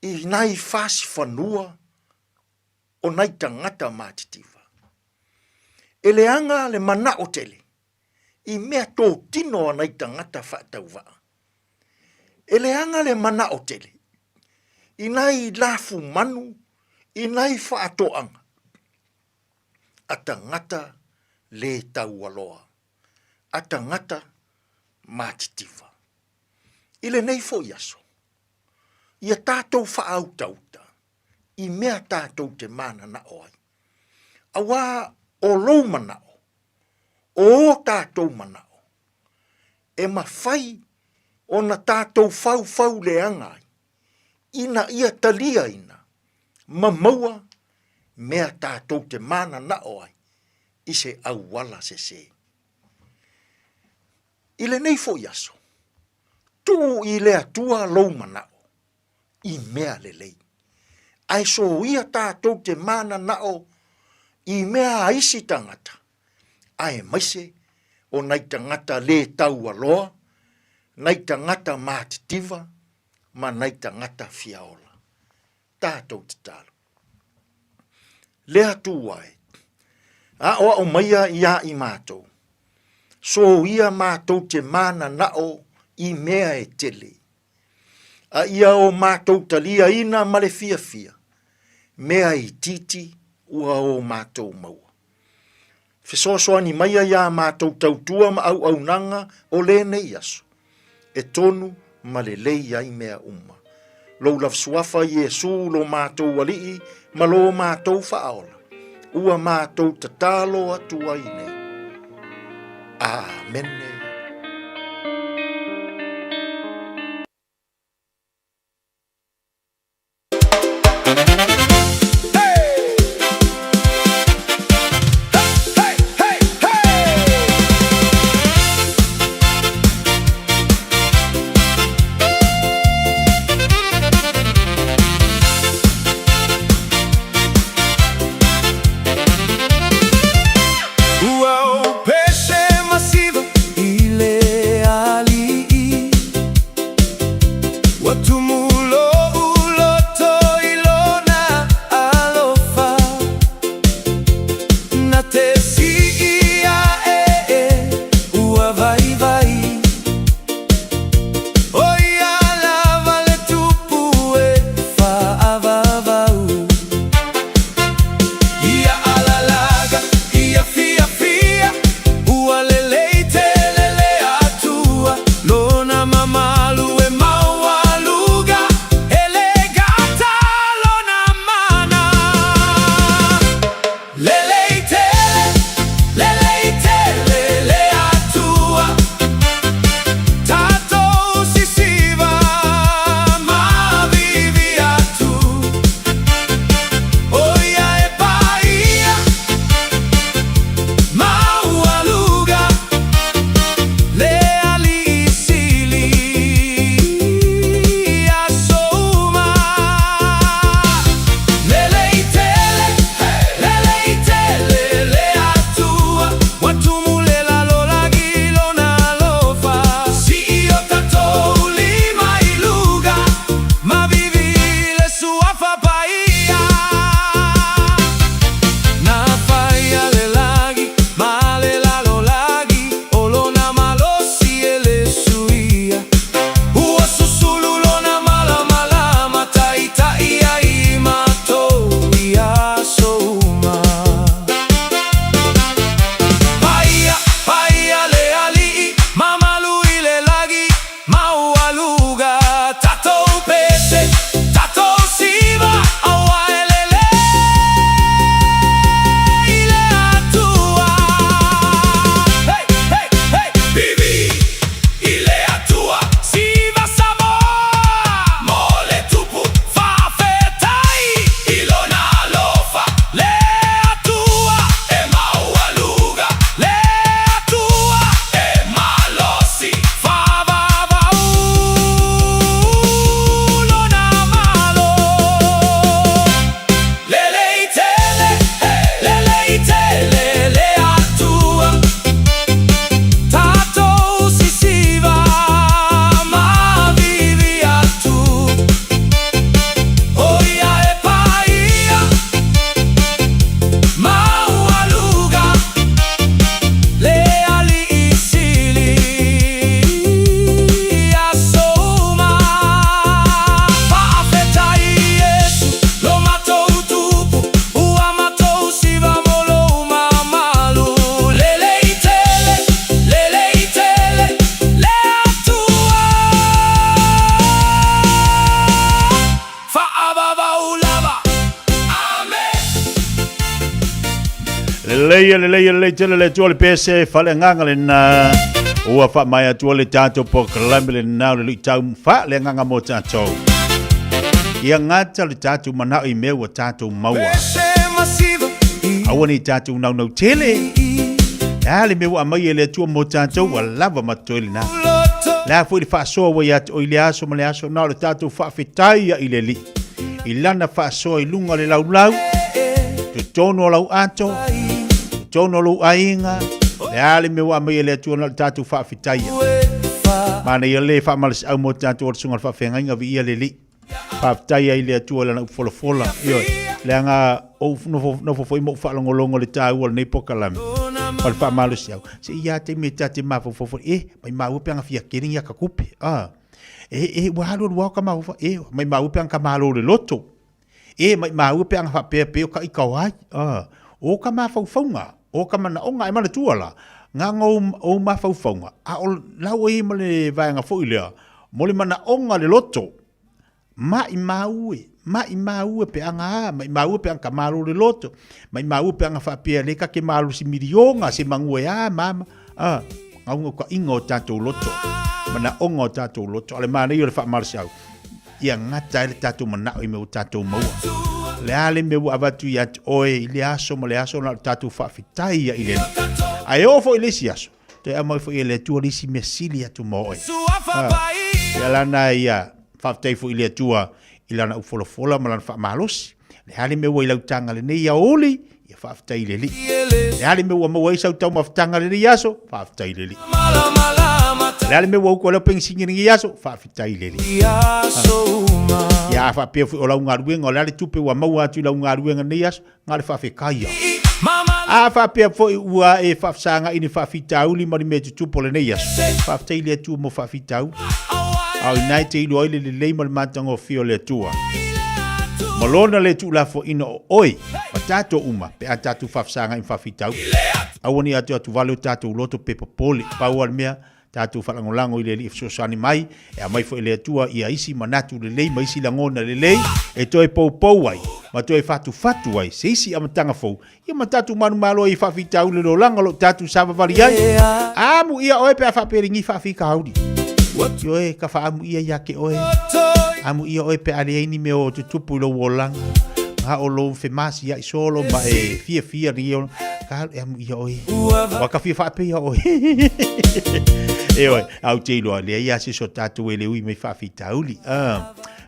I nai whasi whanua o nai tangata mātitiva. E le anga le manao tele. I mea tō tino anai tangata whaatau waa. E le anga le mana o tele. I nai lafu manu, i nai whaatoanga. A tangata le tau aloa. A tangata mātitiva. I le nei fo yaso. Ia tātou whaau tauta. I mea tātou te mana na oai. Awa o lou manao. O tātou manao. E mawhai o na tātou whau le angai. Ina ia talia ina. Mamaua mea tātou te mana na oai. I se auwala se se. I le nei fo yaso. Tu i le atua lou manao. I mea le lei. Ai so ia tātou te mana nao. I mea aisi tangata. Ai maise o nai tangata le tau aloa. Nai tangata mātitiva. Ma nai tangata fiaola. Tātou te talo. Le atu ai. A oa o maia ia i mātou. So ia mātou te mana nao i mea e tele. A ia o mātou talia ina male fiafia. Mea i titi ua o mātou maua. Fesoasoa ni maia ia mātou tautua ma au nanga o le nei aso. E tonu ma le lei ai mea uma. Lou lafsuafa Iesu lo mātou walii ma lo mātou whaola. Ua mātou tatalo atua i nei. Amene. le tele le tole pese fale nganga le na ua fa mai atu le tato po kalame le na le tau fa le nganga mo tato ia ngata le tato mana I me wa tato maua awani tato nau tele ale me wa mai le tu mo tato wa lava matoli na la fu fa so wa ya o ile aso ma le aso na le tato fa fitai ya ile li ilana fa so I lunga le laulau tu tono lau ato tono lu ainga le ale me wa mai le tu na tatu fa fitai mana ia le fa mal au mo tatu sunga fa fenga nga vi ia le li fa fitai ile tu la na fola yo le nga o no fo mo fa longo le tau le pokalame pa fa mal sia se ia te me tati ma fo mai ma u penga fia kiri ya ka kupe wa halu wa ka ma mai ma u penga ka ma le loto mai ma u penga fa pe ka I ka wai o ka ma fonga o ka mana o ngai mana tuala nga o ma fonga a o lau I ma le vai nga fo ile mo le mana o nga le loto mai mau pe anga mai mau pe anga malu le loto mai mau pe anga fa pe le ka ke malu si milionga se mangwe mama ngau ko ingo tato loto mana o ngo tato loto ale mana yo le fa marsiau ia ngata le tato mana I me tato mau le ale me avatu ya oi le aso mo le aso na tato fa fitai ya ile ai o fo ile siaso te amo fo ile tu li si mesilia tu mo ya la na ya fa fitai fo ile tua ilana u fola malan fa malos le ale me wo ila tanga le nei ya oli ya fa fitai le li le ale me wo mo wo sa tau ma tanga le yaso fa fitai le li le ale me wo ko le pensi ngi yaso fa fitai le li ya fa pe o la unga ruenga o le tupe wa mau atu la unga ruenga nei yaso ngale fa fe kaya a fa pe fo ua e fa sanga ini fa fitau li mari me tupo le nei yaso fa fitai le tu mo fa fitau au naite ilo ile le mal matango fio le tua malona le tu la fo ino oi patato uma pe atatu fafsanga in fafitau awoni atu valo tatu loto pe popoli pawal mea tatu falangolango ile if so sani mai e mai fo ile tua ia isi manatu le mai isi langona le e toi pou ai ma toi fatu ai se isi amatanga fo ia matatu manu malo I fafitau le lango lo tatu sava vali ai amu ia oi pe fa peringi fafika audi yo e ka fa amu ia yake oe amu ia oe pe ale ni me o tupu lo wolang ha o lo famasi ya solo ma e fia ni yo ka amu ia oe wa ka fa pe ia oe e oe au te lo le ia se so tatu ele ui me fa fitauli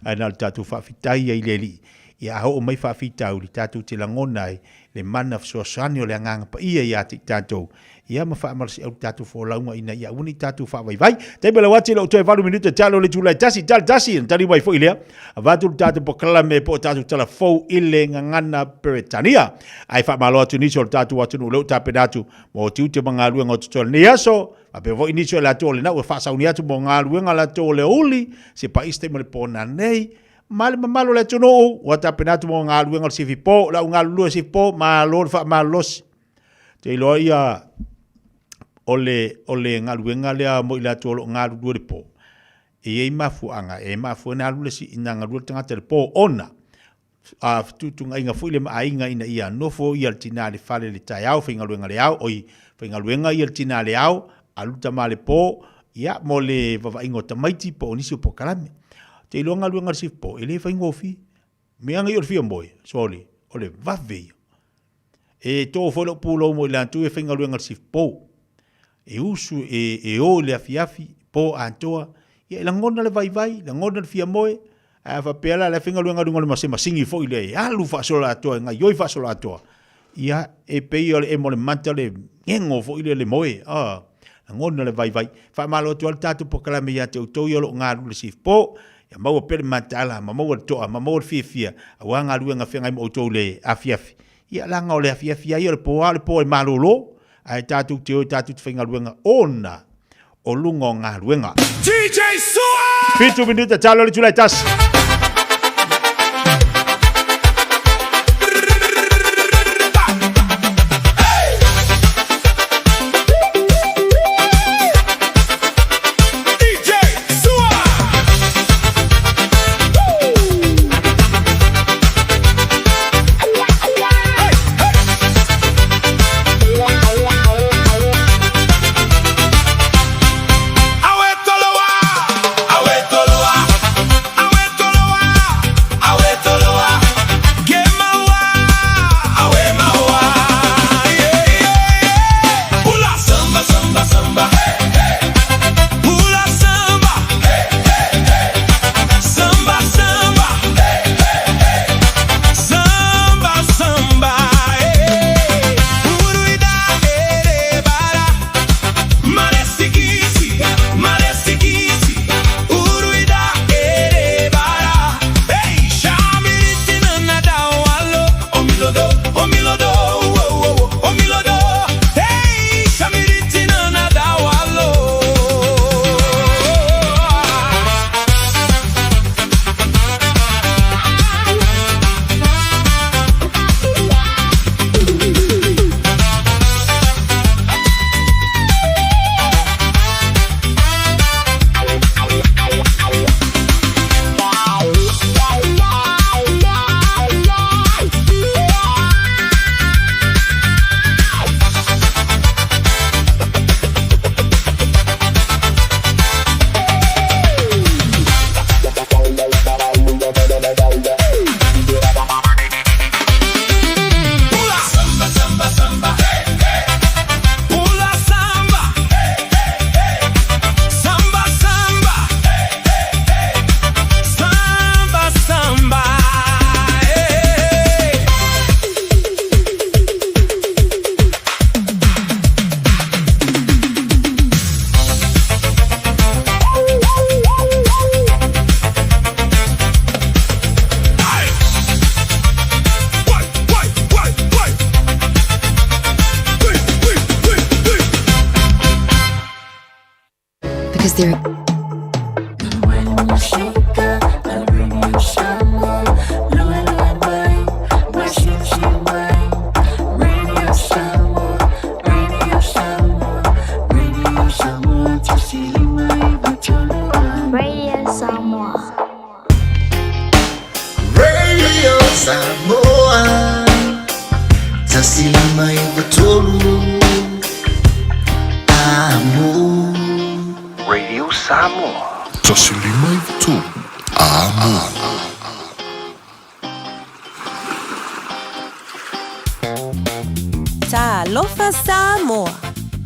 ana tatu fa fitai ile li ia ho mai fa fitauli tatu te langona le mana so sanio le nganga pa ia ya tatu ia ma fa marsi au tatu fo launga ina ia uni tatu fa vai te bela wati lo 2 minuto talo le tula tasi tali vai fo ile avatu tatu po klame po tatu tala fo ile ngana Britania ai fa malo atu ni so tatu watu no lo tapedatu mo tiu te mangalu ngo tol ni aso ape vo inicio la tole na o fa sa uni atu mo ngalu ngala tole uli se pa iste mo le pona nei mal malo le tuno o tapedatu mo ngalu ngol si po la ngalu si po malo fa malos te lo ia ole ngaluenga lea mo ila tolo ngalu dure po e mafuanga e mafu na lule si ina ngalu tanga tel po ona a tutu nga fu ile ainga ina ia no fo ia tina le fale le taiao finga luenga le au oi finga luenga ia tina le au aluta male po ia mo le vava ingo tamaiti po nisi po kalame te lo ngaluenga si po ele fa ingofi me anga yo fia boy soli ole vave e to fo lo pulo mo la tu e finga luenga si po e usu e o le afiafi po antoa ia langona le vai langona le fia moe a fa pela le finga luenga le masema singi fo ile alu fa sola atoa nga yoi fa sola atoa ia e pe yo le mo le mantale ngengo fo ile le moe langona le vai fa malo to al tatu po kala me ya te to yo lo ngalu le sif po ya mau pe mantala mau to mau fia wa ngalu nga fenga mo to le afiafi ia langa o le afiafi ia le po e malolo ai tatu te o tatu whainga ruenga ona o lungo ngā ruenga. DJ Sua! 5 minuta talo le tulai tas. because they're Radio Samoa. Radio Samoa. Tasilima ibatolu. Amo. Radio Samoa. Tasilima ibatolu. Amo. Ta lofa Samoa.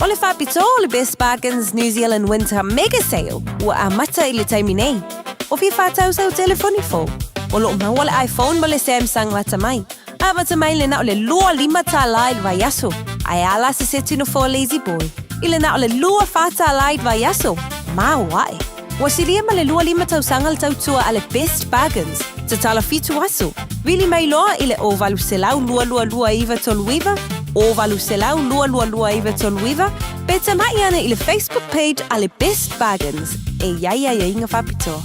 Ole whapito le Best Bargains New Zealand Winter Mega Sale ua amata i le taimi nei. O fi whātau sau telefoni fo. O lo maua le iPhone ma le Samsung wata mai. A wata mai le na o le lua lima tā laid vai aso. Ai ala se se tino fo lazy boy. I le na o le lua whātā laid vai aso. Ma wae. Wa siria ma le lua lima tau sanga le tau tua a le Best Bargains. Te tala fitu aso. Vili mai loa i le o valu selau lua iwa tolu iwa. O valu selau lua iwa tolu iwa. Beta mai ana i le Facebook page a le Best Bargains. E iaia inga whapito.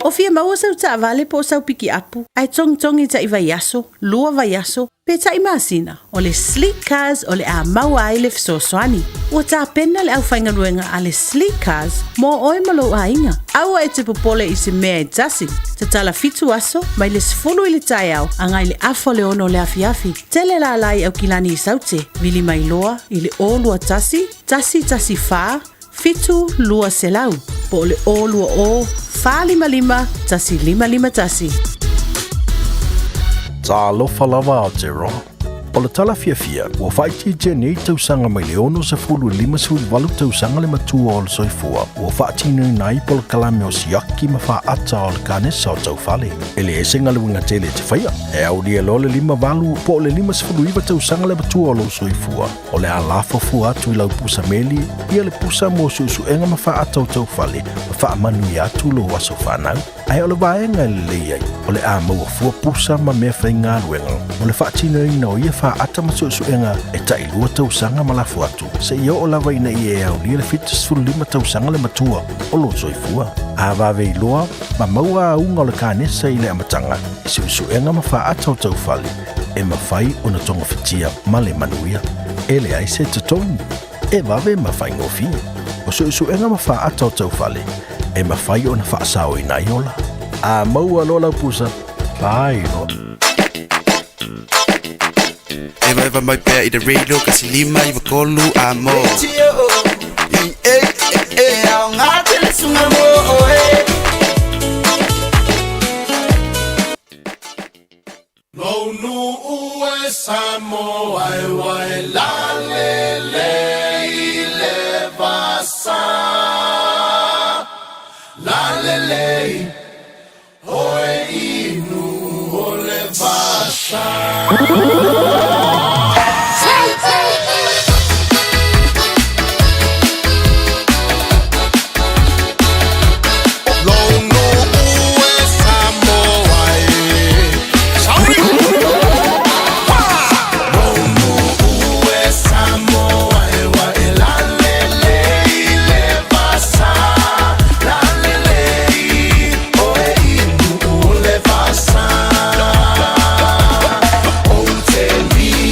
O fia maua sau ta vale po sau piki apu. Ai tongi ta i vai aso, lua vai aso. Pe ta i masina. O le sleek cars o le a maua ai le fisoswani. O ta pena le au whainga ruenga a le sleek cars. Mo oi malo a inga. Aua e te popole i se mea e tasi. Te tala fitu aso, mai le sifulu i le tai au. Angai le afo le ono le afiafi. Tele la lai au kilani i saute. Vili mai loa i le o lua tasi. Tasi faa. Fitu lua selau. Po le o lua o. Fā lima tasi. Tā lofa lava o te roa. O le tala fiafia, ua whaiti jenei tausanga mai le ono se fulu 5 tausanga le matua o le soifua. Ua whaatinu nai po le kalame o siaki ma wha ata o le kanesa o tau fale. E le esenga le winga tele te whaia. E au lia lo le 5 po le 5 tausanga le matua o le soifua. O le alafo fu atu i lau pusa meli, ia le pusa mo susu enga ma wha ata o tau fale. Ma wha manu i atu lo waso whanau. Ai o le vaenga le leiai. O le a maua fua pusa ma mea whainga luenga. O le whaatinu ina o ia ata masuenga e tai lua tausanga malafu atu. Se ia o lava ina i e au lia le fitas 5 tausanga le matua o lo soifua. A vave iloa, ma maua a unga o le kanesa i le amatanga. E suenga ma wha ata o taufale. E mawhai o na tonga fitia ma le manuia. E le aise te tongi. E vave ma whai ngofi. O suenga ma wha ata o taufale. E mawhai o na wha sao ina iola. A maua lola pusa. Pai no. Eva mai pea i the radio kasi lima i wakolu amo. Au ngā tele sunga mo Lonu ue Samoa e wai la le i le vasa. La le oe inu o le vasa. Tell me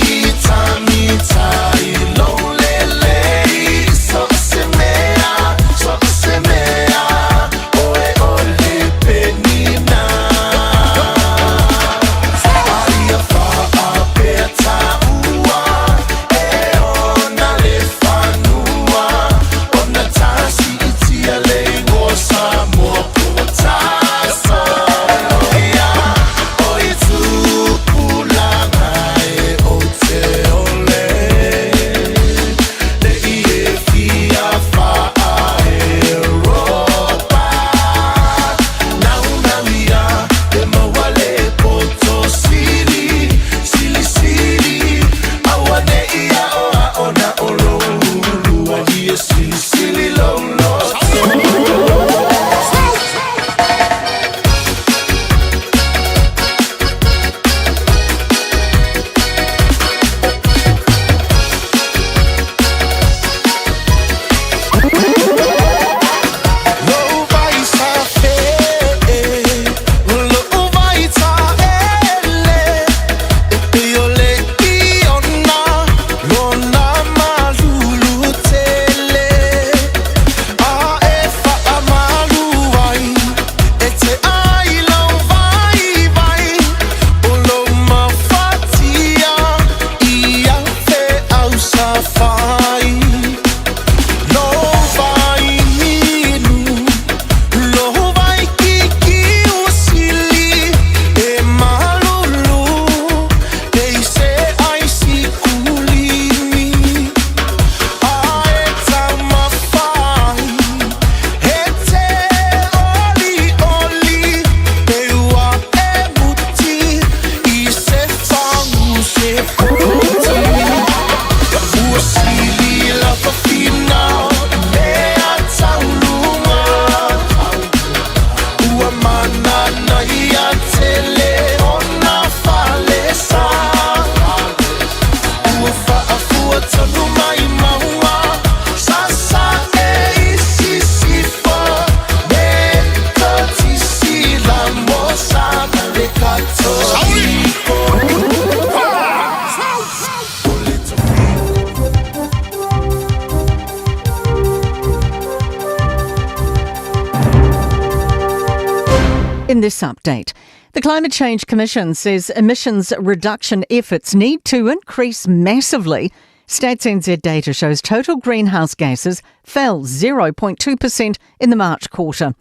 in this update. The Climate Change Commission says emissions reduction efforts need to increase massively. Stats NZ data shows total greenhouse gases fell 0.2% in the March quarter.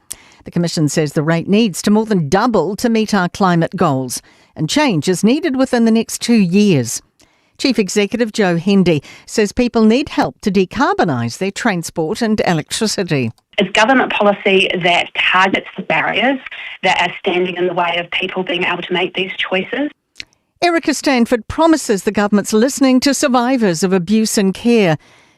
The Commission says the rate needs to more than double to meet our climate goals, and change is needed within the next 2 years. Chief Executive Joe Hendy says people need help to decarbonise their transport and electricity. It's government policy that targets the barriers that are standing in the way of people being able to make these choices. Erica Stanford promises the government's listening to survivors of abuse and care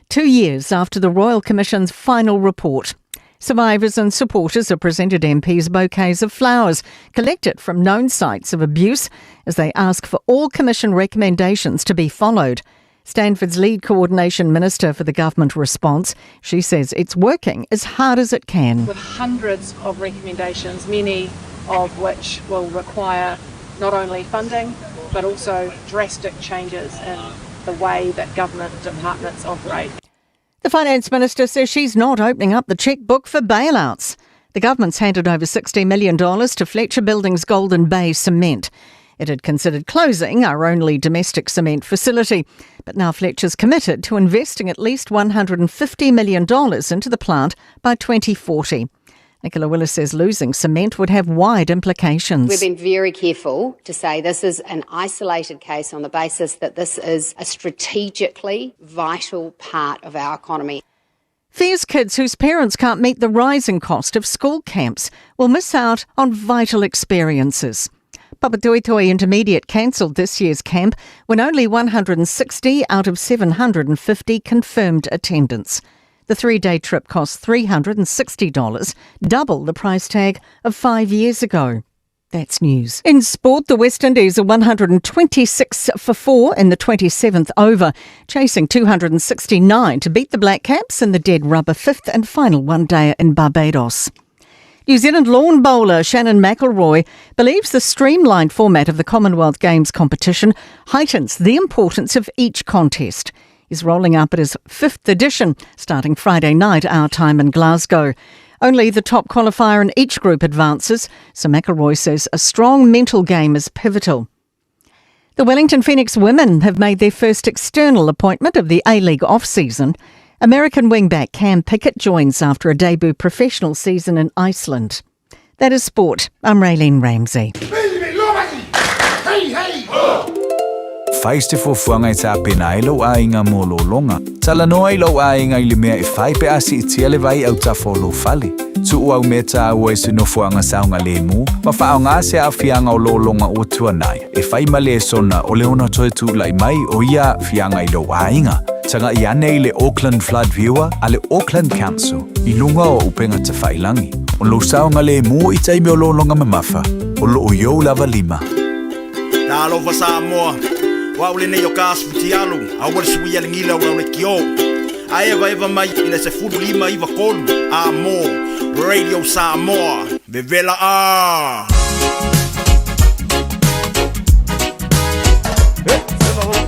2 years after the Royal Commission's final report. Survivors and supporters have presented MPs bouquets of flowers collected from known sites of abuse as they ask for all Commission recommendations to be followed. Stanford's lead coordination minister for the government response, she says it's working as hard as it can. With hundreds of recommendations, many of which will require not only funding but also drastic changes in the way that government departments operate. The Finance Minister says she's not opening up the chequebook for bailouts. The government's handed over $60 million to Fletcher Building's Golden Bay Cement. It had considered closing our only domestic cement facility, but now Fletcher's committed to investing at least $150 million into the plant by 2040. Nicola Willis says losing cement would have wide implications. We've been very careful to say this is an isolated case on the basis that this is a strategically vital part of our economy. Fears kids whose parents can't meet the rising cost of school camps will miss out on vital experiences. Papatoetoe Intermediate cancelled this year's camp when only 160 out of 750 confirmed attendance. The 3-day trip cost $360, double the price tag of 5 years ago. That's news. In sport, the West Indies are 126 for 4 in the 27th over, chasing 269 to beat the Black Caps in the dead rubber 5th and final one-dayer in Barbados. New Zealand lawn bowler Shannon McElroy believes the streamlined format of the Commonwealth Games competition heightens the importance of each contest. He's rolling up at his 5th edition, starting Friday night our time in Glasgow. Only the top qualifier in each group advances, so McElroy says a strong mental game is pivotal. The Wellington Phoenix women have made their first external appointment of the A-League off-season. American wingback Cam Pickett joins after a debut professional season in Iceland. That is sport. I'm Raylene Ramsey. Faiste fuanga I ta pena ilo ainga mololonga. Tala no ilo ainga I le mea I fai pe asi itiale vai au ta folo fali. Tu au meta au e sino fuanga saunga le mu. Ma faonga se a fianga o lolonga o tuanai. E fai male sona o leona toe tu lai mai o ia fianga ilo ainga. Tanga I ane I le Auckland Flood Viewer a le Auckland Council. I lunga o upenga te whailangi. O lo saunga le mu I taimi o lolonga mamafa. O lo o yo lava lima. Talo fa Samoa. Waule ne yo kasputi alu, awal suia ngila wa le kio. Eva mai ina se fudu lima iva kolu. Amo, Radio Samoa, bevela a.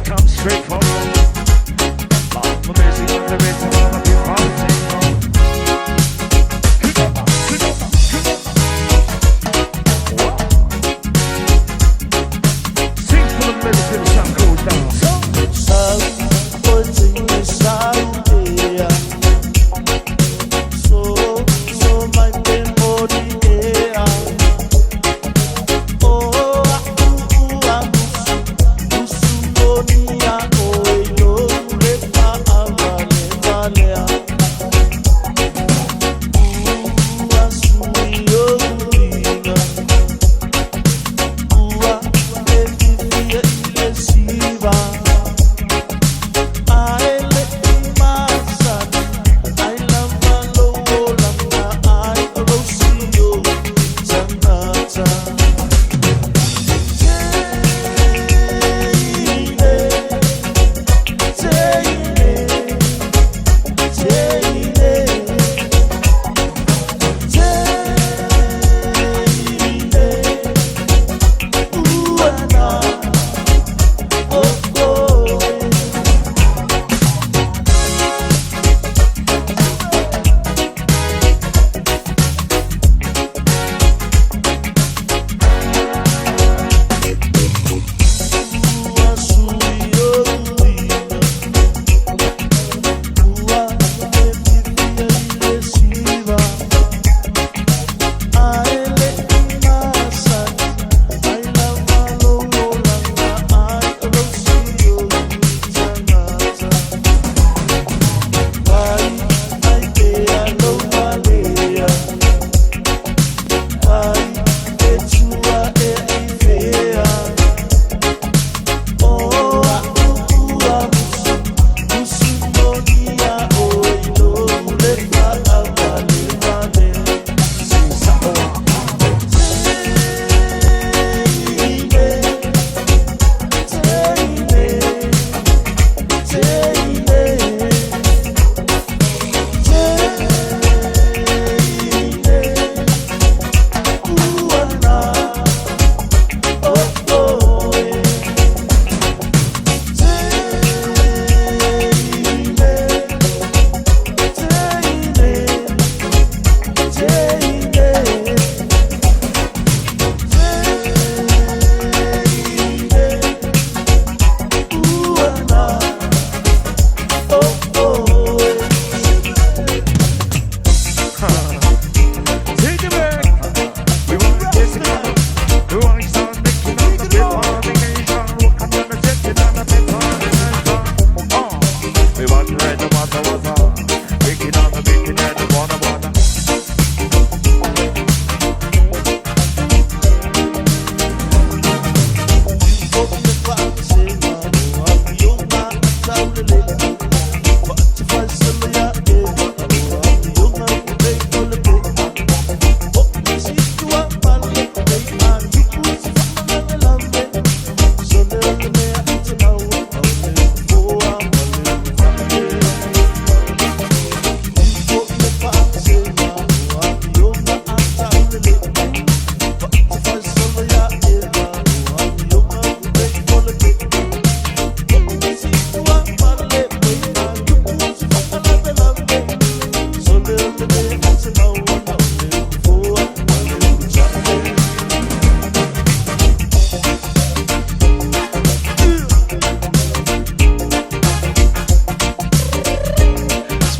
Come straight from the music of the rhythm of your politics. Oh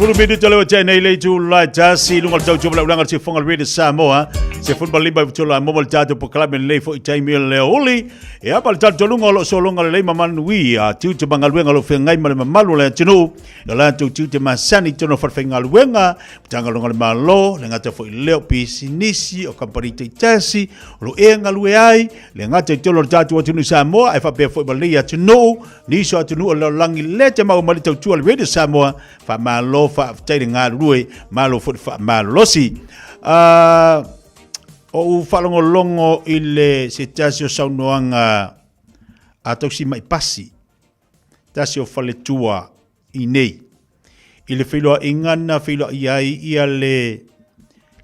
furu midi tole wacha nei le tu la jasi lungal tau chuma ulanga si fonga rede Samoa se football limba tula momal tatu po club le fo itaimi le oli e apa tatu lunga lo so lunga le maman wi a tu te bangal wenga lo fengai mal malu le tunu la tu te masani tono for fengal wenga tanga lunga le malo le ngata fo le pisinisi o company te tasi lo enga lu ai le ngata tolo tatu tunu Samoa e fa be fo le ya tunu ni so tunu lo langi le te mau mal tau le rede Samoa fa malo fa tairi ngā rue malo fo fa malosi o falongolongo ile se tasio saunoanga a toksi mai pasi tasio fale tua i nei ile whiloa ingana whiloa iai ia le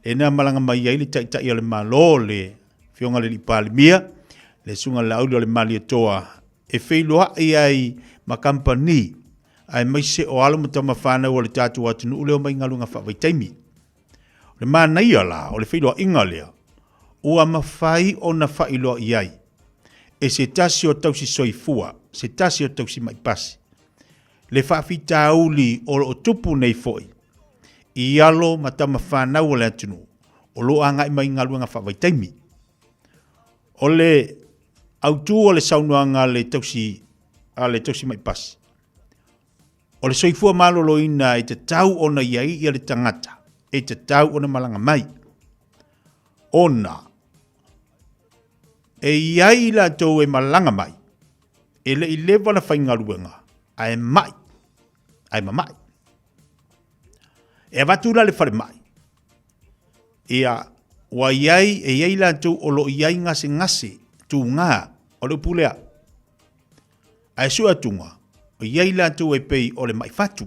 nā malanga mai iai le tai ia le malo le whionga le palimia le sunga la aulo le mali toa e whiloa iai ma company ai mai se o alo mata mafana o le tatu atu nu leo mai ngalunga whawai le mana ia la o le whiloa inga lea ua mawhai o na whailoa iai e se tasi o tausi soifua se tasi o tausi mai pasi le whawhita auli o tupu nei foi i alo mata mafana o le atunu o lo anga mai ngalunga whawai taimi o le autu o le saunuanga le tausi mai pasi o le soifua malolo ina e te tau ona iai ia le tangata, e te tau ona malanga mai. Ona, e iai la tau e malanga mai, e le i lewa na whaingaruenga, a e mai, a e mamai. E avatula le whare mai. Ia, wa iai, e iai la tau o lo iai ngase, tu ngā, o le pulea. A e sua tunga, o iai la tu e pei o le mai fatu.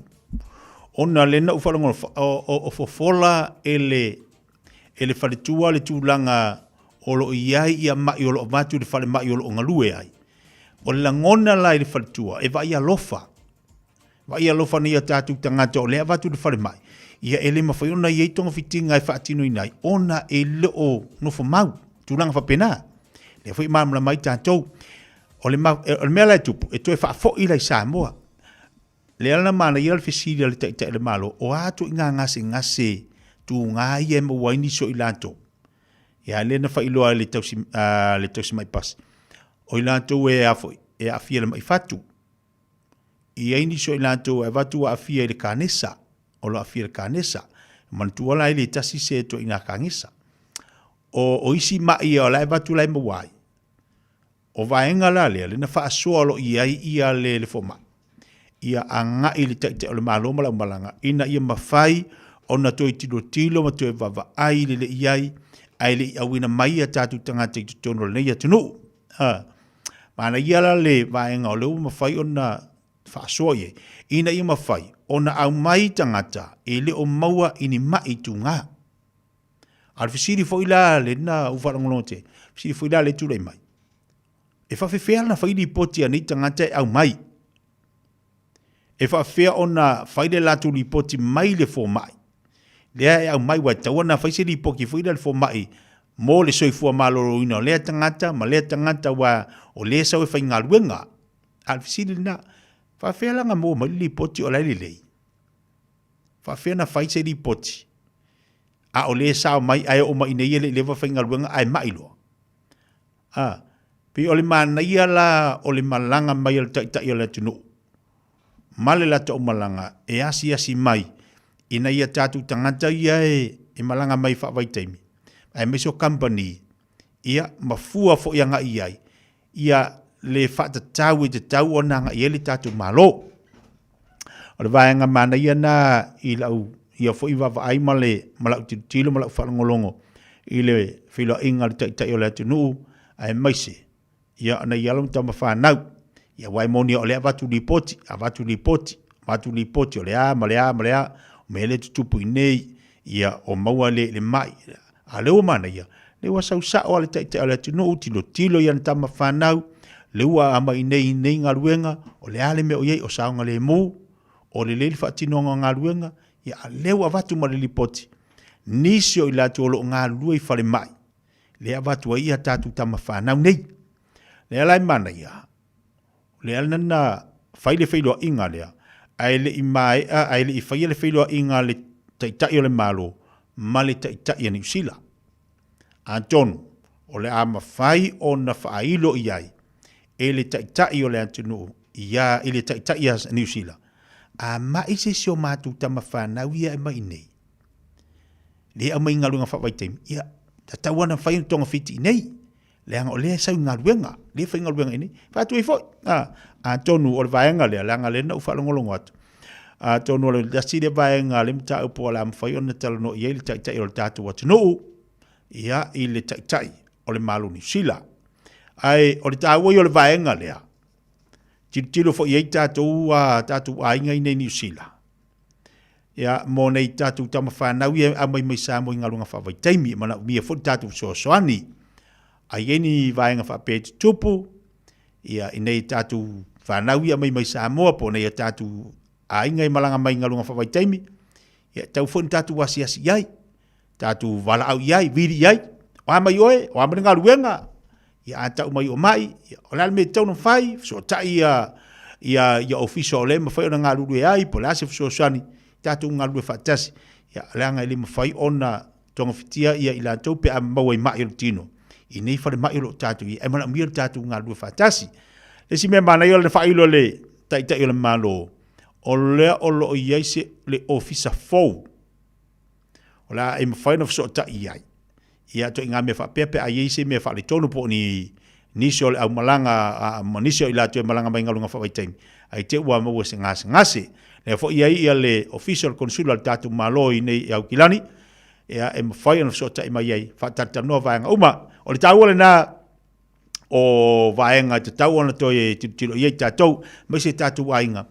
Ona le na ufalongo o fofola e le whaletua le tūlanga o lo iai ia mai o lo matu le whale mai o lo ngalue ai. O le langona lai le whaletua e vai alofa. Vai alofa ni a tātu tangata o le avatu le whale mai. Ia ele mawhai ona iei tonga fitinga e whaatino inai. Ona e le o nofo mau. Tūlanga whapena. Le whai mamla mai tātou. O le mea lai tupu, e toi whaafo i lai Samoa. Le ala mana i ala whesiria le taita le malo, o ato i ngā ngase tu ngā i e mawaini so i lanto. Ia le na whailoa le tausi mai pas. O i lanto e afoi, e afia le mai fatu. I aini so i lanto e watu a afia le kānesa, o lo afia le kānesa. Mantua lai le tasi se to i ngā kāngesa. O isi mai o lai watu lai mawai. O vaenga la le na fa soalo ia le foma ia anga i le taite o le malo mala malanga ina ia mafai ona toi tilo ma toi vava ai le iai ai le awina mai a tatu tanga te tono le ia tunu mana ia la le vaenga o le mafai ona fa soie ina ia mafai ona au mai tangata e le o maua ini mai tunga al fisiri foi la le na ufarangolote fisiri foi la le tulai mai e fa fea na faidi poti ani tangata au mai. E fa fea ona faide latu li poti mai le fo mai. Lea au mai wa tawa na faise li poki faida le fo mai. Mo le soifua maloro ina lea tangata, ma lea tangata wa o lea sawe fai ngā luenga. Alfisiri na, fa fea langa mo mai li poti o laili lei. Fa fea na faise li poti. A o lea sao mai ai o mai nei le lewa fai ngā luenga ai mai loa. Pi ole mana ia la ole malanga mai al taita ia la tunu. Male la tau malanga e asi mai. Ina ia tatu tangata ia e malanga mai whawai taimi. Ai meso company ia mafua fo ia nga iai. Ia le whata tau e te tau o nanga ia le tatu malo. Ole vaenga mana ia na i lau ia fo iwa ai male malau tilo malau whalangolongo. I le whilo inga le taita ia la tunu ai maise. Ia ana ialom tama whanau. Ia waimoni o lea watu li poti. A watu li poti o lea, malea. Mele tutupu inei. Ia o maua le mai. A leo mana ia. Lewa sau sao ale taita ale tino tilo ia tama whanau. Lewa ama inei ngā ruenga. O lea le meo iei o saonga le mu. O le leili whatinonga ngā ruenga. Ia a lewa watu ma le li poti. Nisi o ilatu o lo ngā rue i whare mai. Lea watu a ia tatu tama whanau nei. Lea lai mana ia. Lea nana whaile whailoa inga lea. ai le i mai ai le i fai le whiloa inga le taitai o le malo ma le taitai a New Zealand a tonu o le ama fai o na whailo i ai e le taitai o le antunu ia i le taitai a New Zealand a mai se sio matu tama whanau ia e mai nei le a mai ngalunga whawaitem ia tatawana whai tonga fiti nei le anga o le sau ngaluenga le whai ngaluenga ini whatu i foi a tonu o le vaenga le langa le na ufalongolongo atu a tonu o le dasi le vaenga le mta upo la mwhai o na talano ia i le taitai o le tatu watu no ia i le taitai o le malu New Zealand ai o le tāwai o le vaenga lea tilo fo iei tātou ainga i nei New Zealand ia mo nei tātou tama whanau ia a mai sa mo i ngalunga whawaitai mana mia fo tātou soani ai eni vaenga whapeti tupu ia i nei tātou whanau ia mai sa moa po nei tātou ainga i malanga mai ngalunga whawaitai ia tau fo tātou asiasi iai tātou wala au iai viri iai o amai oe o amai ngaluenga ia atau mai o mai o la me tau no fai so tai ia official le me fai ona ngalu ai po la se so sani tatu ngalu fatasi ia langa ile me fai ona tonga fitia ia ila tau pe am mai mai o tino i nei fa mai o tatu ia mana mir tatu ngalu fatasi le si me mana yo le fai lo le tai tai le malo o le o lo ia se le officer fo o la e me fai no so tai ia ia to inga me fa pepe a yese me fa le tonu po ni nisio au malanga manisio ila to malanga mai ngalunga fa waitai ai te wa mo se ngase le fo ia le official consular tatu maloi nei au kilani ia e fa no so tai mai ai fa tata no va nga uma o le tau le na o vaenga te tau ona to e tilo ia tatu me se tatu ainga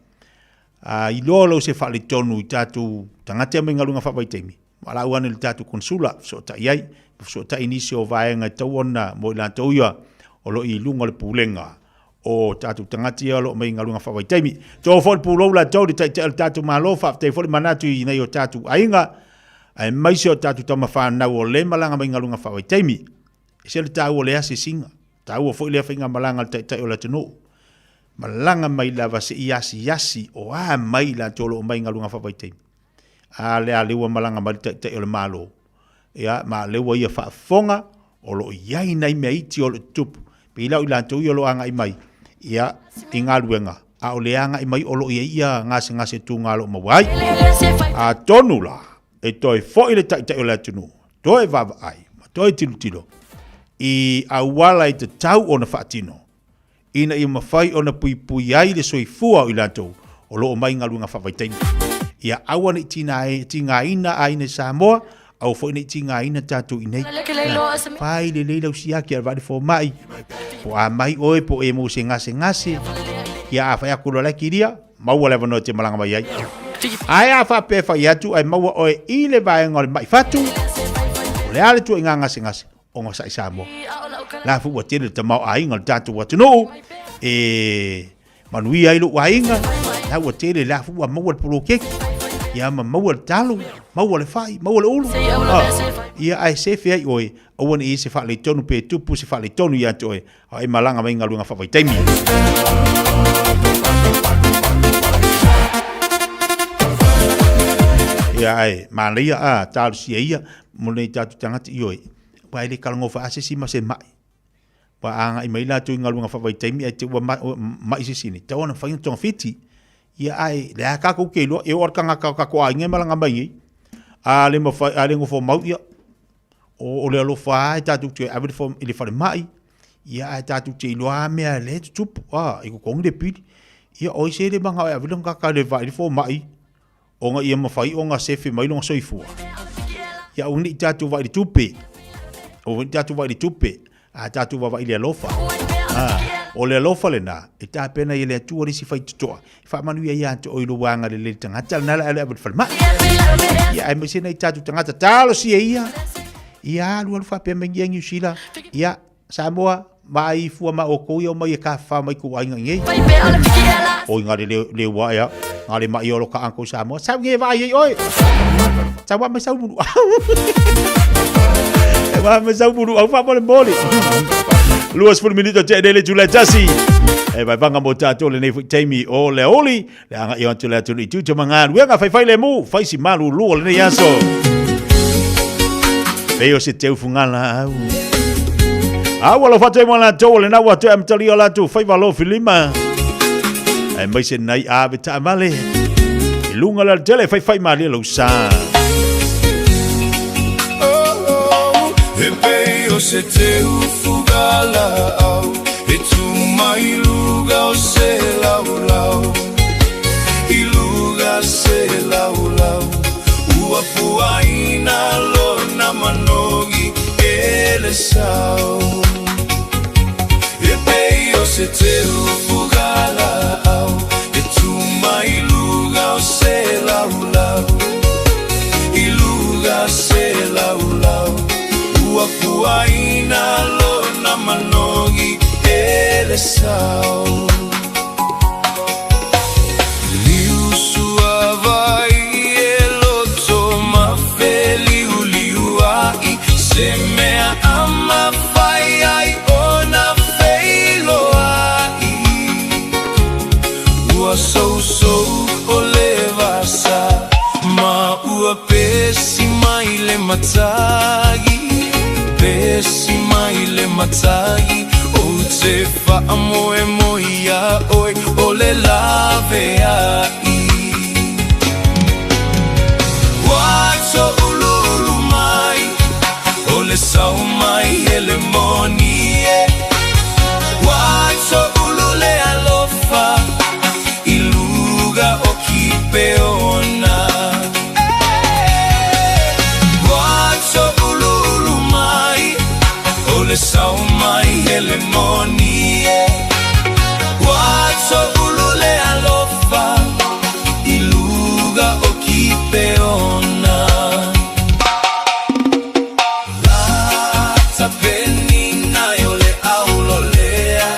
i lolo se fa le tonu tatu tangate mai ngalunga fa waitai wala wana le tatu consular so tai ai so ta inisio vaenga tauona mo la tauia o lo i lunga le pulenga o tatu tangati o mai ngalunga whawaitai to fo pulo la tau di tatu malofa te fo manatu i nei o tatu ainga ai mai se o tatu tama whanau o le malanga mai ngalunga whawaitai se le tau o le ase singa tau o fo le whainga malanga tai o la tano malanga mai la vase iasi o a mai la tolo o mai ngalunga whawaitai a le lewa malanga mai tai o le malo ia ma lewa ia whaafonga o lo iai nei mea iti o le tupu. Pila o lantou i o lo anga i mai. Ia i ngā luenga. A o le anga i mai o lo ia ngase tu ngā lo mawai. A tonu la. E toi fo i le tai o le tunu. Toi vava ai. Ma toi tilo. I awala i te tau o na whaatino. Ina i mawhai o na pui ai le soifua o i lantou. O lo o mai ngā luenga whawaitain. Ia awana i tina ina ai ne Samoa. Au fo nei tinga ina tatu i nei. Pai le leila usiaki al vale fo mai. Po a mai oe po e mo se ngase. Ia a fai akuro la kiria. Maua lewa no te malanga mai ai. Ai a fa pe fai atu ai maua oe i le vai ngol mai fatu. O le ale tu inga ngase. O ngasa i Samoa. La fu wa tele te mau a inga tatu watu no. Manui ai lo wa inga. La wa tele la fu wa maua polo keki. Ia ma maua talu, maua le fai, maua le ulu. Ia ai se fea i oe, awan i se wha le tonu pe tupu se wha le tonu i atu oe, ai malanga mai ngalunga whawai taimi. Ia ai, maanaia a talu si ia, mone tatu tangati i oe, wai le kalangofa ase si ma se mai. Wa anga i maila tu i ngalunga whawai taimi, ai te ua mai se sini. Tau ana whainga tonga whiti, ia ai le kako ke lo e or kanga kako ai nge malanga mai a le mo fa a le ngofo mau ia o le lo fa ta tu te ave fo ile fa mai ia ta tu te lo a me le tup i ko kong de pi ia o se le manga ave lo ka le va fo mai o nga ia mo fa o nga se fe mai lo so ifu ia o ni ta tu va i tupe o ta tu va i tupe a ta tu va ile lo fa o le alofa le na, e tā pena i le atua risi fai tutoa. Wha manu ia te oilo wanga le tangata, nala ale abad whalma. Ia ai mesena i tātu tangata, tālo si e ia. Ia alu wha pia mengi New Zealand. Ia Samoa, mai fua ma o kou ia mai e ka wha mai ku ainga ngei. O inga le ua ia, ngā le mai olo ka anko Samoa. Sau nge vai ei oi. Sau wa me sau buru. Wa me sau buru, au wha mole mole. Luas 10 minutos te dele July Jasi. E vai vanga mo tātou le nei fu teimi o le oli, le anga i atu le atu i tūta manga nuenga whai le mu, whai si malu lua le nei aso. Peo se teu fungala au. Awalo whatoi mo la tō le nau atu amtali o la tū whai walo filima. E mai se nai awe ta amale. I lunga la tele whai mali lau sa. E peo se teu fungala au. E tu mai luga o se lau lau. I luga se lau lau. Ua puaina lo na manogi ele sau. E peo se teu fungala au. E tu mai luga o se lau lau. I luga se lau lau. Ua puaina lo na manogi ele sau. Liu sua vai e loto ma feliu liu ai. Se mea ama fai ai ona feilo ai. Ua sou o levasa. Ma ua pesi mai le matagi. Pesi mai le matagi. O te wha moe moia oi. O le lave ai. Wato ululu mai. O le sau mai e le monie. Wato ulule alofa. I luga o ki peona. Wato ululu mai. O le sau mai e le monie. Wato ulule alofa. I luga o ki peona. Lata penina yo le aulo lea.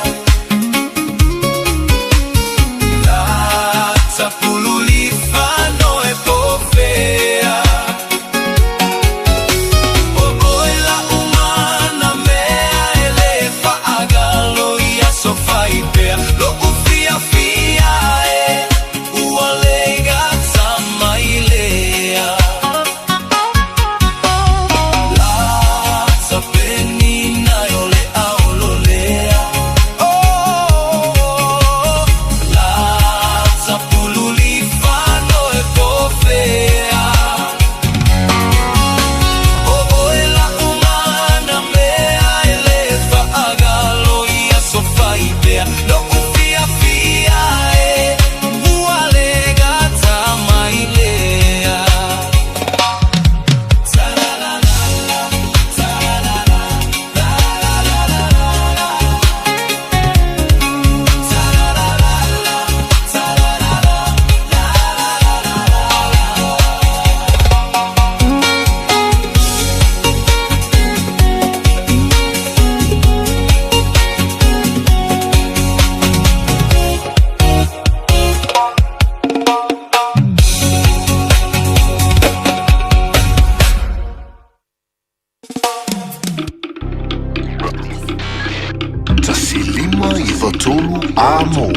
Lata pululi fano e pofea. O oila umana mea ele fa agalo ia sofaipea. Lo ufiafia e ualega tamailea. Lata penina yo le aulo lea. Oh, lata pululi fano e pofea. O oila umana mea ele fa agalo ia sofaipea. Lo ufiafia e ualega tamailea. Tasilima i Vatolu Amo.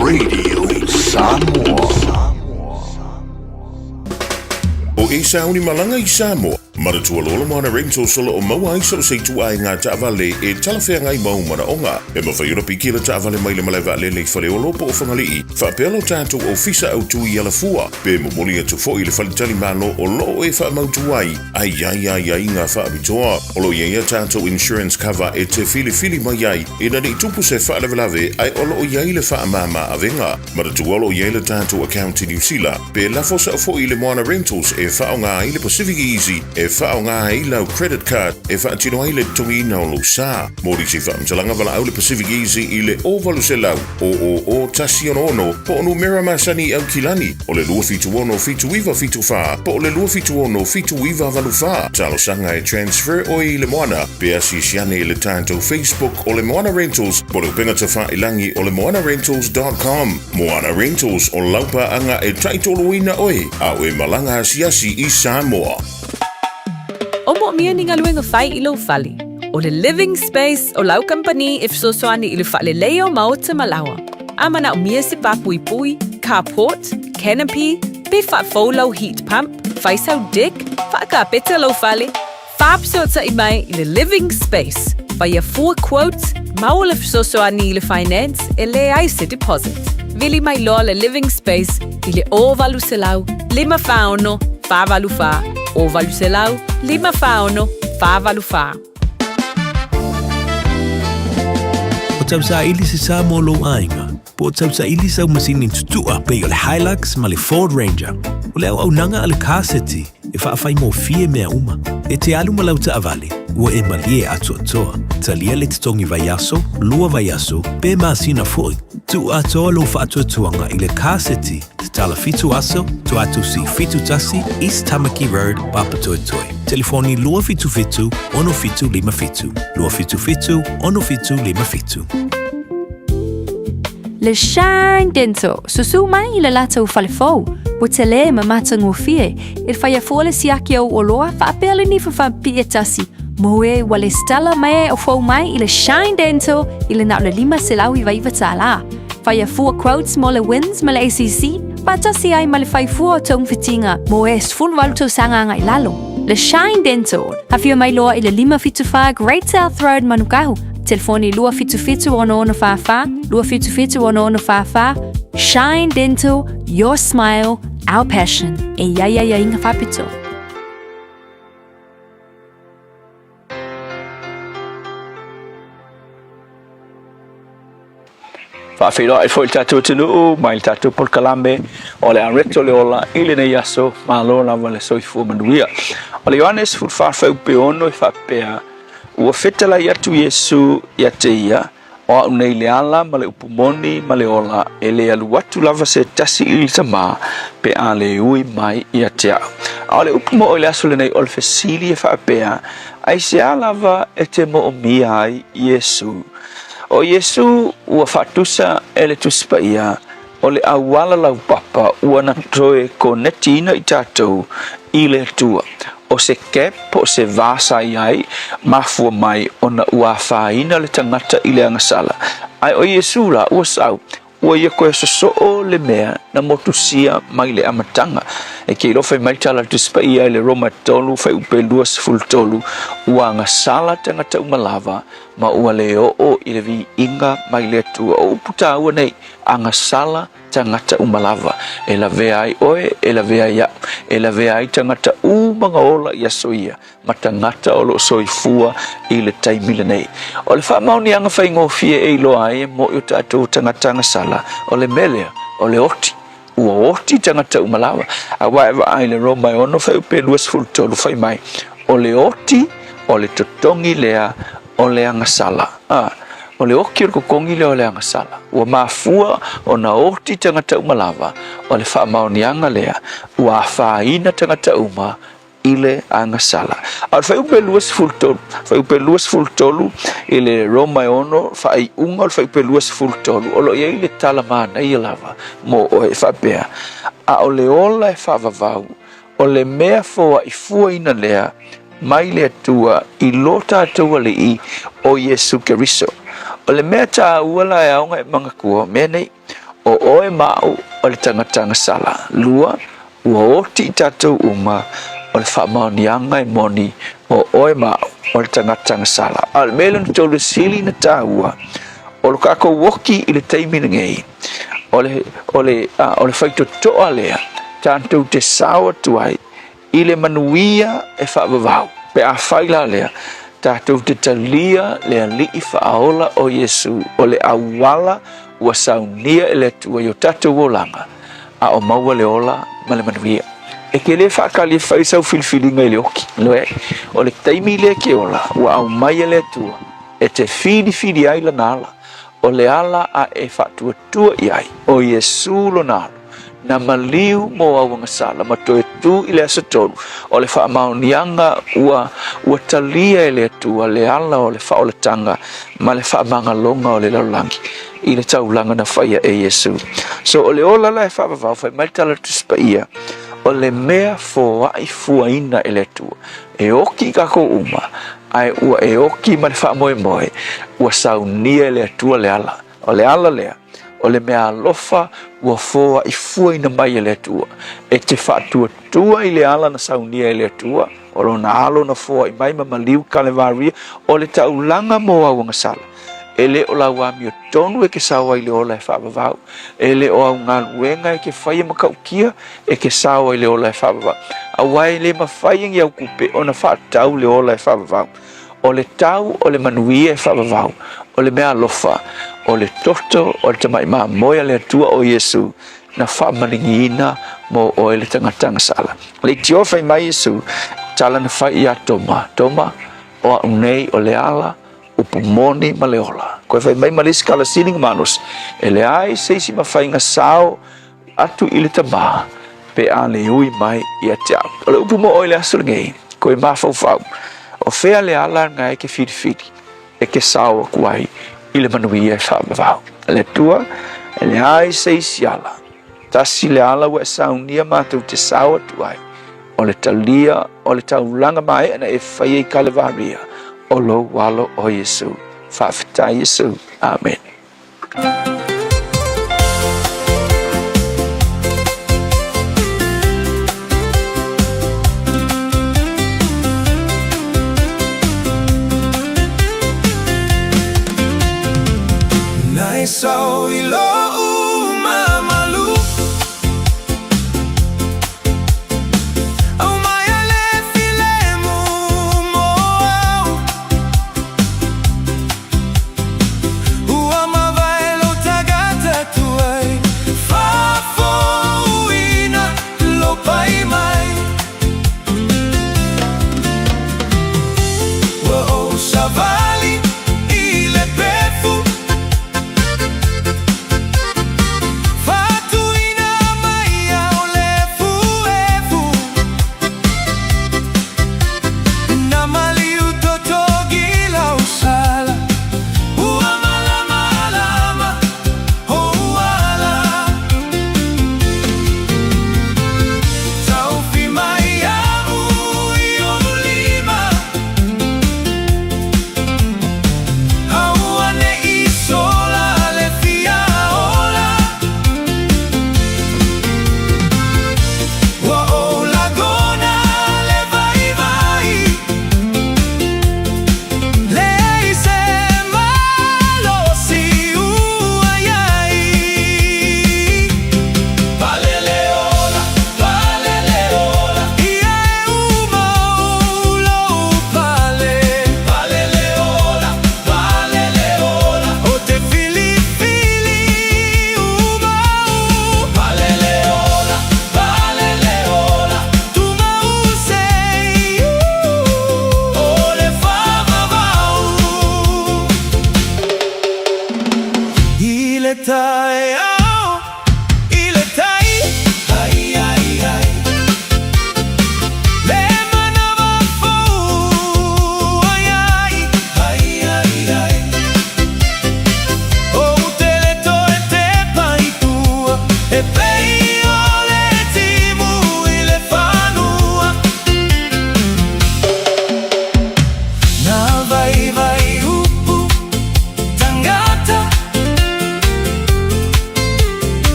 Radio Samoa. O e sauni malanga i Samoa. Maratua lola mana rento solo o maua iso se tu ai ngā taavale e talawhea ngai mau mana onga. E mawhaiura pikira taavale mai le malaiwa lele whale o lopo o whangalii. Whapelo tātou o fisa au tui ala fua. Pe momoli atu fo i le whalitali malo o lo e wha mautu ai. Ai ngā wha abitoa. O lo ia tātou insurance cover e te fili mai ai. E nani tupu se wha lavelave ai o lo ia le wha mama avenga. Maratua lo ia le tātou account i New Zealand. Pe lafosa fo i le moana rentals e wha o ngā i le Pacific Easy. E wha o ngā i lau credit card e wha atino ai le tongi na o lo sa. Mori si wha mtalanga wala au le Pacific Easy i le ovalu se lau. O tasi ono po onu mera masani au kilani. O le lua fitu ono fitu iwa fitu wha. Po le lua fitu ono fitu iwa valu wha. Talo sanga e transfer o i le moana. Pe asi siane i le tātou Facebook o le Moana Rentals. Po le upenga ta wha ilangi o le moanarentals.com. Moana Rentals o laupa anga e taitolo ina oe. Au e malanga asiasi i Samoa. O mo mia ni ngaluenga whai i lau whali. o le living space o lau company if so soani i le whaaleleo maota malawa. Amana o mia se papui pui, carport, canopy, pe whaafolau heat pump, whaisau deck, whaakapeta lau whale, whaapsota i mai i le living space. Via 4 quotes, mau le so soani i le finance e le aise deposit. Vili mai loa le living space i le o valu se lau, 5 whaono, 5 valu wha, o valu se lau, 5 whaono, 5 valu wha. O tau sa ili se sa mo lo ainga. Po tau sa ili sa masini tutua pe o le Hilux ma le Ford Ranger. O le au nanga ale kaseti e whaafai mo fie mea uma. E te alu malau ta avale, ua e malie atu atoa. Talia le titongi vaiaso, lua vaiaso, pe maasina foi. Tu atoa lo whaatu atuanga i le kaseti te tala fitu aso, tu atu si fitu tasi, East Tamaki Road, Papatoetoe. Telefoni lua fitu fitu, ono fitu lima fitu. Lua fitu fitu, ono fitu lima fitu. Le Shine Dental, susu mai i le latou falefou. Wa te le ma matango fie, il faya fole siaki au oloa, fa apele ni fa pie tasi. Moe wale stala mai o fou mai i le Shine Dental, i le nau le 5 selau i vaiva tala. Faya 4 quotes mo le wins ma le ACC, pa tasi ai ma le fai fua o tong fitinga, moe sful waluto sanga ngai lalo. Le Shine Dental, hafia mai loa i le 575 Great South Road Manukau. Telefoni lua fitu fitu ono fafa, lua fitu fitu ono fafa. Shine Dental, your smile, our passion. E ya inga fapito. Whaafiro ai foi tatou tunu mai tatou por kalambe o le anreto le ola ile nei aso malo na vale soifu manuia. O le Ioanes fu farfau pe ono i whapea ua fetala i atu Yesu ia te ia o au nei le ala ma le upumoni ma le ola e le alu atu lava se tasi ili tama pe a le ui mai ia te au. O le upumo o le aso le nei o le fesili e whapea ai se a lava e te mo o mia ai Yesu. O Yesu ua fatusa ele tuspa ia o le awala lau papa ua na toe ko netina i tatou i le tua. O se kep o se vasa iai mafua mai o na ua whaina le tangata i le angasala. Ai o Yesu la ua sau ua ia koe sosoo le mea na motusia mai le amatanga. E kei rofe mai tala tuspa ia le Roma tolu fai upe 2:10 ua angasala tangata umalava ma ua leo o i le vi inga mai le tua o uputa ua nei angasala tangata umalava e la vea ai oe e la vea ia e la vea ai tangata umanga ola ia soia ma tangata o lo soifua i le taimile nei o le whamauni anga whai ngofie e iloa ai mo i o tatou tangata angasala o le melea o le oti ua oti tangata umalawa a waewa ai le Roma e ono whai upe 2:10 whai mai o le oti o le totongi lea o le angasala o le oki o kokongi le o le angasala ua mafua o na oti tangata umalava o le whaamaonianga lea ua whaina tangata uma i le angasala a whai upe 2:10 i le Roma e ono whai unga o whai upe 2:10 o lo ia i le talamana i lava mo o e whapea a o le ola e whavavau o le mea foa i fua ina lea mai le atua i lo tātou alii o Yesu Keriso. O le mea tā uala e aonga e mga kua mea nei o oe mau o le tangatanga sala. Lua ua oti i tātou uma o le whamaonianga e moni o oe mau o le tangatanga sala. Al mele na tau le sili na tā ua o le kako woki i le teimina ngei o le whaitotoa lea tātou te sawa tuai i le manuia e whaavavau. Pe a whaila lea, tātou te talia lea li i whaaola o Yesu o le awala ua saunia e le tua i o tātou o langa a o maua le ola ma le manuia. E ke le whaakali e whaisau filfilinga i le oki. Loe, o le taimi le ke ola ua au mai e le tua e te whiri ai la nala o le ala a e whaatua tua i ai o Yesu lo nalo. Na maliu mo awanga sala ma toe tu i le asatolu o le whaamaonianga ua talia i le atua le ala o le whaoletanga ma le whaamanga longa o le laulangi i le taulanga na whaia e Yesu. So o le ola la e whaavavau whai maitala tuspa ia o le mea fo ai fuaina e le atua e oki kako uma ai ua e oki ma le whaamoe ua saunia le atua le ala. O le ala lea, o le mea alofa ua foa i fua ina mai le atua. E te whaatua tua i le ala na saunia i le atua, o lona alo na foa i mai ma maliu kalevaria, o le taulanga mo au ngasala. Ele o la wami o tonu e ke sawa i le ola e whaavavau. Ele o au ngā luenga e ke whaia makaukia e ke sawa i le ola e whaavavau. A wai le mawhaiang i au kupe o na whaatau le ola e whaavavau. O le tau o le manuia e whaavavau. O le mea lofa, o le toto, o le tamai maa moia le atua o Yesu na whaamaringiina mo o ele tangatanga sala. Le tiofa i mai Yesu, tala na whai ia Toma. Toma, o a unei o le ala, upumoni ma le ola. Koe whai mai malisi kala sining manus, e le ai seisi ma whainga sao atu i le tama, pe a le ui mai i a te au. O le upumo o le asu ngei, koe ma fau. O whea le ala ngai ke whiri, e ke sao a kuai, i le manuia e whaamavau. Le tua, e le ai seisi ala. Tasi le ala wa e saunia mātou te sao atu ai. O le talia, o le taulanga mai, ana e whaia i kalevaria. O lo walo o Yesu. Whawhita Yesu. Amen. Naisau ilo mamalu au mai ale filemu mo ua mavaelo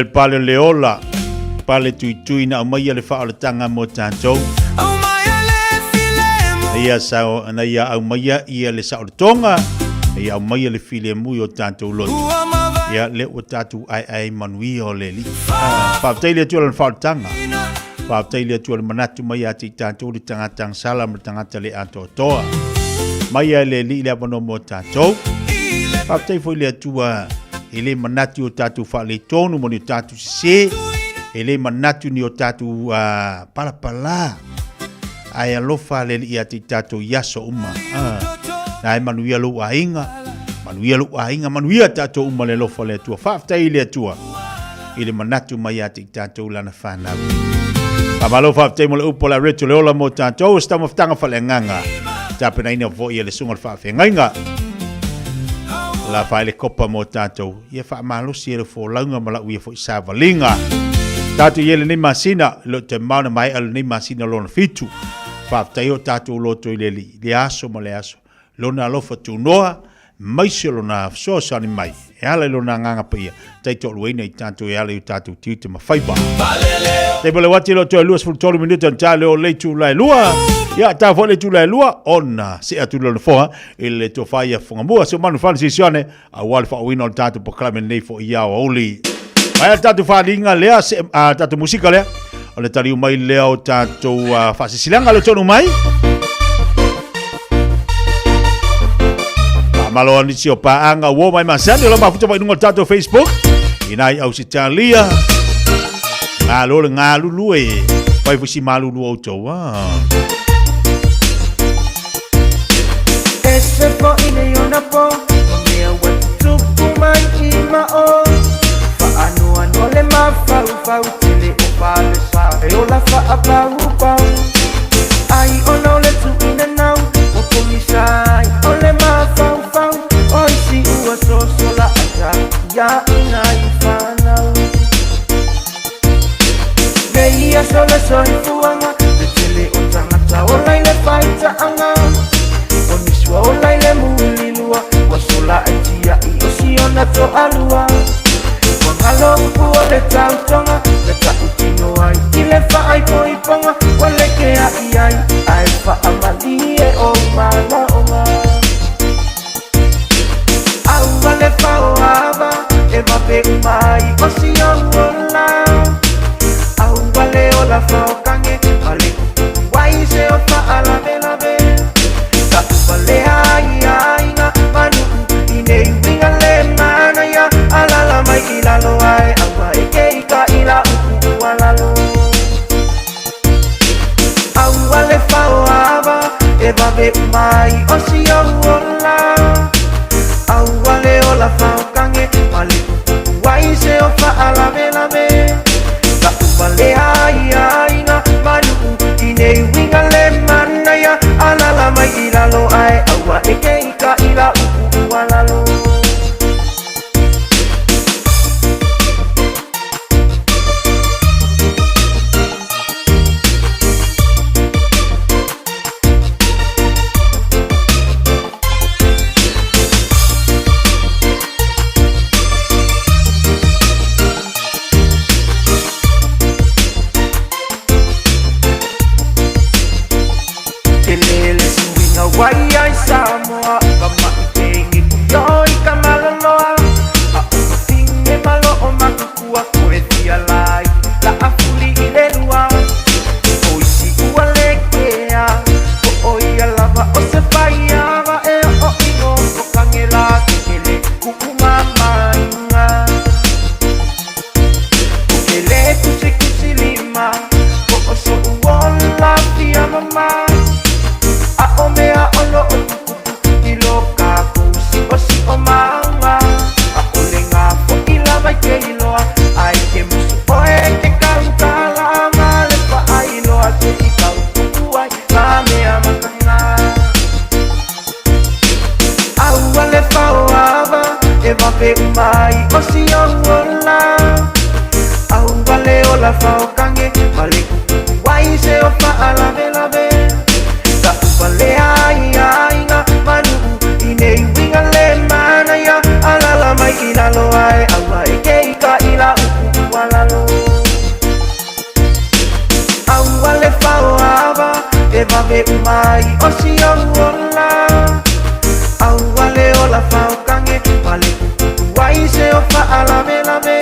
le pale leola pale tui na mai le fa le tanga mo tanto ia sao na ia au mai ia le sao tonga ia au mai le file mu yo tanto lo ia le o tatu ai manui o le li pa tele tu le fa tanga pa tele tu le manatu mai ati tanto le tanga tang sala mo tanga tele ato toa mai le li le bono mo tanto pa tele foi le tua ele manatu o tatu fa le tonu mo ni tatu se ele manatu ni o tatu pala ai alofa le ia ti tatu yaso uma na manuia lo ainga manuia tatu uma le lofa le tua fa tai le tua ele manatu mai ati tatu lana fana pa malo fa tai mo le upola retu le ola mo tatu sta mo tanga fa le nganga tape na ina vo ia le sunga fa fe nganga la fa le copa mo tatu ia fa malo si le fo langa mala ui fo savalinga tatu yele ni masina lo te mauna mai al ni masina lo fitu fa tayo tatu lo to le aso mo le aso lo na lo fa tu noa mai se lo na so sa ni mai e ala lo na nganga pia tai to lo nei tatu e ala tatu ti te ma faiba te bole wati lo to luas fu tolu minuto tale o le tu la lua ya ta fo le tu la lua ona se atu lo fo il to fa ya fo mo se manu fa sesione a wal fa wino tatu po clame nei fo ya oli ai tatu fa linga lea se tatu musika lea o le tari mai lea o tatu fa sisilanga le tonu mai malo ani sio pa anga wo mai masani lo mafuta pa inunga tatu Facebook inai au si talia ngalu lue pai fusi malu lu o to ese po ine yona po me watu mai ima o ano le mafau tele o pale sa e o la fa apau ai ono le tu ina nau o komisai o le mafau o si ua so la ata ya ina ifana veia sola soi fuanga tele o tangata o lai le faita anga o niswa o lai le mulilua o sola atia I o si ona to alua Along for the town tonga, the Taputino I, Ilefa I poi ponga, Waleke I fa amalie o mala oma. Awale fa oava, eva be mai, ola. Awale ola fa okange, ale waise o fa alave. Awale ai na manu, ine wingale mana ya, alala mai ilalo ai awa ika ila walalo awale fawa eva be mai ola awale ola fa kange mali waise o fa alave ta wale ai na manu ine wingale mana ya alala mai ilalo ai awa ika ila walalo Why I Samoa, kama itengi kuyoi kama lonoa. Ako tinge malo o makukua kuetia lai, la afuli ilerua. Oisi ualekea, o oia lava o se faiava e o ingo o kangela kele kukumama inga. Kele kusilima, o so uola fia mama. A omea olo o tukutu ilo kaku si o mama. A olenga fo ila mai ke iloa ai ke musu oe ke kautala male pa ai iloa te I kautuku ai la mea makanga. Awale fauava e vape mai o si ola. Awale ola fau kange male kuku wai se o fa alave. le vave umai o si ola au wale o la faukange wale wai se o fa ala vela me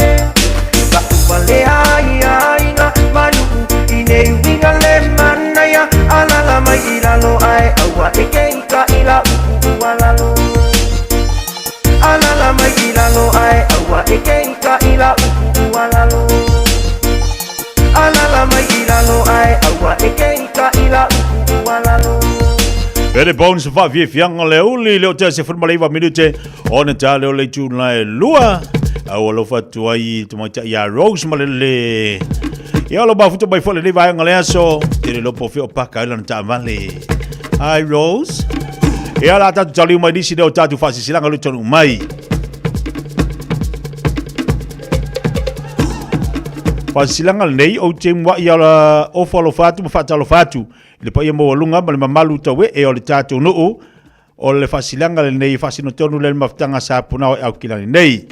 ba wale ai na manu ine winga le manaya ala la mai ila lo ai awa ika ila wala lo ala la mai ila lo ai awa ika ila wala lo ala la mai ila lo ai awa ika ila wala lo. Pere bonus fa Fiafia le le te se forma leva minute on ta le tu la lua au lo fa tu ai tu mai ya Rose malele ya lo ba futo bai fole le vai ngale so te lo po fi opa ka la ta vale ai Rose ya la ta tu mai disi do ta tu fa si silanga lo tonu mai fa silanga nei o te mwa ya la o folo fatu ma fa lo fatu le pa mo lunga ma le mamalu tawe e o le tatu no o le fasilanga le nei fasino tonu le maftanga sa puna au kilani nei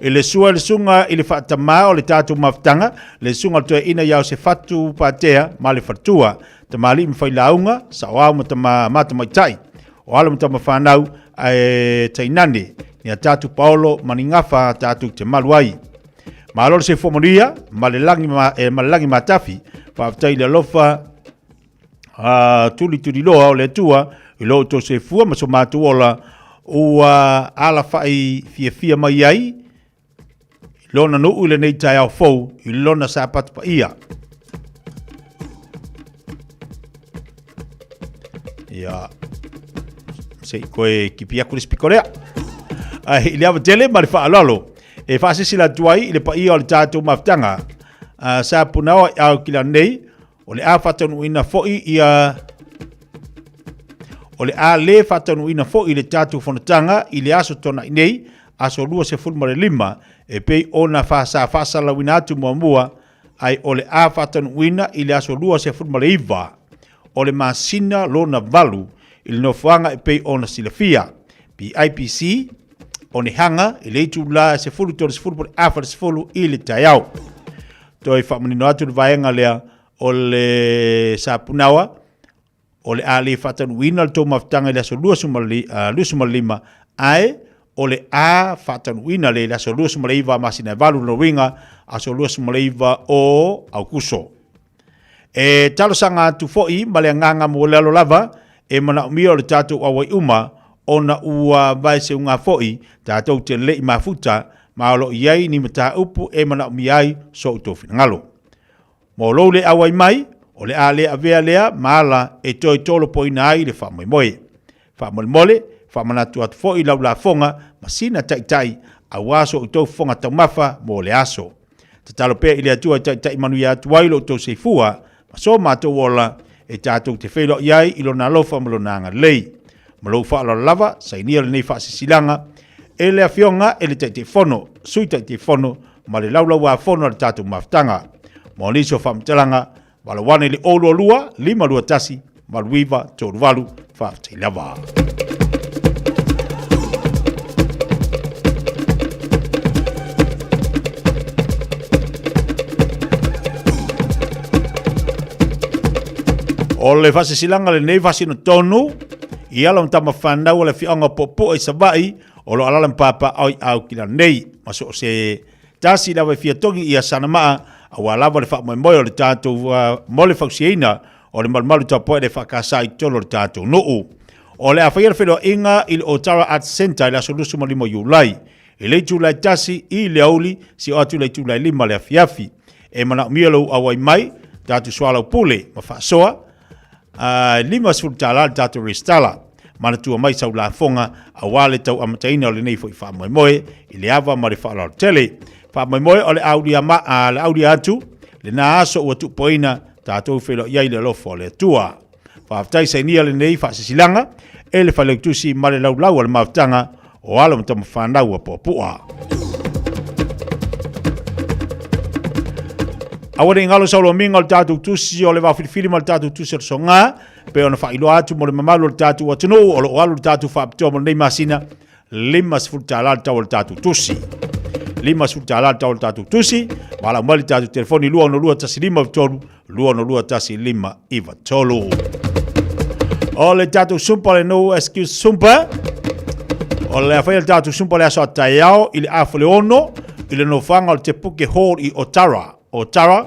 e le sua le sunga i le fatama o le tatu maftanga le sunga to ina ya se fatu patea ma le fatua te mali mfai launga sa wa mo tama mata mai tai o ala mo tama fanau e tainani ni tatu Paulo maningafa tatu te maluai ma lo se fomoria ma le langi matafi pa tai le lofa tuli loa o le tua i lo to se fua ma so matu ola o ala fai Fiafia Mai ai lona no ule nei tai au fou i lona sa pat pa ia ya sei koe kipia kulis pikorea ai le ava tele ma le fa alalo e fa se sila tuai i le pa ia o le tatu maftanga sa punao au kila nei o le a fatanu ina foi ia o le a le fatanu ina foi le tatu fonatanga i le aso tona nei aso lua se fulma le lima e pei ona fasa la winatu mua ai o le a fatanu ina i le aso lua se fulma le iva o le masina lona valu i le nofuanga e pei ona silafia PIPC o ne hanga i le itu la se fulu to se fulu a fa se fulu i le taiau toi fa manino atu le vaenga lea o le sapunawa o le ali fatan winal to maftanga le so lua lima ai o le a fatan winal le so lua iva masina valu no winga a so lua iva o aukuso e talo sanga tu foi male nganga mo le lava e mana mi o le tatu awai uma ona ua vai se unga foi tatu te le mafuta ma lo yai ni mata upu e mana mi ai so to finalo mo lo le awai mai o le ale avea lea mala e toi tolo poina ai le fa moi mole fa mana tu at foi la fonga masina tai a waso to fonga tamafa mo le aso te talo pe ile atu tai manu ya tuai lo to se fua so ma to wola e tatu te felo yai ilo na lo fa mo nanga lei mo fa la lava sai ni le nei fa silanga e le afionga e le te fono sui te fono ma le laula wa fono le tatu maftanga Moniso famtelanga wala wane le olo lua lima lua tasi maluiva toruvalu fa lava. O le fase silanga le nei fase no tonu i ala mtama whanau le fianga popo e savai o lo alala mpapa au kila nei maso se tasi lawa fiatongi i a sanamaa a walawa le wha moi o le tātou mole whausiena o le malmalu tapoe le whakasai tolo le tātou nuu. O le awhaia whenua inga i le Otara Arts Centre i la solusu mo limo Julai. I le tūlai tasi i le auli si o atu le tūlai lima le afiafi. E mana umialau awai mai tātou swallow pule ma whaasoa. Lima sultala le tātou restala. Mana tua mai sau la fonga a wale tau amataina o le nei fo i wha moe i le awa ma le wha tele. Fa moe o le audi atu le na aso ua tupoina tātou whelo iai le lofo le tua. Fa aftai sai nia le nei fa sisilanga e le whale tusi ma le laulau o le maftanga o ala mtamu whanau a popua. Awale ngalo saulo minga o le tātou tusi o le wawhirifiri ma le tātou tusi o songa pe ona whailo atu mo le mamalu o le tātou atunu o le oalu le tātou whaapitoa mo le nei masina lima sifurtala le tau o le tātou tusi. Lima sutala tau tatu tusi wala mali tatu telefoni lua no lua tasi lima vitolu lua no lua tasi lima iva tolu. O le tātou sumpa le no excuse sumpa. O le awhai le tātou sumpa le aso ataiao i le awhale ono i le no whanga o te puke hall i Otara. Otara.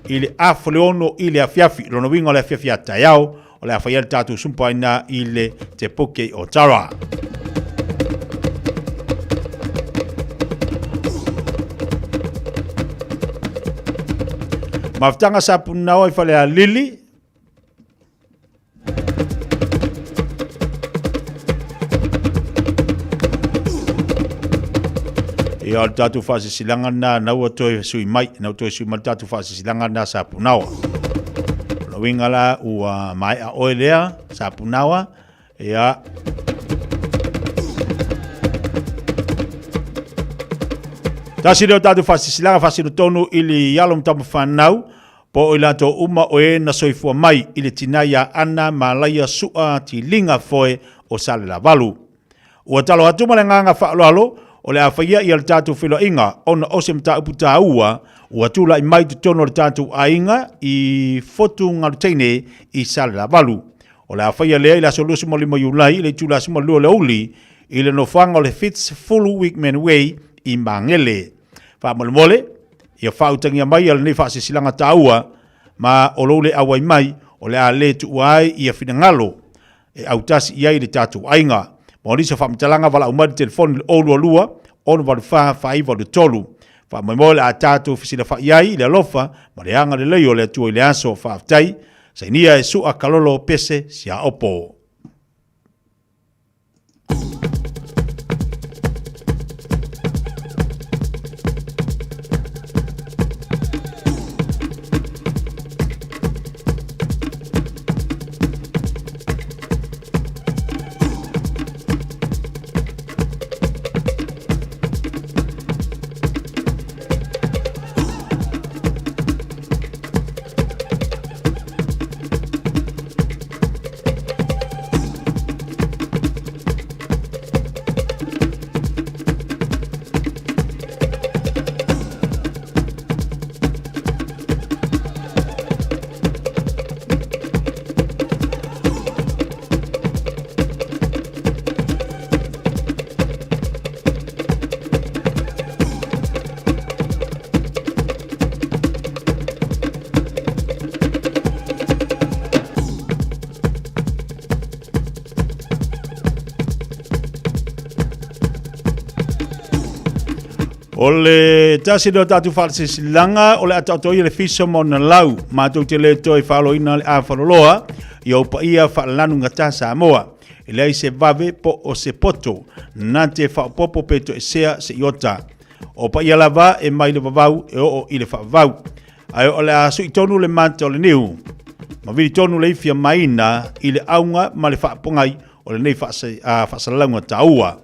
I le awhale ono i le afiafi. Lono winga le afiafi ataiao o le awhai le tātou sumpa ina i le te puke Otara. Maftanga sapu nao i whale a Lili. Ia o tatu whase silanga na naua toi sui mai, nau toi sui mai tatu whase silanga na sapu nawa. Lawinga la ua mai a oelea sapu nawa, ia tasi leo tatu whase silanga whase no tonu ili yalom tamu whanau, po ilato uma oe na soifua mai ili tinaya ana malaya sua ti linga foe o sale la valu. Ua talo hatuma le nganga whaalolo, o le awhaia i al tātou whilo inga, ona ose mta upu tā ua, ua tūla i mai tu tono le tātou a inga i fotu ngaruteine i sale la valu. O le awhaia lea i la solusi mo lima yulai, le tūla sima lua le uli, i le nofanga o le Fits Full Weekman Way i Mangele. Wha mole, i a whautangia mai al nei whaase silanga tā ua, ma o lo le awai mai, o le a le tu uai i a whingalo, e au tasi i ai le tātou a inga. Maurisa whamtalanga wala umari telefoni le olu alua, onu wale whaiva le tolu. Wha mai mole a tātou fisila wha iai le alofa, ma le anga le leio le atua i le aso whaaftai, sa inia e sua kalolo pese si a opo. O le tasi leo tatu whalse silanga, o le atatoi le fiso mo na lau, mātou te le toi whaloina le a whaloloa, i au pa ia whalanu ngata Samoa. I lei se vave po o se poto, nā te whaopopo peto e sea se iota. O pa ia lava e mai le vavau e o i le whavau. Ai o le asu i tonu le mante o le niu. Ma vidi tonu le ifia maina i le aunga ma le whaapongai o le nei whaasalaunga taua.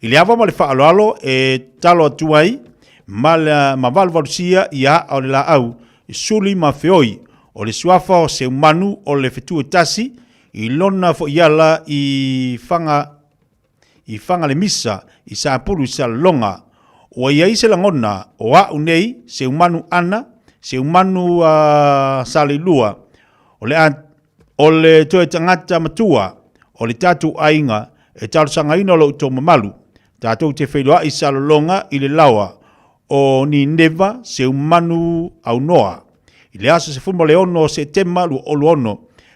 I le awa ma le whaaloalo e talo atuai ma valvalusia i a o le la au i suli ma feoi o le suafa o se umanu o le fetu tasi i lona fo iala i fanga le misa i sa pulu i sa longa o iai se langona o a unei se umanu ana se umanu sa le lua o le toe tangata matua o le tatu ainga e talo sangaina lo uto mamalu. Tātou te whailua i salolonga i le lawa o ni neva se umanu au noa. I le asa se fumo le ono se tema lu olu ono.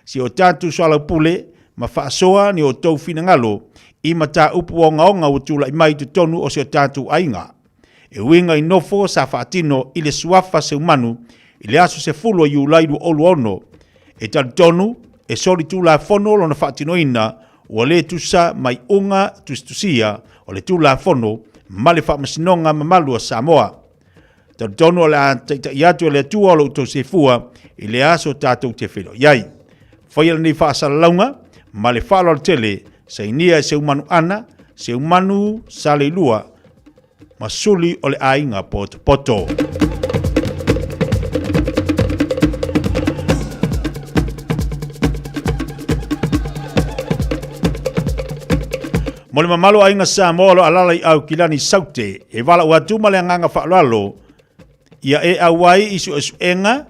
Si o tātou soala pule ma whaasoa ni o tau fina ngalo i ma tā upu o ngaonga o tūla i mai tu tonu o se o tātou ainga. E winga i nofo sa whaatino i le suafa se umanu i le asa se fulo i ulai lu olu ono. E tātou tonu e soli tūla fono lo na whaatino ina o le tusa mai unga tustusia o le tūla fono ma le whaamasinonga mamalua Samoa. Tau tono le a iatu le tua o lo uto se fua i le aso tātou te whilo. Iai, whaiala ni whaasalaunga ma le whaalo tele sa inia se umanu ana, se umanu sa le lua ma suli o le ainga poto. Mo le mamalo ainga Samoa lo alala i au kilani saute, e wala ua tuma le nganga whaalalo, ia e awai isu enga,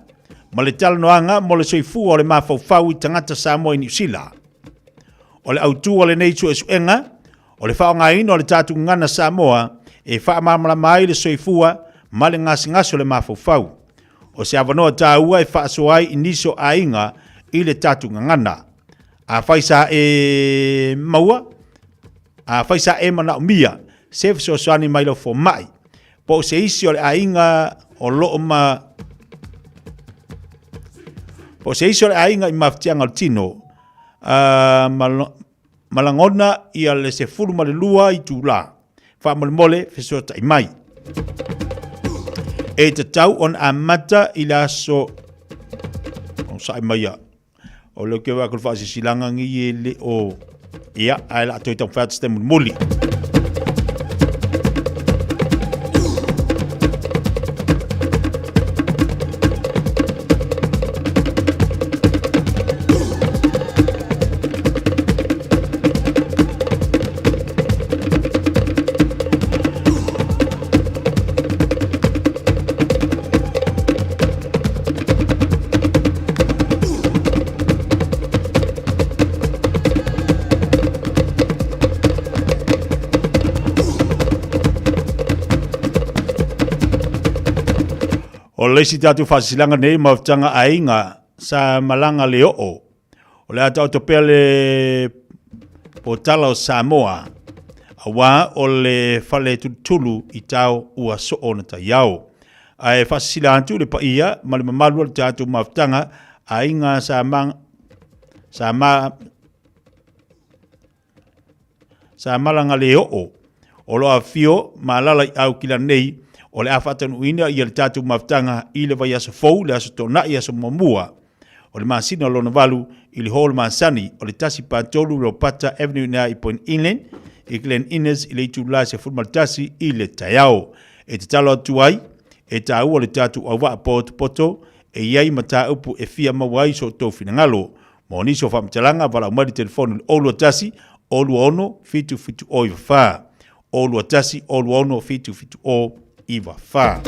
ma le talanoaga mo le soifua o le mafaufau I tagata Samoa I Niusila. O le autua le nei suʻesuʻega o le whaongaina o le tātu ngana Samoa e whaamamala ai le soifua ma le ngasi o le mafaufau. O se avanoa tāua e whaasoai I niso ainga I le tātu ngana. A whaisa e maua, a whaisa e mana o mia, se fisosoani mai lo fo mai. Po se isi o le ainga o loo ma... Po se isi o le ainga I maftianga o tino, malangona ia le se fulu ma le lua I tūla. Wha mole fisota I mai. E te tau on amata I la so... O sai mai a. O leo ke wakul whaasi silanga ngi le o... Ia, ai la toi tau whaat stemu muli. O leisi tatu whasilanga nei mautanga ainga sa malanga le o. O le ata otopea le potala o Samoa. Awa o le whale tutulu I tau ua so ona ta iau. Ai whasila antu le paia ma le mamalua le tatu mautanga ainga sa malanga le o. O loa fio ma lala I au kila nei o le afatan uina I le tatu maftanga I le vai aso fou, le aso tona I aso mamua. O le masina o lona valu I le hall mansani o le tasi pantolu lo pata avenue na I Point Inland, I Glen Innes I le itula se fulmal tasi I le taiao. E te talo atuai, e tau o le tatu au waa poto, e iai mata upu e fia mawai so tau finangalo. Mo niso whamtalanga wala umari telefonu olu atasi, olu ono, fitu o I wha. Olu atasi, olu ono, fitu o Iwa fa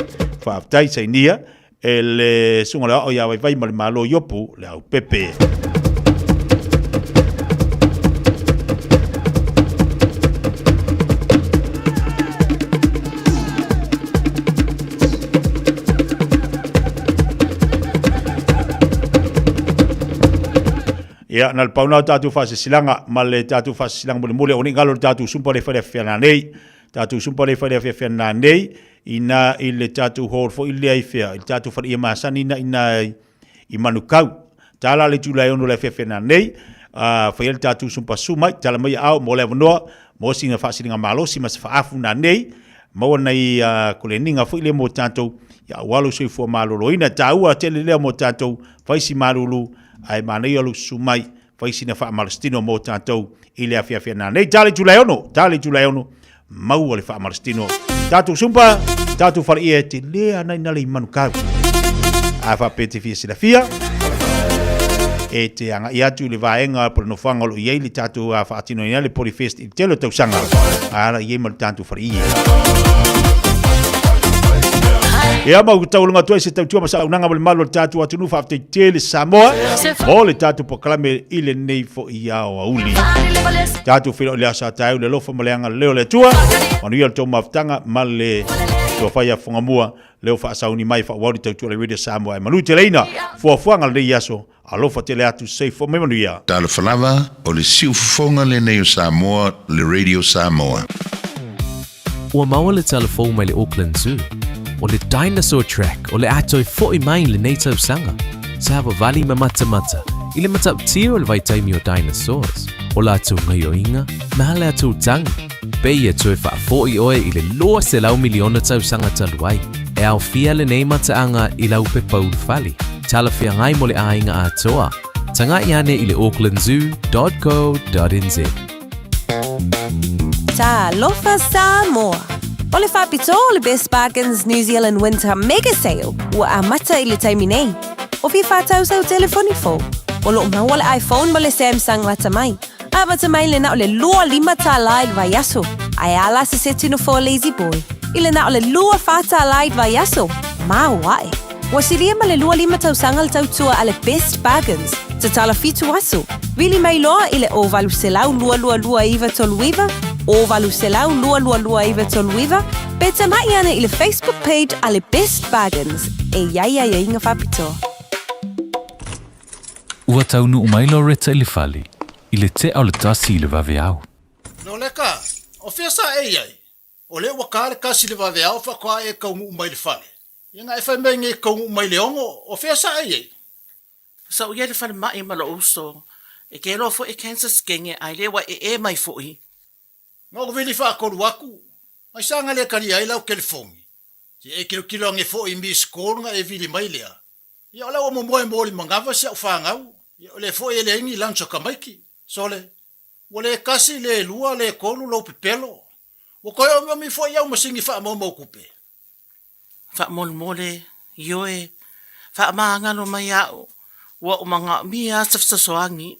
aftai sai nia ele sunga la o ya vai mal malo yopu le au pepe ya nal pauna tatu fase silanga mal tatu fase silanga mole oni ngalo tatu sumpa le fere nei tatu sumpa le fere nei ina I le tatu hor fo I le ai fea, I tatu whare ia maasani ina I manukau. Tala le tūlai ono le whewhena nei, whai le tatu sumpa sumai, tala mai au, mo le wanoa, mo singa whaasiringa malo, si mas whaafu na nei, maua nei kule ninga fo I le mo tātou, ia walu sui fua malolo. Ina tāua tele lea mo tātou, whai si malulu, ai manei alu sumai, whai sina wha malastino mo tātou, I le Fiafia na nei. Tala le tūlai ono, maua le wha malastino. Tatu sumpa, tatu whare ia te lea nai nale I manukau. A whapete fia sila fia. E te anga I atu le vaenga por no whangalo iei le tatu a whaatino ina le polifest I telo tau sanga. Ara iei mal tatu whare ia. E ama u tau lunga tua se tau tua masa unanga wale malo le tatu atu nufa afte tele Samoa. O le tatu pokalame I le nei fo ia o auli. Tatu whilo le asa tau le lofa maleanga leo le tua. Manu ia le tau maftanga ma le tua whaia whangamua leo wha asauni mai wha wadi tau tua le radio Samoa. Manu te leina fuafuanga le iaso alofa te le atu safe o me manu ia. Tala whalawa o le siu fonga le nei o Samoa le radio Samoa. Ua maua le telefou mai le Auckland Zoo. O le dinosaur track o le atoi fo'i mai le nei tau sanga. Sa hawa vali ma mata I le matap tia o le vai taimi o dinosaurs. O la atu ngai o inga, ma le atu tangi. Pei e tue wha fo'i oe I le loa se lau miliona tau sanga taluai. E au fia le nei mataanga I lau pe paul fali. Tala fia ngai mo le ainga atoa. Tanga iane I le aucklandzoo.co.nz. Ta lofa Samoa. O le whapito le Best Bargains New Zealand Winter Mega Sale ua a mata I le taimi nei. O fi whātau sau telefoni fo. O lo maua le iPhone ma le Samsung lata mai. A mata mai le na o le lua lima tā lai le vai aso. Ai ala se setino fo lazy boy. I le na o le lua whātā lai le vai aso. Ma wae. Wasilia ma le lua lima tausanga le tautua ale best bargains. Te tala fitu aso. Vili mai loa ile o valu selau lua iwa toluiva. O valu selau lua iwa toluiva. Beta mai ana ile Facebook page ale best bargains. E ia inga whapito. Ua taunu umailo reta ili fali. Ile te au le tasi ile vave au. No leka, o fia sa ei ai. O le wakare kasi le vave au whakoa e kaungu umai le fale. Inga e whai mei nge kaungu umai le ongo, o fia sa ei ai. Sa uia le fale mai ma lo uso. E ke lo fo e cancer skenge ai le wa e mai fo i. Ngau vili whakolu aku. Mai sanga le kari ai lau California. Si e kilo nge fo i mi skolu nga e vili mai lea. Ia ola o momoe mori mangawa si au whangau. Ia ole fo e le ingi lancho kamaiki. Sole, wale kasi le lua le kolu lo pepelo. Wakoe o mi fo iau masingi wha mo kupe. Wha mole, ioe, wha maangano mai au. Wa o manga mi a safsasoangi.